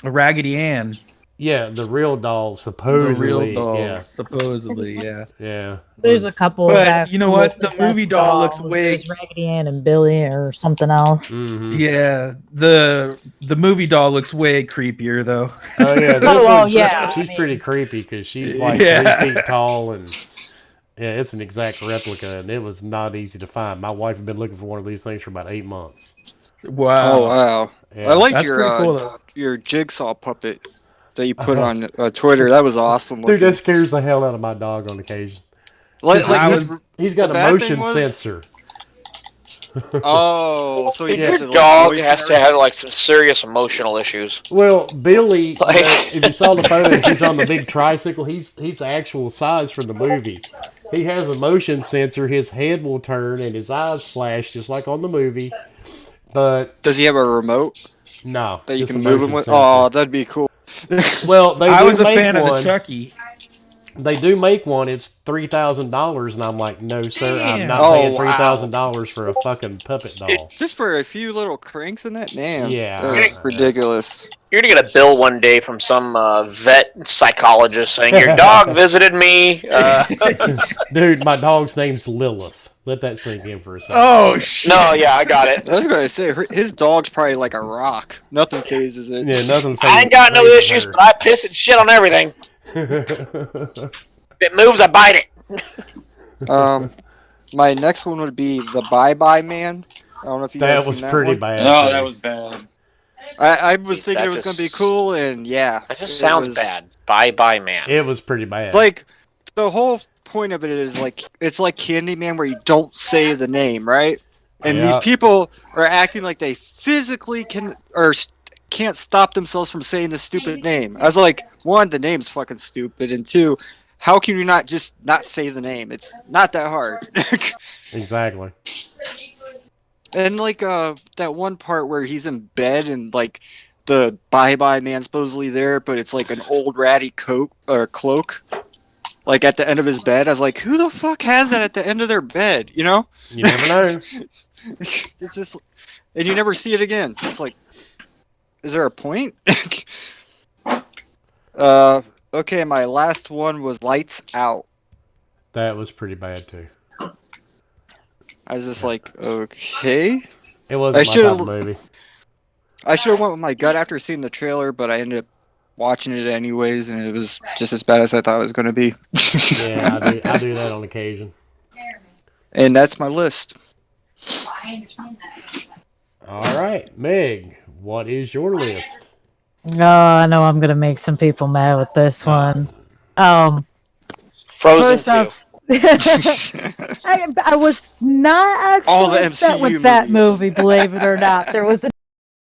[SPEAKER 6] Raggedy Ann.
[SPEAKER 1] Yeah, the real doll
[SPEAKER 6] The
[SPEAKER 1] supposedly.
[SPEAKER 6] real doll,
[SPEAKER 1] Yeah,
[SPEAKER 6] supposedly, yeah.
[SPEAKER 1] yeah.
[SPEAKER 4] There's a
[SPEAKER 1] was-
[SPEAKER 4] couple.
[SPEAKER 6] But
[SPEAKER 4] that
[SPEAKER 6] you know what?
[SPEAKER 4] look
[SPEAKER 6] The
[SPEAKER 4] the
[SPEAKER 6] movie
[SPEAKER 4] best
[SPEAKER 6] doll looks
[SPEAKER 4] dolls.
[SPEAKER 6] way-
[SPEAKER 4] There's Raggedy Ann and Billy or something else.
[SPEAKER 1] Mhm.
[SPEAKER 6] Yeah, the movie doll looks way creepier though.
[SPEAKER 1] Oh yeah, this
[SPEAKER 4] Oh, well,
[SPEAKER 1] one,
[SPEAKER 4] yeah,
[SPEAKER 1] she's
[SPEAKER 4] I mean-
[SPEAKER 1] pretty creepy because she's like
[SPEAKER 6] Yeah.
[SPEAKER 1] 3 feet tall, and yeah, it's an exact replica, and it was not easy to find. My wife had been looking for one of these things for about 8 months.
[SPEAKER 6] Wow.
[SPEAKER 3] Oh wow!
[SPEAKER 1] Yeah.
[SPEAKER 3] I liked
[SPEAKER 6] That's
[SPEAKER 3] your
[SPEAKER 6] pretty cool though.
[SPEAKER 3] your jigsaw puppet that you put on Twitter. That was awesome.
[SPEAKER 1] Dude,
[SPEAKER 3] Looking.
[SPEAKER 1] that scares the hell out of my dog on occasion.
[SPEAKER 3] Like,
[SPEAKER 6] I
[SPEAKER 3] this-
[SPEAKER 6] was-
[SPEAKER 1] He's got
[SPEAKER 3] The
[SPEAKER 1] a
[SPEAKER 3] bad
[SPEAKER 1] motion
[SPEAKER 3] thing was-
[SPEAKER 1] sensor.
[SPEAKER 3] oh, so you
[SPEAKER 2] Your
[SPEAKER 3] get to, like,
[SPEAKER 2] dog
[SPEAKER 3] voice
[SPEAKER 2] has
[SPEAKER 3] and
[SPEAKER 2] to have like some serious emotional issues.
[SPEAKER 1] Well, Billy,
[SPEAKER 2] Like-
[SPEAKER 1] if you saw the photos, he's on the big tricycle. He's the actual size from the movie. He has a motion sensor. His head will turn and his eyes flash just like on the movie. But
[SPEAKER 3] Does he have a remote
[SPEAKER 1] no,
[SPEAKER 3] that you
[SPEAKER 1] just
[SPEAKER 3] can
[SPEAKER 1] a
[SPEAKER 3] move him
[SPEAKER 1] motion
[SPEAKER 3] with?
[SPEAKER 1] sensor.
[SPEAKER 3] Oh, that'd be cool.
[SPEAKER 1] Well, they
[SPEAKER 6] I
[SPEAKER 1] do
[SPEAKER 6] was a
[SPEAKER 1] make
[SPEAKER 6] fan of the
[SPEAKER 1] one.
[SPEAKER 6] Chucky.
[SPEAKER 1] They do make one. It's $3,000, and I'm like, no, sir, I'm
[SPEAKER 6] Damn.
[SPEAKER 1] not
[SPEAKER 3] Oh,
[SPEAKER 1] paying
[SPEAKER 3] wow.
[SPEAKER 1] $3,000 for a fucking puppet doll.
[SPEAKER 3] Just for a few little cranks in that? Damn.
[SPEAKER 1] Yeah.
[SPEAKER 3] That's ridiculous.
[SPEAKER 2] You're gonna get a bill one day from some vet psychologist saying your dog visited me.
[SPEAKER 1] Dude, my dog's name's Lilith. Let that sink in for a second.
[SPEAKER 6] Oh shit.
[SPEAKER 2] No, yeah, I got it.
[SPEAKER 3] I was gonna say his dog's probably like a rock. Nothing phases it.
[SPEAKER 1] Yeah, nothing.
[SPEAKER 2] I ain't got no
[SPEAKER 1] phases
[SPEAKER 2] issues,
[SPEAKER 1] her.
[SPEAKER 2] but I piss and shit on everything. If it moves, I bite it.
[SPEAKER 3] My next one would be the Bye Bye Man. I don't know if you guys
[SPEAKER 1] That was
[SPEAKER 3] seen that
[SPEAKER 1] pretty
[SPEAKER 3] one.
[SPEAKER 1] bad.
[SPEAKER 5] No,
[SPEAKER 1] too.
[SPEAKER 5] that was bad.
[SPEAKER 3] I was thinking
[SPEAKER 2] That
[SPEAKER 3] it was gonna be
[SPEAKER 2] just-
[SPEAKER 3] cool, and yeah,
[SPEAKER 2] That just
[SPEAKER 3] it
[SPEAKER 2] sounds
[SPEAKER 3] was-
[SPEAKER 2] bad. Bye bye, man.
[SPEAKER 1] It was pretty bad.
[SPEAKER 3] Like the whole point of it is like it's like Candyman, where you don't say the name, right? And these
[SPEAKER 1] Yeah.
[SPEAKER 3] people are acting like they physically can't stop themselves from saying the stupid name. I was like, one, the name's fucking stupid, and two, how can you not just not say the name? It's not that hard.
[SPEAKER 1] Exactly.
[SPEAKER 3] And like that one part where he's in bed and like the Bye Bye Man supposedly there, but it's like an old ratty coat or cloak, like at the end of his bed. I was like, who the fuck has that at the end of their bed? You know?
[SPEAKER 1] You never know.
[SPEAKER 3] It's just, and you never see it again. It's like, is there a point? Okay, my last one was Lights Out.
[SPEAKER 1] That was pretty bad too.
[SPEAKER 3] I was just like, okay.
[SPEAKER 1] It wasn't
[SPEAKER 3] I
[SPEAKER 1] my
[SPEAKER 3] should've-
[SPEAKER 1] type of movie.
[SPEAKER 3] I should have went with my gut after seeing the trailer, but I ended up watching it anyways, and it was just as bad as I thought it was going to be.
[SPEAKER 1] Yeah, I do that on occasion.
[SPEAKER 3] And that's my list.
[SPEAKER 1] All right, Meg, what is your list?
[SPEAKER 4] Oh, I know I'm gonna make some people mad with this one.
[SPEAKER 2] Frozen
[SPEAKER 4] First
[SPEAKER 2] 2.
[SPEAKER 4] off, I was not
[SPEAKER 3] All the
[SPEAKER 4] actually upset
[SPEAKER 3] MCU
[SPEAKER 4] with that
[SPEAKER 3] movies.
[SPEAKER 4] movie, believe it or not. There was a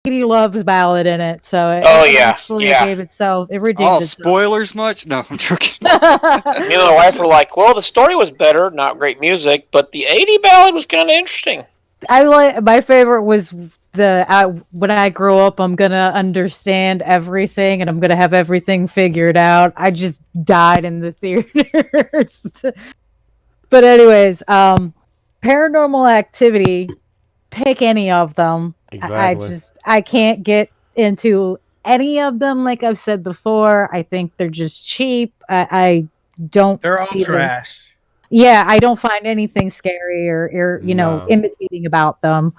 [SPEAKER 4] Lady Loves ballad in it, so it,
[SPEAKER 2] Oh,
[SPEAKER 4] it
[SPEAKER 2] yeah,
[SPEAKER 4] actually
[SPEAKER 2] yeah.
[SPEAKER 4] gave itself. It redeemed
[SPEAKER 3] Oh,
[SPEAKER 4] itself.
[SPEAKER 3] spoilers much? No, I'm joking.
[SPEAKER 2] Me and my wife were like, well, the story was better, not great music, but the 80 ballad was kind of interesting.
[SPEAKER 4] My favorite was when I grow up, I'm gonna understand everything and I'm gonna have everything figured out. I just died in the theaters. But anyways, Paranormal Activity, pick any of them.
[SPEAKER 1] Exactly.
[SPEAKER 4] I can't get into any of them. Like I've said before, I think they're just cheap. I don't
[SPEAKER 6] They're all
[SPEAKER 4] see them.
[SPEAKER 6] trash.
[SPEAKER 4] Yeah, I don't find anything scary or
[SPEAKER 1] No.
[SPEAKER 4] imitating about them.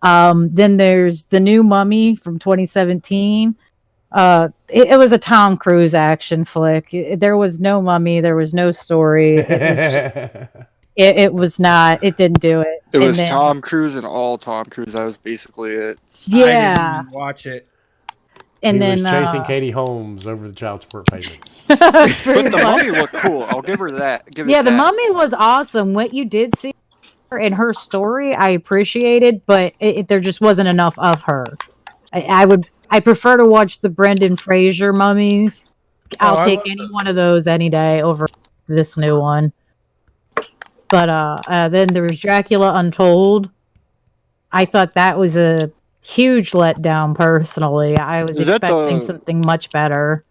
[SPEAKER 4] Then there's the new Mummy from 2017. It was a Tom Cruise action flick. There was no mummy. There was no story. It was not. It didn't do it.
[SPEAKER 3] It
[SPEAKER 4] And
[SPEAKER 3] was
[SPEAKER 4] then-
[SPEAKER 3] Tom Cruise and all Tom Cruise. That was basically it.
[SPEAKER 6] I
[SPEAKER 4] Yeah,
[SPEAKER 6] didn't watch it.
[SPEAKER 4] and
[SPEAKER 1] he
[SPEAKER 4] then
[SPEAKER 1] was chasing Katie Holmes over the child support payments.
[SPEAKER 3] But the mummy looked cool. I'll give her that.
[SPEAKER 4] Yeah, the Mummy was awesome. What you did see in her story, I appreciated, but there just wasn't enough of her. I prefer to watch the Brendan Fraser mummies. I'll
[SPEAKER 6] I
[SPEAKER 4] take
[SPEAKER 6] love
[SPEAKER 4] any
[SPEAKER 6] those.
[SPEAKER 4] one of those any day over this new one. But then there was Dracula Untold. I thought that was a huge letdown personally. I was
[SPEAKER 3] Is that
[SPEAKER 4] expecting
[SPEAKER 3] the-
[SPEAKER 4] something much better.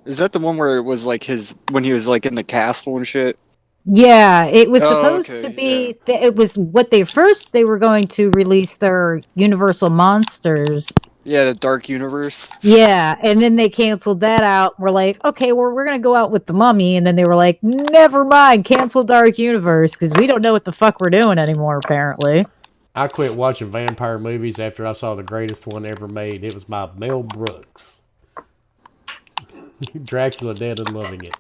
[SPEAKER 3] Is that the one where it was like when he was like in the castle and shit?
[SPEAKER 4] Yeah, it was
[SPEAKER 3] Oh,
[SPEAKER 4] supposed
[SPEAKER 3] okay,
[SPEAKER 4] to be. It was what they were going to release their Universal Monsters.
[SPEAKER 3] Yeah, the Dark Universe.
[SPEAKER 4] Yeah, and then they canceled that out. We're like, okay, well, we're gonna go out with the Mummy, and then they were like, never mind, cancel Dark Universe because we don't know what the fuck we're doing anymore. Apparently,
[SPEAKER 1] I quit watching vampire movies after I saw the greatest one ever made. It was by Mel Brooks. Dracula Dead and Loving It.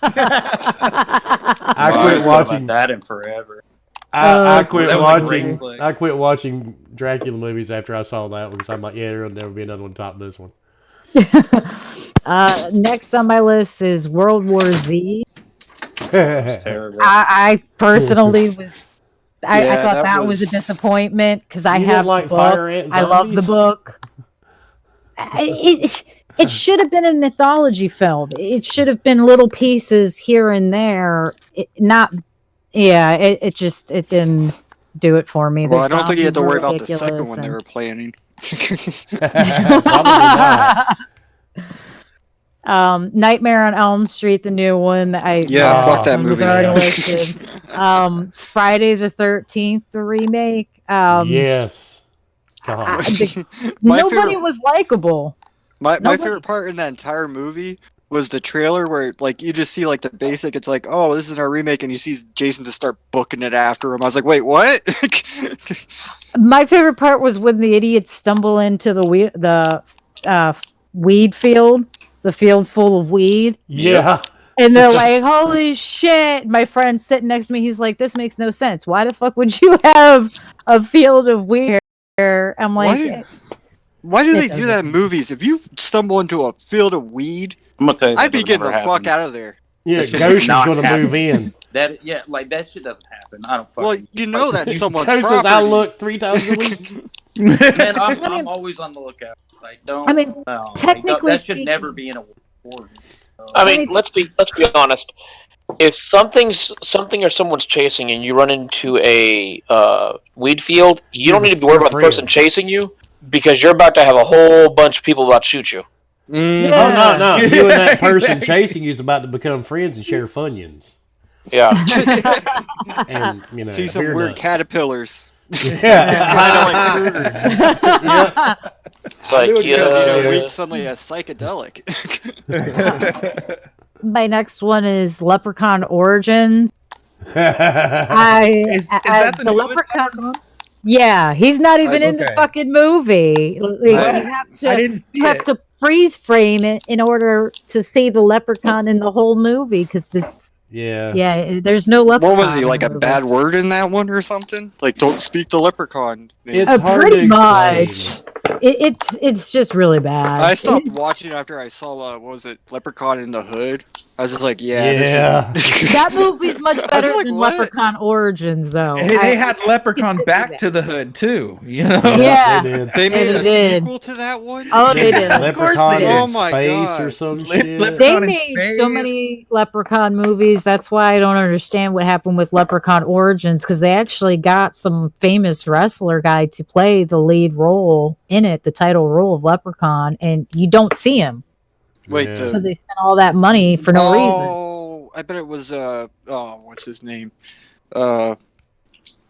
[SPEAKER 1] I quit watching
[SPEAKER 5] that in forever.
[SPEAKER 1] I quit
[SPEAKER 5] That was a
[SPEAKER 1] watching.
[SPEAKER 5] great flick.
[SPEAKER 1] I quit watching Dracula movies after I saw that one because I'm like, yeah, there'll never be another one top this one.
[SPEAKER 4] next on my list is World War Z.
[SPEAKER 5] Terrible.
[SPEAKER 4] I personally was. I
[SPEAKER 3] Yeah,
[SPEAKER 4] thought
[SPEAKER 3] that
[SPEAKER 4] that was a
[SPEAKER 3] was-
[SPEAKER 4] disappointment because I
[SPEAKER 1] You
[SPEAKER 4] have
[SPEAKER 1] didn't like
[SPEAKER 4] the book.
[SPEAKER 1] Fire Ant
[SPEAKER 4] I love the
[SPEAKER 1] Zombies?
[SPEAKER 4] book. It should have been an anthology film. It should have been little pieces here and there. It didn't do it for me.
[SPEAKER 3] Well,
[SPEAKER 4] The
[SPEAKER 3] I don't think you had to
[SPEAKER 4] zombies
[SPEAKER 3] worry
[SPEAKER 4] were
[SPEAKER 3] about the second
[SPEAKER 4] ridiculous
[SPEAKER 3] one they
[SPEAKER 4] and-
[SPEAKER 3] were planning.
[SPEAKER 1] Probably not.
[SPEAKER 4] Nightmare on Elm Street, the new one.
[SPEAKER 3] Yeah,
[SPEAKER 1] fuck that
[SPEAKER 4] one was
[SPEAKER 3] movie,
[SPEAKER 4] already
[SPEAKER 3] yeah.
[SPEAKER 4] listed. Friday the 13th, the remake.
[SPEAKER 1] Yes. God.
[SPEAKER 3] My
[SPEAKER 4] Nobody
[SPEAKER 3] favorite-
[SPEAKER 4] was likable.
[SPEAKER 3] My
[SPEAKER 4] Nobody-
[SPEAKER 3] favorite part in that entire movie was the trailer where like you just see like the basic. It's like, oh, this is our remake, and you see Jason just start booking it after him. I was like, wait, what?
[SPEAKER 4] My favorite part was when the idiots stumble into the weed field, the field full of weed,
[SPEAKER 1] Yeah.
[SPEAKER 4] and they're like, "Holy shit!" My friend sitting next to me, he's like, "This makes no sense. Why the fuck would you have a field of weed here?" I'm like,
[SPEAKER 3] Why do
[SPEAKER 4] It
[SPEAKER 3] they do that in
[SPEAKER 4] doesn't.
[SPEAKER 3] movies? If you stumble into a field of weed,
[SPEAKER 5] I'm gonna tell you, that
[SPEAKER 3] I'd be
[SPEAKER 5] doesn't
[SPEAKER 3] getting the
[SPEAKER 5] ever
[SPEAKER 3] fuck
[SPEAKER 5] happen.
[SPEAKER 3] out of there.
[SPEAKER 1] Yeah,
[SPEAKER 5] That shit
[SPEAKER 1] Ghost
[SPEAKER 5] does
[SPEAKER 1] is
[SPEAKER 5] not
[SPEAKER 1] going to
[SPEAKER 5] happen.
[SPEAKER 1] move in.
[SPEAKER 5] That that shit doesn't happen. I don't fucking.
[SPEAKER 3] Well, you know that's someone's
[SPEAKER 1] Ghost
[SPEAKER 3] property.
[SPEAKER 1] says, I look 3 times a week.
[SPEAKER 5] Man,
[SPEAKER 4] I mean-
[SPEAKER 5] I'm always on the lookout. Like, don't.
[SPEAKER 4] I mean,
[SPEAKER 5] no, like,
[SPEAKER 4] technically
[SPEAKER 5] that should
[SPEAKER 4] speaking-
[SPEAKER 5] never be in a war.
[SPEAKER 2] I mean,
[SPEAKER 4] mean-
[SPEAKER 2] let's be honest. If something or someone's chasing and you run into a weed field, you don't need to be worried about the
[SPEAKER 1] You're
[SPEAKER 2] person
[SPEAKER 1] afraid.
[SPEAKER 2] chasing you because you're about to have a whole bunch of people about to shoot you.
[SPEAKER 3] Mm.
[SPEAKER 1] Oh, no. You and that person chasing you is about to become friends and share Funyuns.
[SPEAKER 2] Yeah.
[SPEAKER 1] And, you know,
[SPEAKER 3] See some
[SPEAKER 1] beer
[SPEAKER 3] weird
[SPEAKER 1] nuts.
[SPEAKER 3] caterpillars.
[SPEAKER 1] Yeah.
[SPEAKER 3] Kind of like Kruger.
[SPEAKER 1] Yeah.
[SPEAKER 2] It's like,
[SPEAKER 1] Because,
[SPEAKER 3] Because
[SPEAKER 1] Yeah.
[SPEAKER 3] weed's suddenly a psychedelic.
[SPEAKER 4] my next one is Leprechaun Origins.
[SPEAKER 6] Is that the newest Leprechaun?
[SPEAKER 4] Yeah, he's not even in the
[SPEAKER 6] Okay.
[SPEAKER 4] fucking movie. Like,
[SPEAKER 3] I-
[SPEAKER 4] you have
[SPEAKER 6] I
[SPEAKER 4] to,
[SPEAKER 6] didn't see
[SPEAKER 4] you have to freeze frame it in order to see the leprechaun in the whole movie because it's
[SPEAKER 1] Yeah.
[SPEAKER 4] Yeah, there's no leprechaun.
[SPEAKER 3] What was he, like
[SPEAKER 4] in
[SPEAKER 3] a
[SPEAKER 4] the movie.
[SPEAKER 3] bad word in that one or something? Like, don't speak the leprechaun name.
[SPEAKER 1] It's hard
[SPEAKER 4] Pretty
[SPEAKER 1] to
[SPEAKER 4] much.
[SPEAKER 1] explain.
[SPEAKER 4] It's just really bad.
[SPEAKER 3] I stopped watching after I saw, what was it, Leprechaun in the Hood? I was just like, yeah,
[SPEAKER 1] Yeah.
[SPEAKER 3] this is...
[SPEAKER 4] That movie's much better
[SPEAKER 3] like,
[SPEAKER 4] than
[SPEAKER 3] what?
[SPEAKER 4] Leprechaun Origins, though.
[SPEAKER 6] Hey, they had
[SPEAKER 4] It's
[SPEAKER 6] Leprechaun
[SPEAKER 4] too
[SPEAKER 6] back
[SPEAKER 4] bad.
[SPEAKER 6] to the Hood too. You know.
[SPEAKER 4] Yeah.
[SPEAKER 1] They did.
[SPEAKER 3] They made
[SPEAKER 4] they
[SPEAKER 3] a
[SPEAKER 4] did.
[SPEAKER 3] sequel to that one?
[SPEAKER 4] Oh, they did.
[SPEAKER 6] Of course
[SPEAKER 1] Leprechaun
[SPEAKER 6] they
[SPEAKER 1] in
[SPEAKER 6] did.
[SPEAKER 3] Oh my
[SPEAKER 1] space or
[SPEAKER 3] God.
[SPEAKER 1] some
[SPEAKER 6] Le-
[SPEAKER 1] shit.
[SPEAKER 6] Leprechaun
[SPEAKER 4] They
[SPEAKER 6] in
[SPEAKER 4] made so
[SPEAKER 6] space.
[SPEAKER 4] many Leprechaun movies. That's why I don't understand what happened with Leprechaun Origins, because they actually got some famous wrestler guy to play the lead role in it, the title role of Leprechaun, and you don't see him.
[SPEAKER 3] Wait,
[SPEAKER 1] Yeah.
[SPEAKER 4] So they spent all that money for no reason.
[SPEAKER 3] Oh, I bet it was, what's his name?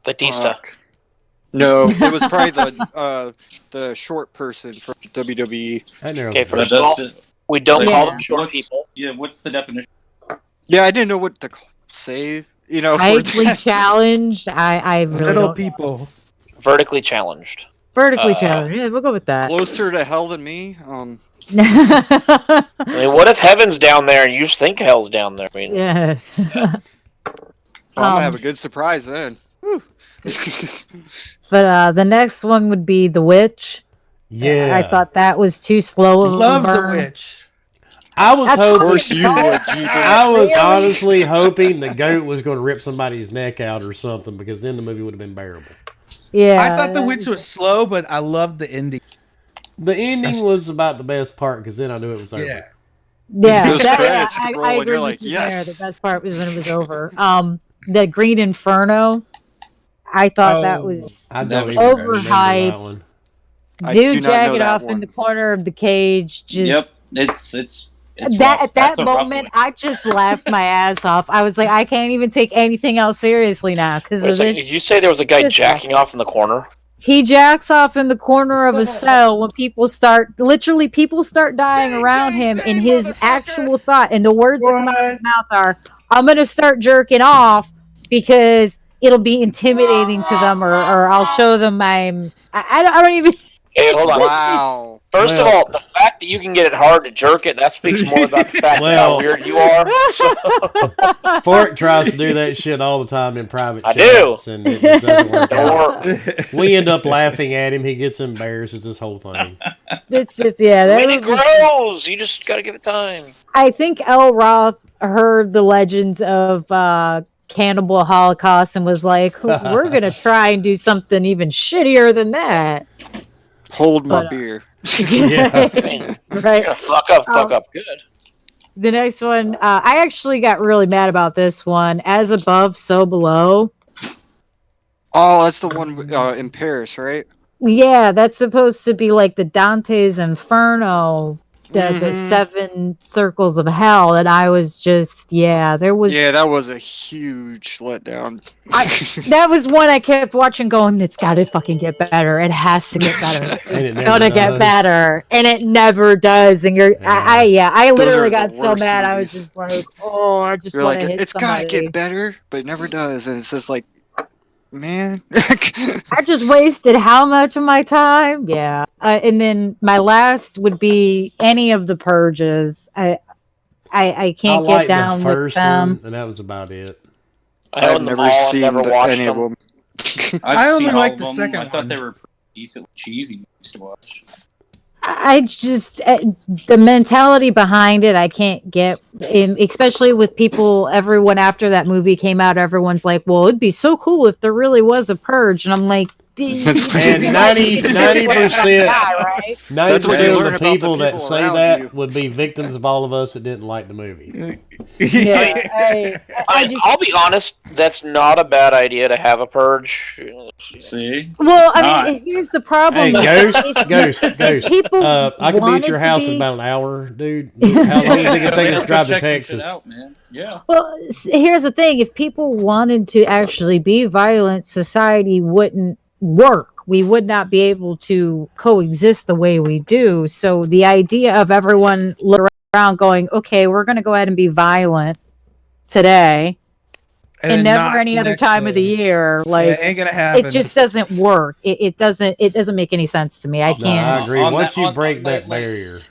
[SPEAKER 2] Batista.
[SPEAKER 3] Fuck. No, it was probably the short person from WWE.
[SPEAKER 1] I know.
[SPEAKER 2] Okay,
[SPEAKER 5] But
[SPEAKER 2] first of all, we don't
[SPEAKER 4] Yeah.
[SPEAKER 2] call them short
[SPEAKER 5] What's-
[SPEAKER 2] people.
[SPEAKER 5] Yeah, what's the definition?
[SPEAKER 3] Yeah, I didn't know what to say. You know, for
[SPEAKER 4] Highly
[SPEAKER 3] that.
[SPEAKER 4] challenged. I really
[SPEAKER 6] Little
[SPEAKER 4] don't.
[SPEAKER 6] people.
[SPEAKER 2] Vertically challenged.
[SPEAKER 4] Vertically
[SPEAKER 2] Uh,
[SPEAKER 4] challenged. Yeah, we'll go with that.
[SPEAKER 3] Closer to hell than me.
[SPEAKER 2] I mean, what if heaven's down there and you just think hell's down there? I mean,
[SPEAKER 4] yeah.
[SPEAKER 3] I'm gonna have a good surprise then. Whew.
[SPEAKER 4] But the next one would be The Witch.
[SPEAKER 1] Yeah.
[SPEAKER 4] I thought that was too slow of
[SPEAKER 6] Love
[SPEAKER 4] a
[SPEAKER 6] the
[SPEAKER 4] burn.
[SPEAKER 6] witch.
[SPEAKER 1] I was
[SPEAKER 4] That's
[SPEAKER 3] Of
[SPEAKER 1] hoping.
[SPEAKER 3] course you would, Jeepers.
[SPEAKER 1] I was honestly hoping the goat was going to rip somebody's neck out or something, because then the movie would have been bearable.
[SPEAKER 4] Yeah.
[SPEAKER 6] I thought the witch was slow, but I loved the ending.
[SPEAKER 1] The ending was about the best part, because then I knew it was over.
[SPEAKER 6] Yeah.
[SPEAKER 4] Yeah,
[SPEAKER 3] Those credits
[SPEAKER 4] I
[SPEAKER 3] roll and
[SPEAKER 4] agree
[SPEAKER 3] you're
[SPEAKER 4] with
[SPEAKER 3] like,
[SPEAKER 4] you there.
[SPEAKER 3] yes.
[SPEAKER 4] The best part was when it was over. The Green Inferno, I thought that
[SPEAKER 6] Oh.
[SPEAKER 4] was
[SPEAKER 1] I
[SPEAKER 5] That
[SPEAKER 1] don't
[SPEAKER 5] was
[SPEAKER 1] even remember
[SPEAKER 4] overhyped.
[SPEAKER 1] that one.
[SPEAKER 3] I do
[SPEAKER 4] dude
[SPEAKER 3] not know
[SPEAKER 4] jagged
[SPEAKER 3] that
[SPEAKER 4] off in
[SPEAKER 3] one.
[SPEAKER 4] the corner of the cage. Just
[SPEAKER 5] Yep, it's
[SPEAKER 4] that
[SPEAKER 5] rough.
[SPEAKER 4] at that
[SPEAKER 5] That's a rough
[SPEAKER 4] moment,
[SPEAKER 5] one.
[SPEAKER 4] I just laughed my ass off. I was like, I can't even take anything else seriously now because
[SPEAKER 2] wait a
[SPEAKER 4] of
[SPEAKER 2] second,
[SPEAKER 4] this.
[SPEAKER 2] did you say there was a guy
[SPEAKER 4] this
[SPEAKER 2] jacking off in the corner?
[SPEAKER 4] He jacks off in the corner of a cell when people start dying around him, and his actual thought and the words that come out of his mouth are, I'm gonna start jerking off because it'll be intimidating to them, or I'll show them I don't even.
[SPEAKER 2] Hey, hold on.
[SPEAKER 3] Wow.
[SPEAKER 2] First of
[SPEAKER 1] Well-
[SPEAKER 2] all, the fact that you can get it hard to jerk it, that speaks more about the fact of
[SPEAKER 1] Well-
[SPEAKER 2] how weird you are. So,
[SPEAKER 1] Fork tries to do that shit all the time in private
[SPEAKER 2] I
[SPEAKER 1] chats, and it just doesn't work out.
[SPEAKER 2] or
[SPEAKER 1] We end up laughing at him. He gets embarrassed. It's this whole thing.
[SPEAKER 4] It's just that
[SPEAKER 2] when it
[SPEAKER 4] was-
[SPEAKER 2] grows, you just gotta give it time.
[SPEAKER 4] I think L. Roth heard the legends of Cannibal Holocaust and was like, we're gonna try and do something even shittier than that.
[SPEAKER 3] Hold my
[SPEAKER 4] But,
[SPEAKER 3] beer.
[SPEAKER 1] Yeah.
[SPEAKER 2] I mean,
[SPEAKER 4] Right.
[SPEAKER 2] you're gonna fuck up good.
[SPEAKER 4] The next one, I actually got really mad about this one. As above, so below.
[SPEAKER 3] Oh, that's the one in Paris, right?
[SPEAKER 4] Yeah, that's supposed to be like the Dante's Inferno, the
[SPEAKER 3] Mhm.
[SPEAKER 4] 7 circles of hell. And I was just, there was.
[SPEAKER 3] Yeah, that was a huge letdown.
[SPEAKER 4] That was one I kept watching going, it's gotta fucking get better. It has to get better.
[SPEAKER 1] And it
[SPEAKER 4] It's
[SPEAKER 1] never
[SPEAKER 4] gonna get
[SPEAKER 1] does.
[SPEAKER 4] better. And it never does. And you're I
[SPEAKER 3] Those
[SPEAKER 4] literally
[SPEAKER 3] are
[SPEAKER 4] got
[SPEAKER 3] the
[SPEAKER 4] so
[SPEAKER 3] worst
[SPEAKER 4] mad. I was
[SPEAKER 3] movies.
[SPEAKER 4] just like, oh, I just
[SPEAKER 3] You're
[SPEAKER 4] want
[SPEAKER 3] like,
[SPEAKER 4] to hit
[SPEAKER 3] it's
[SPEAKER 4] somebody.
[SPEAKER 3] gotta get better, but it never does. And it's just like, man.
[SPEAKER 4] I just wasted how much of my time? Yeah. And then my last would be any of the purges. I
[SPEAKER 1] I
[SPEAKER 4] can't
[SPEAKER 1] liked
[SPEAKER 4] get down
[SPEAKER 1] the
[SPEAKER 4] with
[SPEAKER 1] first
[SPEAKER 4] them.
[SPEAKER 1] one, and that was about it.
[SPEAKER 2] I
[SPEAKER 3] I've
[SPEAKER 2] own them
[SPEAKER 3] never
[SPEAKER 2] all. I've
[SPEAKER 3] seen
[SPEAKER 2] never watched
[SPEAKER 3] any
[SPEAKER 2] them.
[SPEAKER 3] of them.
[SPEAKER 6] I only
[SPEAKER 5] seen all
[SPEAKER 6] liked
[SPEAKER 5] of
[SPEAKER 6] the
[SPEAKER 5] them.
[SPEAKER 6] second
[SPEAKER 5] I thought
[SPEAKER 6] one.
[SPEAKER 5] they were pretty decently cheesy movies to watch.
[SPEAKER 4] I just the mentality behind it I can't get, especially with everyone after that movie came out, everyone's like, well, it'd be so cool if there really was a purge, and I'm like,
[SPEAKER 3] That's
[SPEAKER 1] And 90%,
[SPEAKER 4] right?
[SPEAKER 1] 90%
[SPEAKER 3] That's what you
[SPEAKER 1] of
[SPEAKER 3] learn
[SPEAKER 1] the
[SPEAKER 3] about the
[SPEAKER 1] people that
[SPEAKER 3] people
[SPEAKER 1] say
[SPEAKER 3] around
[SPEAKER 1] that
[SPEAKER 3] you.
[SPEAKER 1] would be victims of all of us that didn't like the movie.
[SPEAKER 4] Yeah, I just,
[SPEAKER 2] I'll be honest. That's not a bad idea to have a purge.
[SPEAKER 5] See?
[SPEAKER 4] well, I
[SPEAKER 5] Not.
[SPEAKER 4] mean, here's the problem.
[SPEAKER 1] Hey,
[SPEAKER 4] If-
[SPEAKER 1] Ghost.
[SPEAKER 4] people
[SPEAKER 1] I could be
[SPEAKER 4] wanted
[SPEAKER 1] at your
[SPEAKER 4] to
[SPEAKER 1] house
[SPEAKER 4] be-
[SPEAKER 1] in about an hour, dude. How long do you think it take us to drive to
[SPEAKER 5] Check some shit
[SPEAKER 1] Texas?
[SPEAKER 5] out, man. Yeah.
[SPEAKER 4] Well, here's the thing: if people wanted to actually be violent, society wouldn't work. We would not be able to coexist the way we do. So the idea of everyone looking around going, "Okay, we're going to go ahead and be violent today," and
[SPEAKER 6] then
[SPEAKER 4] never
[SPEAKER 6] not
[SPEAKER 4] any other
[SPEAKER 6] next
[SPEAKER 4] time of the
[SPEAKER 6] day.
[SPEAKER 4] year,
[SPEAKER 6] Yeah,
[SPEAKER 4] like
[SPEAKER 6] it ain't gonna happen.
[SPEAKER 4] it just doesn't work. It doesn't make any sense to me. I
[SPEAKER 1] No,
[SPEAKER 4] can't.
[SPEAKER 1] I agree.
[SPEAKER 5] On
[SPEAKER 1] Once
[SPEAKER 5] that-
[SPEAKER 1] you
[SPEAKER 5] on-
[SPEAKER 1] break
[SPEAKER 5] on-
[SPEAKER 1] that
[SPEAKER 5] like-
[SPEAKER 1] barrier,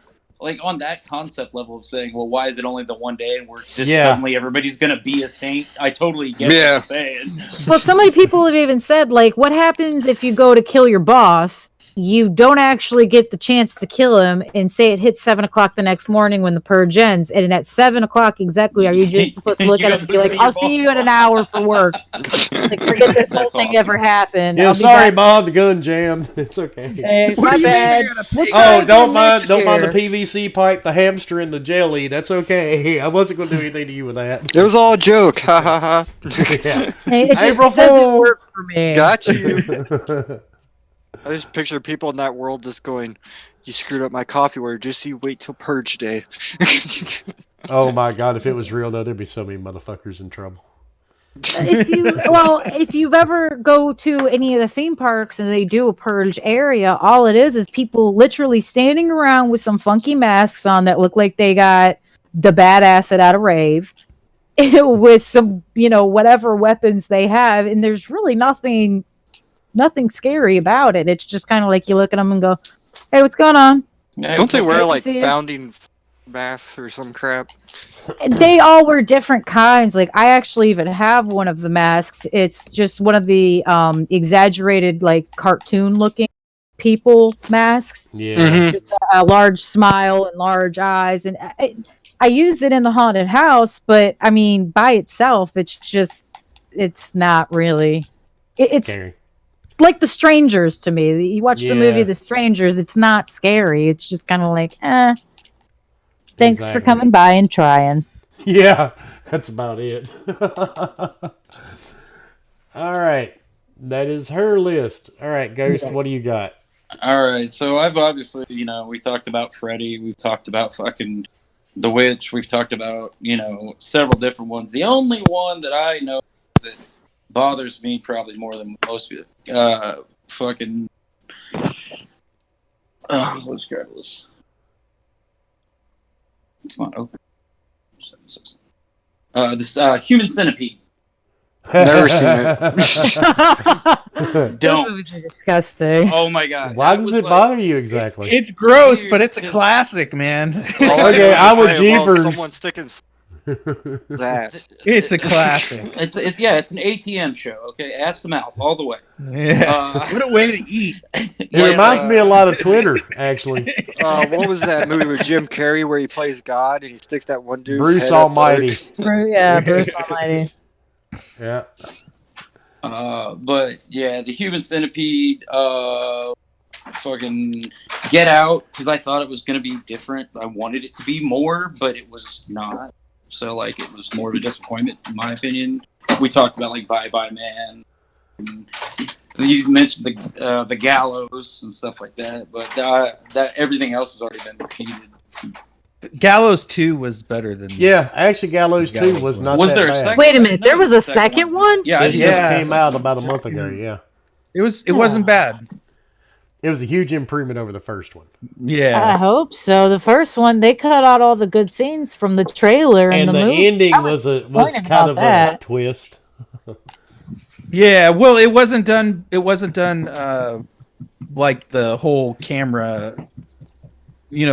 [SPEAKER 5] like on that concept level of saying, well, why is it only the one day and we're just
[SPEAKER 1] Yeah.
[SPEAKER 5] suddenly everybody's gonna be a saint? I totally get
[SPEAKER 3] Yeah.
[SPEAKER 5] what you're saying.
[SPEAKER 4] Well, so many people have even said, like, what happens if you go to kill your boss? You don't actually get the chance to kill him, and say it hits 7 o'clock the next morning when the purge ends. And at 7 o'clock exactly, are you just supposed to look
[SPEAKER 5] You
[SPEAKER 4] at him and be like,
[SPEAKER 5] see
[SPEAKER 4] "I'll
[SPEAKER 5] your
[SPEAKER 4] see
[SPEAKER 5] boss.
[SPEAKER 4] you in an hour for work"? Like, forget this whole
[SPEAKER 5] That's
[SPEAKER 4] thing
[SPEAKER 5] awesome.
[SPEAKER 4] ever happened.
[SPEAKER 1] Yeah,
[SPEAKER 4] I'll be
[SPEAKER 1] sorry,
[SPEAKER 4] back.
[SPEAKER 1] Bob. The gun jammed. It's okay.
[SPEAKER 4] Hey,
[SPEAKER 6] What
[SPEAKER 4] my
[SPEAKER 6] do you mean
[SPEAKER 4] bad.
[SPEAKER 6] you're gonna
[SPEAKER 4] We'll
[SPEAKER 6] pay?
[SPEAKER 4] try
[SPEAKER 1] Oh,
[SPEAKER 4] again
[SPEAKER 1] don't mind the
[SPEAKER 4] next year.
[SPEAKER 1] PVC pipe, the hamster, and the jelly. That's okay. I wasn't going to do anything to you with that.
[SPEAKER 3] It was all a joke. Ha ha ha.
[SPEAKER 1] Yeah.
[SPEAKER 4] Hey, it just
[SPEAKER 1] April
[SPEAKER 4] it doesn't
[SPEAKER 1] Fool.
[SPEAKER 4] work for me.
[SPEAKER 3] Got you. I just picture people in that world just going, "You screwed up my coffee order. Just you wait till purge day."
[SPEAKER 1] Oh my God! If it was real, though, there'd be so many motherfuckers in trouble.
[SPEAKER 4] If you've ever go to any of the theme parks and they do a purge area, all it is people literally standing around with some funky masks on that look like they got the bad acid out of rave with some, whatever weapons they have, and there's really nothing scary about it. It's just kind of like you look at them and go, "Hey, what's going on?"
[SPEAKER 3] Don't they wear
[SPEAKER 4] Nice to
[SPEAKER 3] like
[SPEAKER 4] see you.
[SPEAKER 3] founding masks or some crap?
[SPEAKER 4] They all were different kinds. Like, I actually even have one of the masks. It's just one of the exaggerated, like, cartoon looking people masks.
[SPEAKER 1] Yeah.
[SPEAKER 3] Mhm.
[SPEAKER 4] A large smile and large eyes, and I use it in the haunted house, but I mean, by itself, it's not really. It's
[SPEAKER 1] Scary.
[SPEAKER 4] like The Strangers to me. You watch the movie
[SPEAKER 1] Yeah.
[SPEAKER 4] The Strangers, it's not scary. It's just kind of like, thanks for
[SPEAKER 1] Exactly.
[SPEAKER 4] coming by and trying.
[SPEAKER 1] Yeah, that's about it. All right. That is her list. All right, Ghost, what do you got?
[SPEAKER 5] All right, so I've obviously, we talked about Freddy, we've talked about fucking The Witch, we've talked about, several different ones. The only one that I know that bothers me probably more than most of it, fucking, let's grab this. Come on, open. This Human Centipede.
[SPEAKER 3] Never seen it.
[SPEAKER 4] Those
[SPEAKER 5] Don't.
[SPEAKER 4] movies are disgusting.
[SPEAKER 5] Oh my god.
[SPEAKER 1] Why
[SPEAKER 5] that
[SPEAKER 1] does
[SPEAKER 5] was
[SPEAKER 1] it
[SPEAKER 5] like-
[SPEAKER 1] bother you exactly?
[SPEAKER 6] It's gross, but it's a classic, man.
[SPEAKER 1] Okay, I'm with Jeepers.
[SPEAKER 3] Someone sticking his ass.
[SPEAKER 6] It's a classic.
[SPEAKER 5] It's an ATM show. Okay, ass to mouth all the way.
[SPEAKER 6] Yeah. What a way to eat.
[SPEAKER 1] It reminds me a lot of Twitter, actually.
[SPEAKER 3] What was that movie with Jim Carrey where he plays God and he sticks that one dude's
[SPEAKER 1] Bruce
[SPEAKER 3] head up
[SPEAKER 1] Almighty.
[SPEAKER 4] Yeah, Bruce Almighty.
[SPEAKER 1] Yeah.
[SPEAKER 5] But yeah, the Human Centipede, fucking Get Out, because I thought it was gonna be different. I wanted it to be more, but it was not. So like, it was more of a disappointment, in my opinion. We talked about like Bye Bye Man. And you mentioned the Gallows and stuff like that, but that everything else has already been repeated.
[SPEAKER 6] Gallows 2 was better than
[SPEAKER 1] Yeah, actually, Gallows 2 was not
[SPEAKER 5] Was
[SPEAKER 1] that
[SPEAKER 5] there a
[SPEAKER 1] bad.
[SPEAKER 5] second?
[SPEAKER 4] Wait a minute,
[SPEAKER 5] No,
[SPEAKER 4] there was a
[SPEAKER 5] the second
[SPEAKER 4] second one?
[SPEAKER 5] Yeah, I
[SPEAKER 1] It
[SPEAKER 5] didn't
[SPEAKER 1] just
[SPEAKER 5] know.
[SPEAKER 1] came out about a month ago, yeah.
[SPEAKER 6] It wasn't bad.
[SPEAKER 1] It was a huge improvement over the first one.
[SPEAKER 4] I
[SPEAKER 6] Yeah.
[SPEAKER 4] hope so. The first one, they cut out all the good scenes from the trailer
[SPEAKER 1] And
[SPEAKER 4] and
[SPEAKER 1] the
[SPEAKER 4] movie.
[SPEAKER 1] ending
[SPEAKER 4] I
[SPEAKER 1] was
[SPEAKER 4] disappointed
[SPEAKER 1] kind
[SPEAKER 4] about
[SPEAKER 1] of a
[SPEAKER 4] that.
[SPEAKER 1] twist.
[SPEAKER 6] Yeah, well, it wasn't done like the whole camera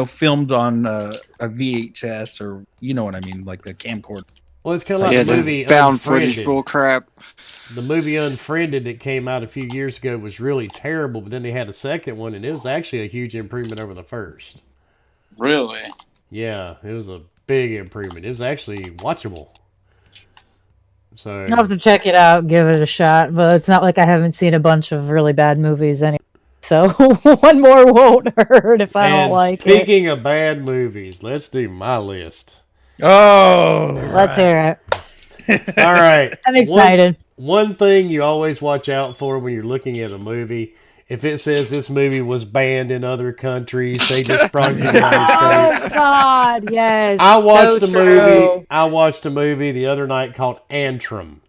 [SPEAKER 6] filmed on a VHS, or you know what I mean, like the camcorder.
[SPEAKER 1] Well, it's kind of like
[SPEAKER 3] Yeah,
[SPEAKER 1] the movie
[SPEAKER 3] the found footage
[SPEAKER 1] Unfriended.
[SPEAKER 3] bull crap.
[SPEAKER 1] The movie Unfriended that came out a few years ago was really terrible, but then they had a second one, and it was actually a huge improvement over the first.
[SPEAKER 5] Really?
[SPEAKER 1] Yeah, it was a big improvement. It was actually watchable. So
[SPEAKER 4] I'll have to check it out, give it a shot, but it's not like I haven't seen a bunch of really bad movies anyway. So one more won't hurt if I
[SPEAKER 1] and
[SPEAKER 4] don't like it.
[SPEAKER 1] speaking of bad movies, let's do my list.
[SPEAKER 6] Oh,
[SPEAKER 4] Let's hear it.
[SPEAKER 1] All right.
[SPEAKER 4] I'm excited.
[SPEAKER 1] One thing you always watch out for when you're looking at a movie, if it says this movie was banned in other countries, they just brought it to the United States.
[SPEAKER 4] Oh God, yes.
[SPEAKER 1] I watched
[SPEAKER 4] so
[SPEAKER 1] a
[SPEAKER 4] true.
[SPEAKER 1] movie. I watched a movie the other night called Antrim,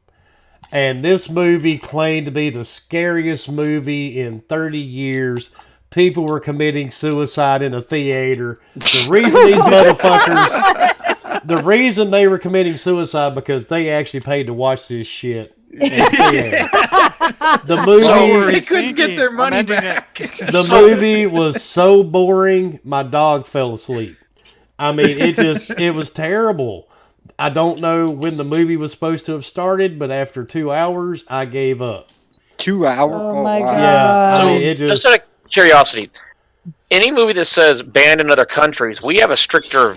[SPEAKER 1] and this movie claimed to be the scariest movie in 30 years. People were committing suicide in a theater. The reason these motherfuckers, the reason they were committing suicide because they actually paid to watch this shit. In the theater. The movie.
[SPEAKER 6] They couldn't get their money back.
[SPEAKER 1] The movie was so boring, my dog fell asleep. I mean, it was terrible. I don't know when the movie was supposed to have started, but after 2 hours, I gave up.
[SPEAKER 3] 2 hours.
[SPEAKER 4] Oh my
[SPEAKER 3] wow.
[SPEAKER 1] Yeah,
[SPEAKER 2] So,
[SPEAKER 1] I mean, it
[SPEAKER 2] just
[SPEAKER 1] just
[SPEAKER 2] out of curiosity, any movie that says banned in other countries, we have a stricter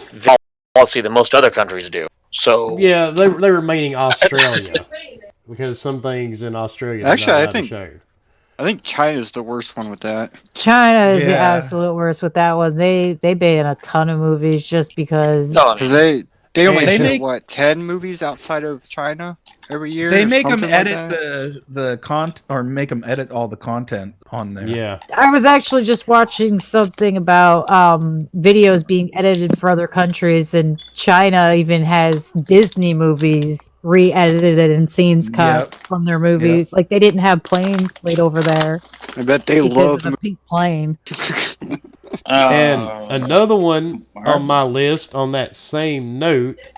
[SPEAKER 2] policy than most other countries do. So
[SPEAKER 1] yeah, they were meaning Australia because some things in Australia they're
[SPEAKER 3] Actually,
[SPEAKER 1] not
[SPEAKER 3] I
[SPEAKER 1] allowed
[SPEAKER 3] think-
[SPEAKER 1] to show.
[SPEAKER 3] I think China's the worst one with that.
[SPEAKER 4] China is the
[SPEAKER 6] Yeah.
[SPEAKER 4] absolute worst with that one. They ban a ton of movies just because.
[SPEAKER 2] no,
[SPEAKER 3] Because they only
[SPEAKER 6] They
[SPEAKER 3] show,
[SPEAKER 6] make-
[SPEAKER 3] what, 10 movies outside of China every year?
[SPEAKER 6] They
[SPEAKER 3] or
[SPEAKER 6] make them
[SPEAKER 3] something like
[SPEAKER 6] edit
[SPEAKER 3] that?
[SPEAKER 6] the content, or make them edit all the content on there.
[SPEAKER 1] Yeah,
[SPEAKER 4] I was actually just watching something about videos being edited for other countries, and China even has Disney movies re-edited and scenes cut from their movies. Like they didn't have planes played over there
[SPEAKER 3] I bet they
[SPEAKER 4] because
[SPEAKER 3] love
[SPEAKER 4] of a pink plane.
[SPEAKER 1] and another one
[SPEAKER 5] smart.
[SPEAKER 1] on my list on that same note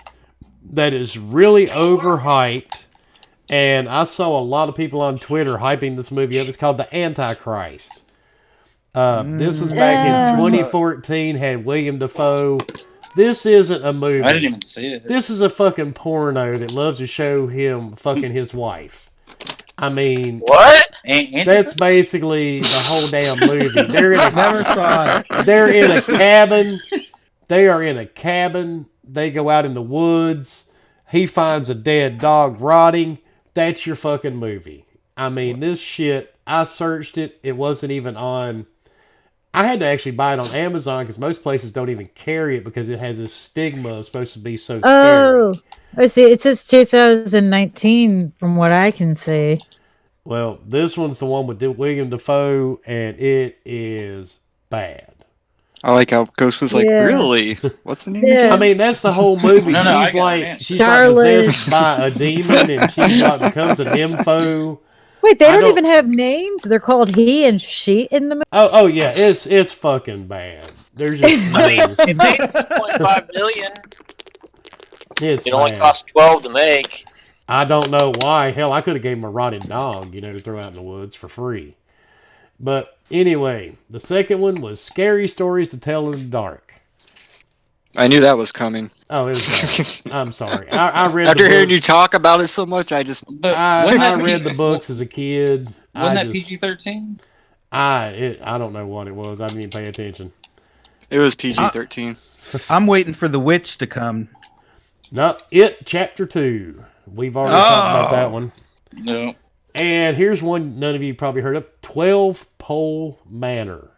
[SPEAKER 1] that is really overhyped, and I saw a lot of people on Twitter hyping this movie up. It's called The Antichrist. This was back in 2014. Had William Dafoe. This isn't a movie.
[SPEAKER 5] I didn't even see it.
[SPEAKER 1] This is a fucking porno that loves to show him fucking his wife. I mean,
[SPEAKER 2] what?
[SPEAKER 1] that's basically the whole damn movie. They're in a,
[SPEAKER 6] Never saw it.
[SPEAKER 1] they're in a cabin. They are in a cabin. They go out in the woods. He finds a dead dog rotting. That's your fucking movie. I mean, this shit, I searched it. It wasn't even on. I had to actually buy it on Amazon because most places don't even carry it because it has this stigma of supposed to be so scary.
[SPEAKER 4] Oh, I see. It says 2019 from what I can see.
[SPEAKER 1] Well, this one's the one with William Dafoe, and it is bad.
[SPEAKER 3] I like how Ghost was like,
[SPEAKER 4] Yeah.
[SPEAKER 3] really? What's the name
[SPEAKER 4] Yeah.
[SPEAKER 3] again?
[SPEAKER 1] I mean, that's the whole movie.
[SPEAKER 5] No, I
[SPEAKER 1] she's
[SPEAKER 5] got
[SPEAKER 1] like,
[SPEAKER 5] it.
[SPEAKER 1] she's like
[SPEAKER 4] Charlotte.
[SPEAKER 1] possessed by a demon, and she like becomes an nympho.
[SPEAKER 4] Wait, they
[SPEAKER 1] I
[SPEAKER 4] don't
[SPEAKER 1] don't-
[SPEAKER 4] even have names. They're called he and she in the movie.
[SPEAKER 1] Oh yeah, it's fucking bad. There's just
[SPEAKER 2] I mean,
[SPEAKER 1] no,
[SPEAKER 2] it made 2.5 million.
[SPEAKER 1] it's
[SPEAKER 2] It only
[SPEAKER 1] bad.
[SPEAKER 2] cost 12 to make.
[SPEAKER 1] I don't know why. Hell, I could have gave him a rotted dog, to throw out in the woods for free. But anyway, the second one was Scary Stories to Tell in the Dark.
[SPEAKER 3] I knew that was coming.
[SPEAKER 1] Oh, it was bad. I'm sorry. I read
[SPEAKER 3] After
[SPEAKER 1] the
[SPEAKER 3] hearing you
[SPEAKER 1] books.
[SPEAKER 3] talk about it so much, I just
[SPEAKER 5] But
[SPEAKER 1] I
[SPEAKER 5] wasn't that
[SPEAKER 1] read the books as a kid.
[SPEAKER 5] Wasn't that
[SPEAKER 1] just-
[SPEAKER 5] PG-13?
[SPEAKER 1] I don't know what it was. I didn't even pay attention.
[SPEAKER 3] it was PG-13.
[SPEAKER 6] I'm waiting for the witch to come.
[SPEAKER 1] No, It Chapter 2. We've already talked about that one.
[SPEAKER 5] No.
[SPEAKER 1] And here's one none of you probably heard of: 12 Pole Manor.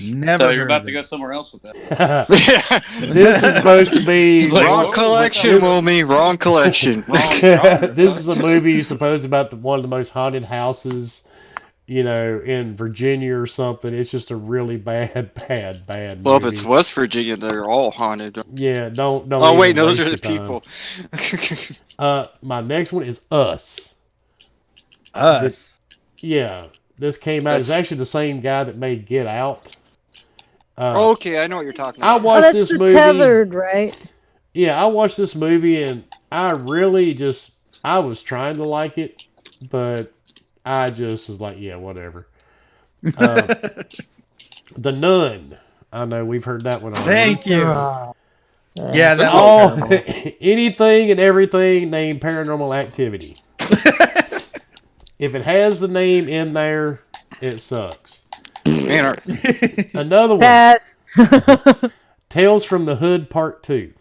[SPEAKER 6] Never.
[SPEAKER 5] So you're
[SPEAKER 6] heard
[SPEAKER 5] about
[SPEAKER 6] of
[SPEAKER 5] to
[SPEAKER 6] it.
[SPEAKER 5] go somewhere else with that.
[SPEAKER 1] This is supposed to be.
[SPEAKER 5] Like,
[SPEAKER 3] Wrong
[SPEAKER 5] what-
[SPEAKER 3] collection,
[SPEAKER 5] what-
[SPEAKER 3] Wilmy. Wrong collection.
[SPEAKER 1] This is a movie supposed about one of the most haunted houses, in Virginia or something. It's just a really bad movie.
[SPEAKER 3] Well, if it's West Virginia, they're all haunted.
[SPEAKER 1] Yeah, don't.
[SPEAKER 3] Oh
[SPEAKER 1] even
[SPEAKER 3] wait, no, those
[SPEAKER 1] waste
[SPEAKER 3] are the
[SPEAKER 1] your time.
[SPEAKER 3] people.
[SPEAKER 1] My next one is Us.
[SPEAKER 6] Us.
[SPEAKER 1] Yeah, this came out. It's actually the same guy that made Get Out.
[SPEAKER 3] Okay, I know what you're talking
[SPEAKER 1] I
[SPEAKER 3] about.
[SPEAKER 4] Oh,
[SPEAKER 1] watched
[SPEAKER 4] that's
[SPEAKER 1] this
[SPEAKER 4] the
[SPEAKER 1] movie.
[SPEAKER 4] tethered, right?
[SPEAKER 1] Yeah, I watched this movie and I really I was trying to like it, but I just was like, yeah, whatever. The Nun. I know we've heard that one already.
[SPEAKER 6] Thank you. Yeah, that
[SPEAKER 1] All
[SPEAKER 6] was terrible.
[SPEAKER 1] anything and everything named Paranormal Activity. If it has the name in there, it sucks.
[SPEAKER 3] Man,
[SPEAKER 1] Another one,
[SPEAKER 4] Pass.
[SPEAKER 1] Tales from the Hood Part 2.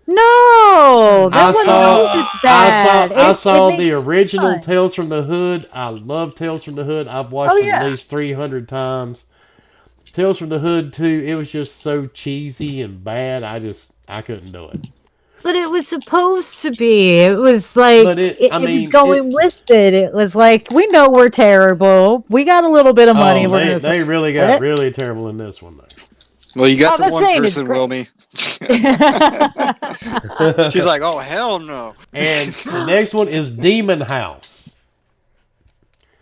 [SPEAKER 4] No, that one knows it's bad.
[SPEAKER 1] I
[SPEAKER 4] It-
[SPEAKER 1] saw
[SPEAKER 4] it
[SPEAKER 1] the
[SPEAKER 4] makes
[SPEAKER 1] original
[SPEAKER 4] fun.
[SPEAKER 1] Tales from the Hood. I love Tales from the Hood. I've watched
[SPEAKER 4] Oh,
[SPEAKER 1] it
[SPEAKER 4] yeah.
[SPEAKER 1] at least 300 times. Tales from the Hood 2, it was just so cheesy and bad. I couldn't do it.
[SPEAKER 4] But it was supposed to be. It was like
[SPEAKER 1] But
[SPEAKER 4] it,
[SPEAKER 1] I
[SPEAKER 4] was
[SPEAKER 1] mean,
[SPEAKER 4] going with it. It was like we know we're terrible. We got a little bit of money.
[SPEAKER 1] Oh,
[SPEAKER 4] we're gonna
[SPEAKER 1] they really
[SPEAKER 4] fix
[SPEAKER 1] got
[SPEAKER 4] it.
[SPEAKER 1] really terrible in this one, though.
[SPEAKER 3] well, you got
[SPEAKER 4] I'm
[SPEAKER 3] the
[SPEAKER 4] not
[SPEAKER 3] one
[SPEAKER 4] saying it's
[SPEAKER 3] person,
[SPEAKER 4] great.
[SPEAKER 3] Wilmy. She's like, oh hell no.
[SPEAKER 1] And the next one is Demon House.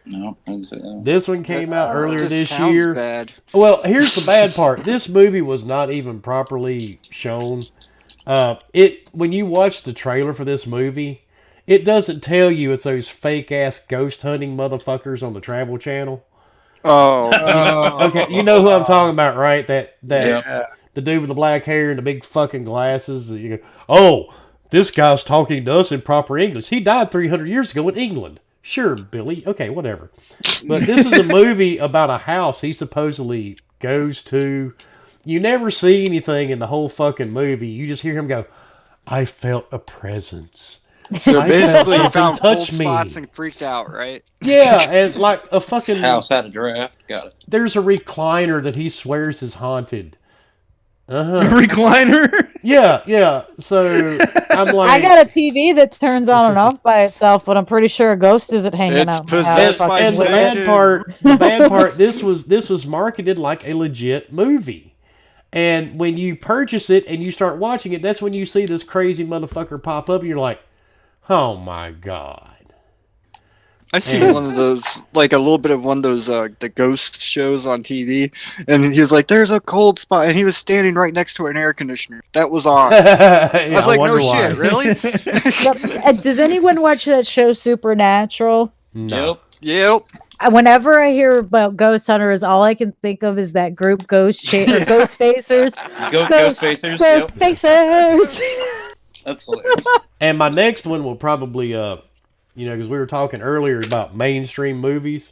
[SPEAKER 5] No, I didn't say that.
[SPEAKER 1] This one came out earlier
[SPEAKER 3] Just
[SPEAKER 1] this
[SPEAKER 3] sounds
[SPEAKER 1] year.
[SPEAKER 3] Bad.
[SPEAKER 1] Well, here's the bad part. This movie was not even properly shown. When you watch the trailer for this movie, it doesn't tell you it's those fake ass ghost hunting motherfuckers on the Travel Channel.
[SPEAKER 3] Oh,
[SPEAKER 1] Okay, you know who I'm talking about, right? That
[SPEAKER 5] Yeah.
[SPEAKER 1] the dude with the black hair and the big fucking glasses. You go, oh, this guy's talking to us in proper English. He died 300 years ago in England. Sure, Billy. Okay, whatever. But this is a movie about a house he supposedly goes to. You never see anything in the whole fucking movie. You just hear him go, I felt a presence.
[SPEAKER 3] So
[SPEAKER 1] I
[SPEAKER 3] basically, you
[SPEAKER 1] felt
[SPEAKER 3] found
[SPEAKER 1] something
[SPEAKER 3] cold
[SPEAKER 1] touch me.
[SPEAKER 3] spots and freaked out, right?
[SPEAKER 1] Yeah, and like a fucking...
[SPEAKER 5] House had a draft. Got it.
[SPEAKER 1] There's a recliner that he swears is haunted.
[SPEAKER 6] Recliner.
[SPEAKER 1] Yeah. So I'm like...
[SPEAKER 4] I got a TV that turns on and off by itself, but I'm pretty sure a ghost isn't hanging
[SPEAKER 3] It's
[SPEAKER 4] out. in my house.
[SPEAKER 3] possessed by
[SPEAKER 1] And the
[SPEAKER 3] Satan.
[SPEAKER 1] bad part, this was marketed like a legit movie. And when you purchase it and you start watching it, that's when you see this crazy motherfucker pop up and you're like, oh my God.
[SPEAKER 3] I seen one of those, like a little bit of one of those, the ghost shows on TV, and he was like, "There's a cold spot," and he was standing right next to an air conditioner that was on. I was like, "No shit, really?"
[SPEAKER 4] Does anyone watch that show Supernatural?
[SPEAKER 1] No.
[SPEAKER 3] Yep.
[SPEAKER 4] Whenever I hear about ghost hunters, all I can think of is that group Ghost Facers.
[SPEAKER 5] Ghost Facers.
[SPEAKER 4] Ghost
[SPEAKER 5] Yep.
[SPEAKER 4] Facers.
[SPEAKER 5] That's hilarious.
[SPEAKER 1] And my next one will probably, because we were talking earlier about mainstream movies,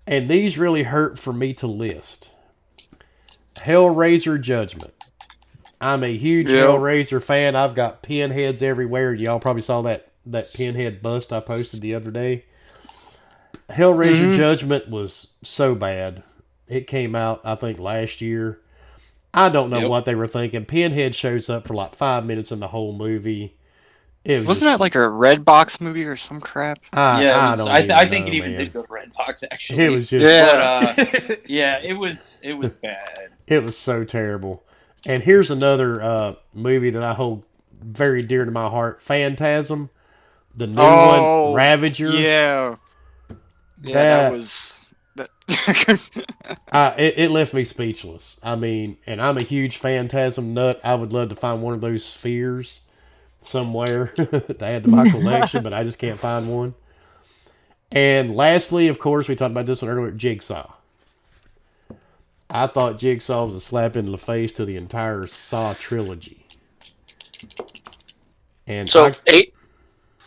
[SPEAKER 1] and these really hurt for me to list. Hellraiser Judgment. I'm a huge Hellraiser fan. I've got pinheads everywhere. Y'all probably saw that pinhead bust I posted the other day. Hellraiser Judgment was so bad. It came out, I think, last year. I don't know what they were thinking. Pinhead shows up for like 5 minutes in the whole movie.
[SPEAKER 3] Wasn't that like a Red Box movie or some crap?
[SPEAKER 5] Yeah,
[SPEAKER 1] don't
[SPEAKER 5] I
[SPEAKER 1] even
[SPEAKER 5] think
[SPEAKER 1] know,
[SPEAKER 5] it even
[SPEAKER 1] man.
[SPEAKER 5] did go to Redbox actually.
[SPEAKER 1] It was just
[SPEAKER 5] But, it was bad.
[SPEAKER 1] It was so terrible. And here's another movie that I hold very dear to my heart: Phantasm, the new one, Ravager.
[SPEAKER 3] Yeah. That was.
[SPEAKER 1] It left me speechless. I mean, and I'm a huge Phantasm nut. I would love to find one of those spheres somewhere to add to my collection, but I just can't find one. And lastly, of course, we talked about this one earlier, Jigsaw. I thought Jigsaw was a slap in the face to the entire Saw trilogy. And
[SPEAKER 2] So,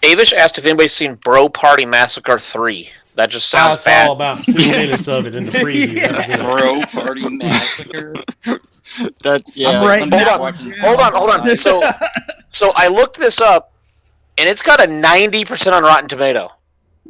[SPEAKER 2] Avish asked if anybody's seen Bro Party Massacre 3. That just
[SPEAKER 1] I
[SPEAKER 2] sounds
[SPEAKER 1] saw
[SPEAKER 2] bad.
[SPEAKER 1] about 2 minutes of it in the preview. That was it.
[SPEAKER 5] Bro Party Massacre.
[SPEAKER 3] That's
[SPEAKER 6] I'm right now.
[SPEAKER 2] Hold on. So I looked this up, and it's got a 90% on Rotten Tomato.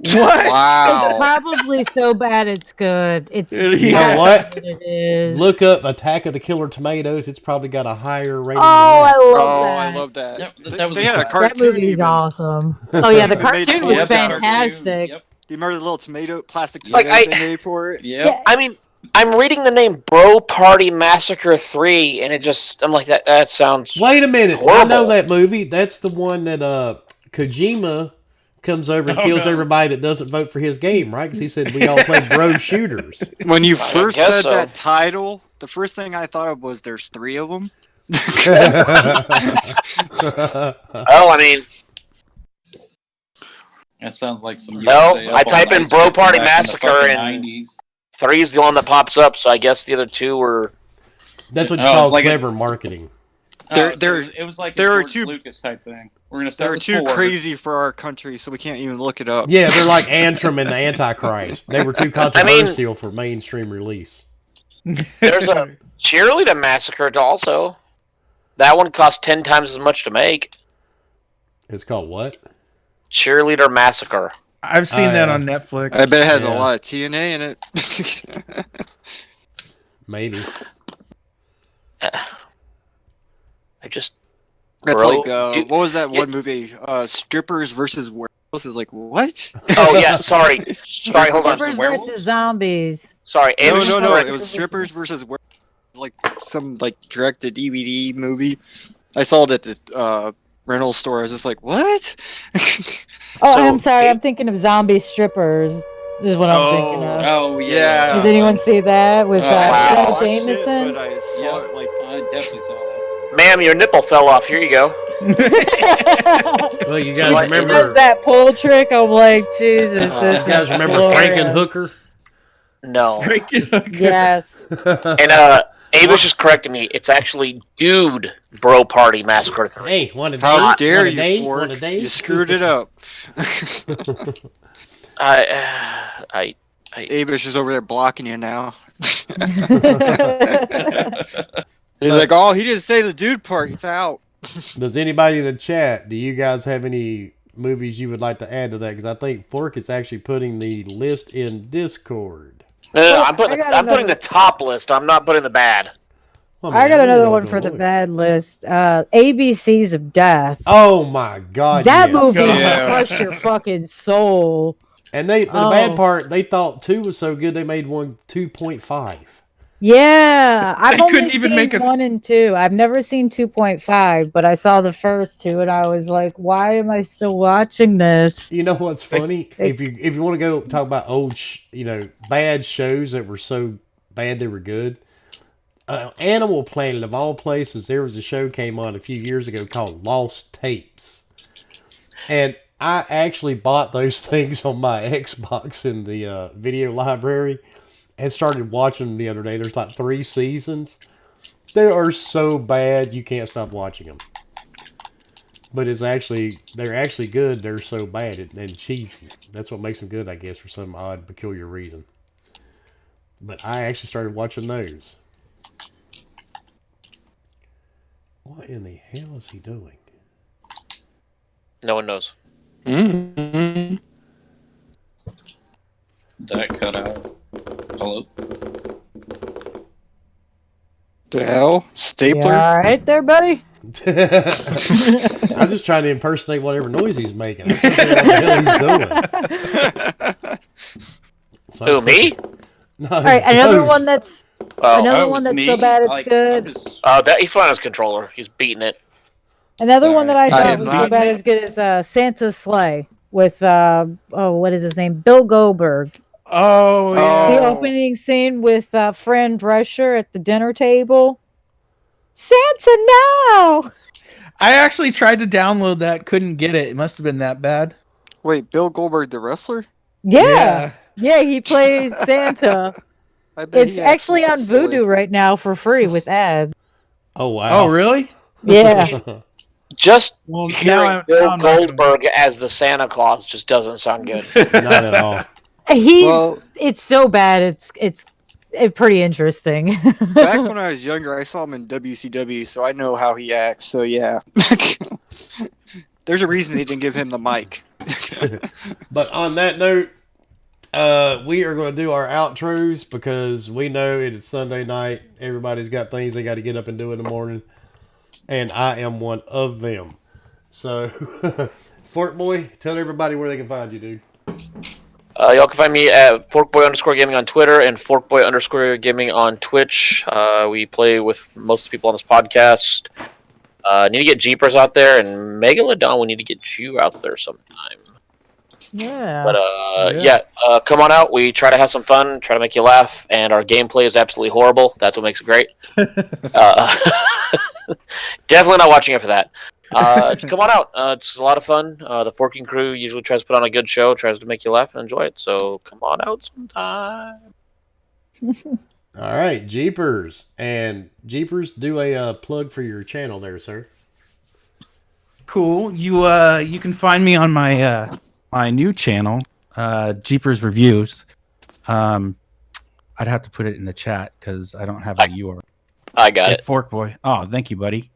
[SPEAKER 4] It's
[SPEAKER 3] Wow.
[SPEAKER 4] probably so bad it's good. It's
[SPEAKER 1] You know what?
[SPEAKER 4] it is.
[SPEAKER 1] Look up Attack of the Killer Tomatoes. It's probably got a higher rating
[SPEAKER 4] Oh, I
[SPEAKER 1] than that.
[SPEAKER 4] love
[SPEAKER 3] Oh,
[SPEAKER 4] that.
[SPEAKER 3] I love that.
[SPEAKER 5] Yep, that was
[SPEAKER 3] they had a
[SPEAKER 5] a
[SPEAKER 4] That
[SPEAKER 3] cartoon.
[SPEAKER 4] movie's
[SPEAKER 3] even.
[SPEAKER 4] awesome. Oh yeah, the
[SPEAKER 3] They made
[SPEAKER 4] cartoon
[SPEAKER 3] it-
[SPEAKER 4] was
[SPEAKER 3] Yep, the cartoon,
[SPEAKER 4] fantastic.
[SPEAKER 5] Yep.
[SPEAKER 3] Do you remember the little tomato plastic
[SPEAKER 2] Like,
[SPEAKER 3] tomatoes
[SPEAKER 2] I-
[SPEAKER 3] they made for it?
[SPEAKER 5] Yep.
[SPEAKER 2] I mean, I'm reading the name Bro Party Massacre 3, and I'm like, that sounds...
[SPEAKER 1] Wait a minute. I
[SPEAKER 2] Horrible.
[SPEAKER 1] know that movie. That's the one that Kojima comes over and
[SPEAKER 5] Oh,
[SPEAKER 1] kills
[SPEAKER 5] no.
[SPEAKER 1] everybody that doesn't vote for his game, right? Because he said we all play bro shooters.
[SPEAKER 3] When you first
[SPEAKER 2] guess
[SPEAKER 3] said
[SPEAKER 2] so.
[SPEAKER 3] that title, the first thing I thought of was there's 3 of them.
[SPEAKER 2] Oh, I mean,
[SPEAKER 5] That sounds like some.
[SPEAKER 2] Well,
[SPEAKER 5] USA
[SPEAKER 2] I
[SPEAKER 5] up
[SPEAKER 2] type
[SPEAKER 5] all
[SPEAKER 2] in
[SPEAKER 5] night
[SPEAKER 2] Bro
[SPEAKER 5] shit
[SPEAKER 2] Party
[SPEAKER 5] back in the
[SPEAKER 2] Massacre
[SPEAKER 5] fucking
[SPEAKER 2] and-
[SPEAKER 5] 90s.
[SPEAKER 2] 3 is the one that pops up, so I guess the other 2 were...
[SPEAKER 1] That's what you
[SPEAKER 5] Oh,
[SPEAKER 1] call
[SPEAKER 5] it's like
[SPEAKER 1] clever marketing.
[SPEAKER 3] There-
[SPEAKER 5] So
[SPEAKER 3] there-
[SPEAKER 5] it was like
[SPEAKER 3] there
[SPEAKER 5] a
[SPEAKER 3] are
[SPEAKER 5] George
[SPEAKER 3] two-
[SPEAKER 5] Lucas type thing. We're gonna
[SPEAKER 3] They're
[SPEAKER 5] start with
[SPEAKER 3] too
[SPEAKER 5] 4.
[SPEAKER 3] crazy for our country, so we can't even look it up.
[SPEAKER 1] Yeah, they're like Antrim and the Antichrist. They were too controversial for mainstream release.
[SPEAKER 2] There's a Cheerleader Massacre also. That one cost 10 times as much to make.
[SPEAKER 1] It's called what?
[SPEAKER 2] Cheerleader Massacre.
[SPEAKER 6] I've seen that on Netflix.
[SPEAKER 3] I bet it has
[SPEAKER 1] Yeah.
[SPEAKER 3] a lot of TNA in it.
[SPEAKER 1] Maybe.
[SPEAKER 2] I just...
[SPEAKER 3] That's
[SPEAKER 2] Bro,
[SPEAKER 3] like,
[SPEAKER 2] dude-
[SPEAKER 3] what was that one movie? Strippers versus werewolves is like, what?
[SPEAKER 2] Oh, yeah, sorry. Sorry, hold on.
[SPEAKER 4] Strippers
[SPEAKER 5] werewolves?
[SPEAKER 4] versus zombies.
[SPEAKER 2] Sorry,
[SPEAKER 3] No,
[SPEAKER 2] Avish is
[SPEAKER 3] no,
[SPEAKER 2] correct.
[SPEAKER 3] it was strippers versus werewolves. It was like some like direct-to-DVD movie. I saw it at the rental store. I was just like, what?
[SPEAKER 4] Oh,
[SPEAKER 2] So,
[SPEAKER 4] I'm sorry.
[SPEAKER 2] it-
[SPEAKER 4] I'm thinking of zombie strippers. Is what I'm thinking of.
[SPEAKER 5] Oh yeah.
[SPEAKER 3] Yeah.
[SPEAKER 4] Does anyone see that with
[SPEAKER 2] wow.
[SPEAKER 4] Jenna
[SPEAKER 3] Watched it,
[SPEAKER 4] Jameson?
[SPEAKER 3] but I saw it like
[SPEAKER 5] I definitely saw that.
[SPEAKER 2] Ma'am, your nipple fell off. Here you go.
[SPEAKER 1] Well, you
[SPEAKER 2] Like,
[SPEAKER 1] guys
[SPEAKER 4] Does
[SPEAKER 1] remember?
[SPEAKER 4] that pull trick? I'm like, Jesus.
[SPEAKER 1] You
[SPEAKER 4] This
[SPEAKER 1] guys
[SPEAKER 4] is
[SPEAKER 1] remember
[SPEAKER 4] glorious.
[SPEAKER 1] Frankenhooker?
[SPEAKER 2] No.
[SPEAKER 4] Yes.
[SPEAKER 2] And Avis just corrected me. It's actually Dude Bro Party Massacre 3.
[SPEAKER 1] Hey, want a date?
[SPEAKER 3] How dare
[SPEAKER 1] Want a
[SPEAKER 3] you,
[SPEAKER 1] date?
[SPEAKER 3] Fork?
[SPEAKER 1] Want a date?
[SPEAKER 3] You screwed it up.
[SPEAKER 2] I
[SPEAKER 3] Abish is over there blocking you now. He's like, oh, he didn't say the dude part. It's out.
[SPEAKER 1] Does anybody in the chat, do you guys have any movies you would like to add to that? Because I think Fork is actually putting the list in Discord.
[SPEAKER 2] No, I'm putting
[SPEAKER 4] another-
[SPEAKER 2] the top list. I'm not putting the bad.
[SPEAKER 1] Well,
[SPEAKER 4] I got
[SPEAKER 1] really
[SPEAKER 4] another
[SPEAKER 1] don't
[SPEAKER 4] one
[SPEAKER 1] know
[SPEAKER 4] for the
[SPEAKER 1] what.
[SPEAKER 4] bad list. ABCs of Death.
[SPEAKER 1] Oh my God!
[SPEAKER 4] That
[SPEAKER 1] yes.
[SPEAKER 4] movie will
[SPEAKER 3] Yeah.
[SPEAKER 4] crush your fucking soul.
[SPEAKER 1] And the
[SPEAKER 4] Oh.
[SPEAKER 1] bad part, they thought 2 was so good they made one 2.5.
[SPEAKER 4] Yeah, I've
[SPEAKER 6] They
[SPEAKER 4] only
[SPEAKER 6] couldn't even
[SPEAKER 4] seen
[SPEAKER 6] make a-
[SPEAKER 4] 1 and 2. I've never seen 2.5, but I saw the first 2 and I was like, why am I still watching this?
[SPEAKER 1] You know what's funny?
[SPEAKER 4] they-
[SPEAKER 1] If you want to go talk about old, bad shows that were so bad they were good. Animal Planet of all places, there was a show came on a few years ago called Lost Tapes, and I actually bought those things on my Xbox in the video library and started watching them the other day. There's like 3 seasons. They are so bad you can't stop watching them. But they're actually good. They're so bad and cheesy. That's what makes them good, I guess, for some odd, peculiar reason. But I actually started watching those. What in the hell is he doing?
[SPEAKER 2] No one knows.
[SPEAKER 3] Mm-hmm.
[SPEAKER 5] That cut out. Hello.
[SPEAKER 3] The hell? Stapler?
[SPEAKER 4] You all right there, buddy?
[SPEAKER 1] I was just trying to impersonate whatever noise he's making. I couldn't figure out what the hell he's doing. So
[SPEAKER 2] Who, me?
[SPEAKER 1] No,
[SPEAKER 4] All right, another
[SPEAKER 1] those.
[SPEAKER 4] one that's
[SPEAKER 2] Oh,
[SPEAKER 4] Another
[SPEAKER 5] that
[SPEAKER 4] one
[SPEAKER 5] was
[SPEAKER 4] that's
[SPEAKER 5] me.
[SPEAKER 4] so bad it's
[SPEAKER 5] Like,
[SPEAKER 4] good.
[SPEAKER 5] I'm just-
[SPEAKER 2] he's playing his controller. He's beating it.
[SPEAKER 4] Another one that I
[SPEAKER 3] Sorry.
[SPEAKER 4] thought
[SPEAKER 3] I
[SPEAKER 4] was
[SPEAKER 3] am
[SPEAKER 4] so
[SPEAKER 3] not-
[SPEAKER 4] bad as good as Santa's Sleigh with what is his name? Bill Goldberg.
[SPEAKER 6] Oh, yeah.
[SPEAKER 4] The
[SPEAKER 3] Oh.
[SPEAKER 4] opening scene with Fran Drescher at the dinner table. Santa now.
[SPEAKER 6] I actually tried to download that, couldn't get it. It must have been that bad.
[SPEAKER 3] Wait, Bill Goldberg, the wrestler?
[SPEAKER 4] Yeah. He plays Santa.
[SPEAKER 3] I bet
[SPEAKER 4] It's
[SPEAKER 3] he
[SPEAKER 4] actually on
[SPEAKER 3] actually-
[SPEAKER 4] Vudu right now for free with ads.
[SPEAKER 1] Oh, wow.
[SPEAKER 6] Oh, really?
[SPEAKER 4] Yeah.
[SPEAKER 2] Just
[SPEAKER 6] Well,
[SPEAKER 2] hearing Bill Goldberg as the Santa Claus just doesn't sound good.
[SPEAKER 1] Not at all.
[SPEAKER 3] Well-
[SPEAKER 4] It's so bad. It's pretty interesting.
[SPEAKER 3] Back when I was younger, I saw him in WCW, so I know how he acts. So yeah, there's a reason they didn't give him the mic.
[SPEAKER 1] But on that note, we are going to do our outros because we know it is Sunday night. Everybody's got things they got to get up and do in the morning. And I am one of them. So, Fort Boy, tell everybody where they can find you, dude.
[SPEAKER 2] Y'all can find me at ForkBoy_Gaming on Twitter and ForkBoy_Gaming on Twitch. We play with most of the people on this podcast. Need to get Jeepers out there, and Megalodon, we need to get you out there sometime.
[SPEAKER 4] Yeah.
[SPEAKER 2] But come on out. We try to have some fun, try to make you laugh, and our gameplay is absolutely horrible. That's what makes it great. Definitely not watching it for that. Come on out. It's a lot of fun. The Forking crew usually tries to put on a good show, tries to make you laugh and enjoy it. So come on out sometime.
[SPEAKER 1] All right, Jeepers. And Jeepers, do a plug for your channel there, sir.
[SPEAKER 6] Cool. You can find me on my my new channel, Jeepers Reviews. I'd have to put it in the chat because I don't have a URL.
[SPEAKER 2] I got it.
[SPEAKER 6] Fork Boy. Oh, thank you, buddy.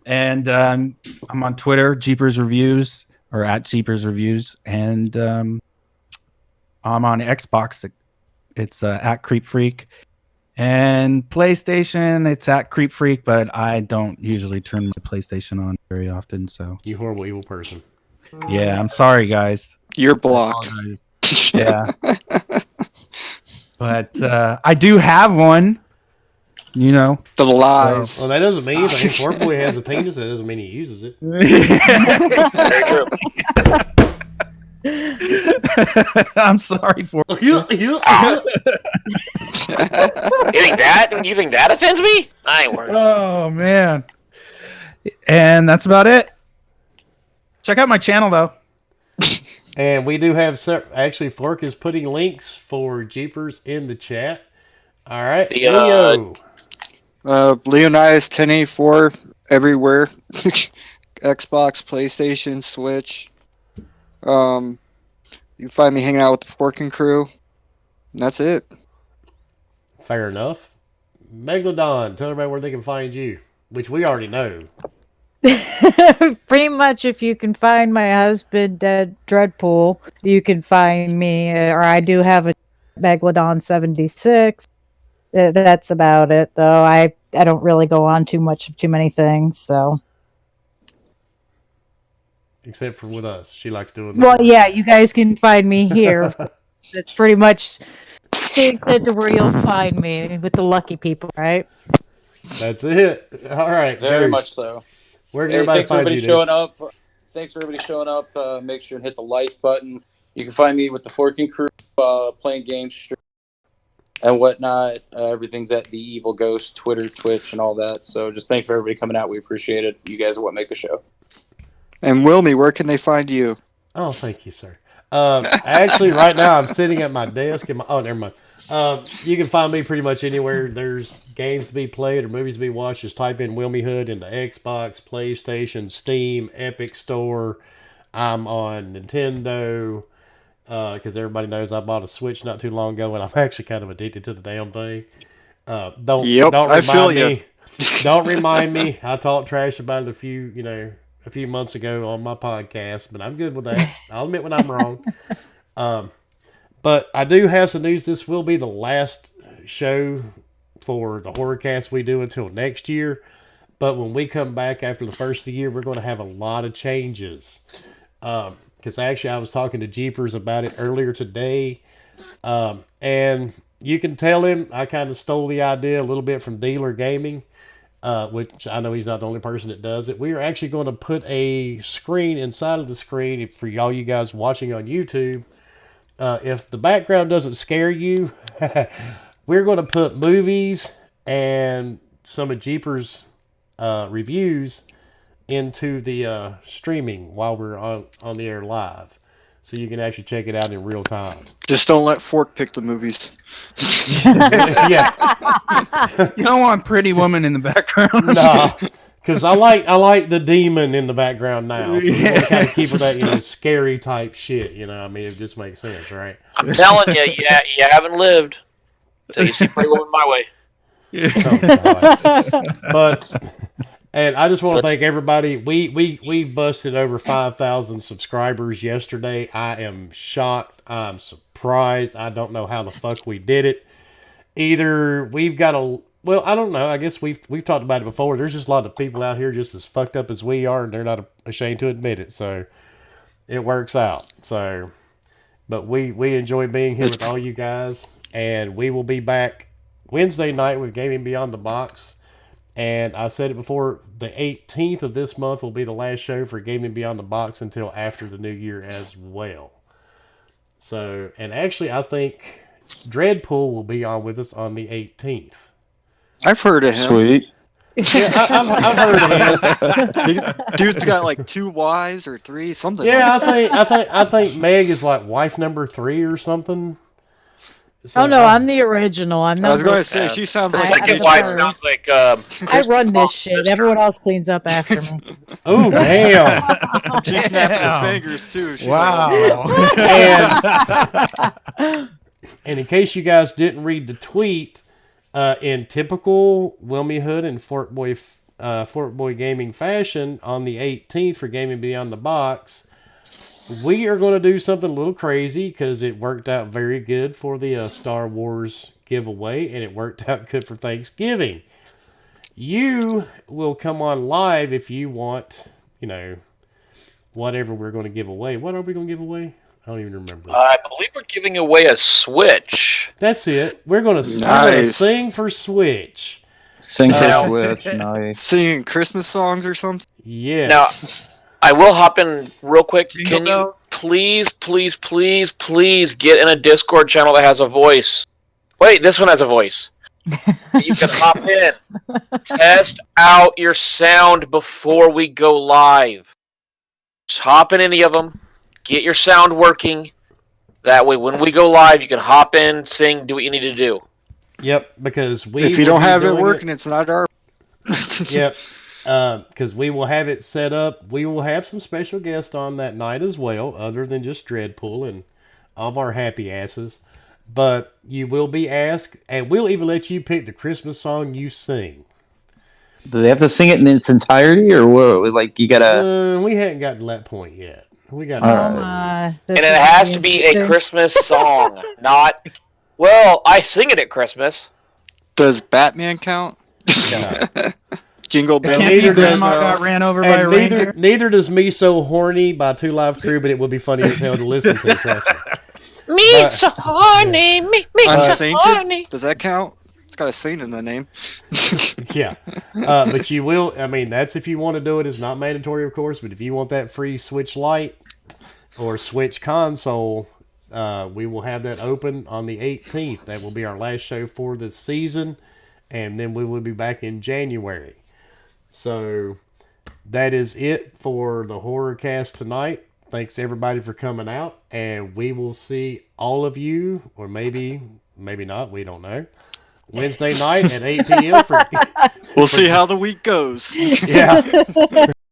[SPEAKER 6] And I'm on Twitter, Jeepers Reviews, or at Jeepers Reviews, and I'm on Xbox. It's at Creep Freak, and PlayStation. It's at Creep Freak, but I don't usually turn my PlayStation on very often. So
[SPEAKER 1] You horrible evil person.
[SPEAKER 6] yeah, I'm sorry, guys.
[SPEAKER 3] You're blocked.
[SPEAKER 6] Yeah, but I do have one. You know.
[SPEAKER 3] The lies.
[SPEAKER 1] Well, that doesn't mean anything. Fort Boy has a penis. That doesn't mean he uses it.
[SPEAKER 2] Very true.
[SPEAKER 6] I'm sorry for.
[SPEAKER 2] You think that offends me? I ain't worried.
[SPEAKER 6] Oh man. And that's about it. Check out my channel though.
[SPEAKER 1] And we do have actually Fork is putting links for Jeepers in the chat. All right,
[SPEAKER 2] The,
[SPEAKER 1] Leo.
[SPEAKER 3] Leonidas 1084 everywhere. Xbox, PlayStation, Switch. You can find me hanging out with the Forking Crew. And that's it.
[SPEAKER 1] Fair enough. Megalodon, tell everybody where they can find you, which we already know.
[SPEAKER 4] Pretty much, if you can find my husband, Dreadpool, you can find me, or I do have a Megalodon 76. That's about it, though. I don't really go on too many things, so.
[SPEAKER 1] Except for with us. She likes doing that.
[SPEAKER 4] Well, yeah, you guys can find me here. That's pretty much the extent of where you'll find me with the lucky people, right?
[SPEAKER 1] That's it. All right.
[SPEAKER 5] Very
[SPEAKER 1] Ghost,
[SPEAKER 5] much so.
[SPEAKER 1] Where can
[SPEAKER 5] Hey,
[SPEAKER 1] everybody
[SPEAKER 5] thanks for
[SPEAKER 1] find
[SPEAKER 5] everybody
[SPEAKER 1] you, dude?
[SPEAKER 5] showing up. Thanks for everybody showing up. Make sure and hit the like button. You can find me with the Forking Crew, playing games and whatnot. Everything's at The Evil Ghost, Twitter, Twitch, and all that. So just thanks for everybody coming out. We appreciate it. You guys are what make the show.
[SPEAKER 3] And Wilmy, where can they find you?
[SPEAKER 1] Oh, thank you, sir. Actually, right now I'm sitting at my desk. Oh, never mind. You can find me pretty much anywhere there's games to be played or movies to be watched. Just type in Wilmy Hood into Xbox, PlayStation, Steam, Epic Store. I'm on Nintendo because everybody knows I bought a Switch not too long ago, and I'm actually kind of addicted to the damn thing. Don't
[SPEAKER 3] I feel
[SPEAKER 1] remind
[SPEAKER 3] ya.
[SPEAKER 1] me. Don't remind me. I talked trash about it a few months ago on my podcast, but I'm good with that. I'll admit when I'm wrong. But I do have some news. This will be the last show for the Horrorcast we do until next year. But when we come back after the first of the year, we're going to have a lot of changes. Because actually, I was talking to Jeepers about it earlier today. And you can tell him I kind of stole the idea a little bit from Dealer Gaming. Which I know he's not the only person that does it. We are actually going to put a screen inside of the screen for y'all you guys watching on YouTube. If the background doesn't scare you, we're going to put movies and some of Jeepers' reviews into the streaming while we're on the air live. So you can actually check it out in real time.
[SPEAKER 3] Just don't let Fork pick the movies.
[SPEAKER 1] Yeah.
[SPEAKER 6] You don't want Pretty Woman in the background.
[SPEAKER 1] Nah, because I like the demon in the background now. So we want to kind of keep with that scary type shit. I mean, it just makes sense, right?
[SPEAKER 2] I'm telling you, you haven't lived until you see Pretty Woman My Way.
[SPEAKER 1] Oh, but and I just want to thank everybody. We busted over 5,000 subscribers yesterday. I am shocked. I'm surprised. I don't know how the fuck we did it. Either we've got well, I don't know. I guess we've talked about it before. There's just a lot of people out here just as fucked up as we are, and they're not ashamed to admit it. So it works out. So, but we enjoy being here with all you guys, and we will be back Wednesday night with Gaming Beyond the Box. And I said it before, the 18th of this month will be the last show for Gaming Beyond the Box until after the new year as well. So, and actually, I think Dreadpool will be on with us on the 18th.
[SPEAKER 3] I've heard of him.
[SPEAKER 9] Sweet.
[SPEAKER 1] Yeah, I've heard of him.
[SPEAKER 3] Dude's got like 2 wives or 3, something.
[SPEAKER 1] Yeah, I think Meg is like wife number 3 or something. So,
[SPEAKER 4] Oh no, I'm the original. I'm not.
[SPEAKER 3] I was going to say, she sounds like a
[SPEAKER 2] Second
[SPEAKER 3] bitch.
[SPEAKER 2] wife sounds like
[SPEAKER 4] I run this shit. Everyone else cleans up after me.
[SPEAKER 1] Oh damn!
[SPEAKER 3] She's snapping her fingers too. She's
[SPEAKER 6] Wow.
[SPEAKER 1] And in case you guys didn't read the tweet, in typical Wilmy Hood and Fort Boy Gaming fashion, on the 18th for Gaming Beyond the Box, we are going to do something a little crazy because it worked out very good for the Star Wars giveaway, and it worked out good for Thanksgiving. You will come on live if you want, whatever we're going to give away. What are we going to give away? I don't even remember.
[SPEAKER 2] I believe we're giving away a Switch.
[SPEAKER 1] That's it. We're going to
[SPEAKER 3] Nice.
[SPEAKER 1] sing for Switch.
[SPEAKER 9] Sing
[SPEAKER 2] Now-
[SPEAKER 9] for Switch, nice.
[SPEAKER 3] singing Christmas songs or something.
[SPEAKER 1] Yes.
[SPEAKER 2] Now, I will hop in real quick.
[SPEAKER 6] Jingle
[SPEAKER 2] Can you
[SPEAKER 6] bells?
[SPEAKER 2] please get in a Discord channel that has a voice? Wait, this one has a voice. You can hop in. Test out your sound before we go live. Just hop in any of them. Get your sound working. That way, when we go live, you can hop in, sing, do what you need to do.
[SPEAKER 1] Yep, because we
[SPEAKER 3] If you
[SPEAKER 1] will
[SPEAKER 3] don't
[SPEAKER 1] be
[SPEAKER 3] have it
[SPEAKER 1] doing
[SPEAKER 3] working, it's not our.
[SPEAKER 1] Yep. Because we will have it set up. We will have some special guests on that night as well, other than just Dreadpool and all of our happy asses. But you will be asked, and we'll even let you pick the Christmas song you sing.
[SPEAKER 9] Do they have to sing it in its entirety, or what? Like you gotta?
[SPEAKER 1] We hadn't gotten to that point yet. We got.
[SPEAKER 9] All
[SPEAKER 4] Oh
[SPEAKER 9] right.
[SPEAKER 4] my!
[SPEAKER 2] And it has to be a Christmas song, not. Well, I sing it at Christmas.
[SPEAKER 3] Does Batman count? Jingle bells.
[SPEAKER 6] Can't be
[SPEAKER 1] neither does-
[SPEAKER 6] Grandma got ran over by a
[SPEAKER 1] And
[SPEAKER 6] reindeer.
[SPEAKER 1] neither does Me So Horny by Two Live Crew, but it will be funny as hell to listen to. Trust me.
[SPEAKER 2] Me so horny, me so
[SPEAKER 3] Unsainted?
[SPEAKER 2] horny.
[SPEAKER 3] Does that count? It's got a saint in the name.
[SPEAKER 1] Yeah, but you will. I mean, that's if you want to do it. It's not mandatory, of course. But if you want that free Switch Lite or Switch console, we will have that open on the 18th. That will be our last show for this season, and then we will be back in January. So that is it for the horror cast tonight. Thanks everybody for coming out, and we will see all of you, or maybe not. We don't know. Wednesday night at 8 p.m.
[SPEAKER 3] We'll see how the week goes.
[SPEAKER 1] Yeah.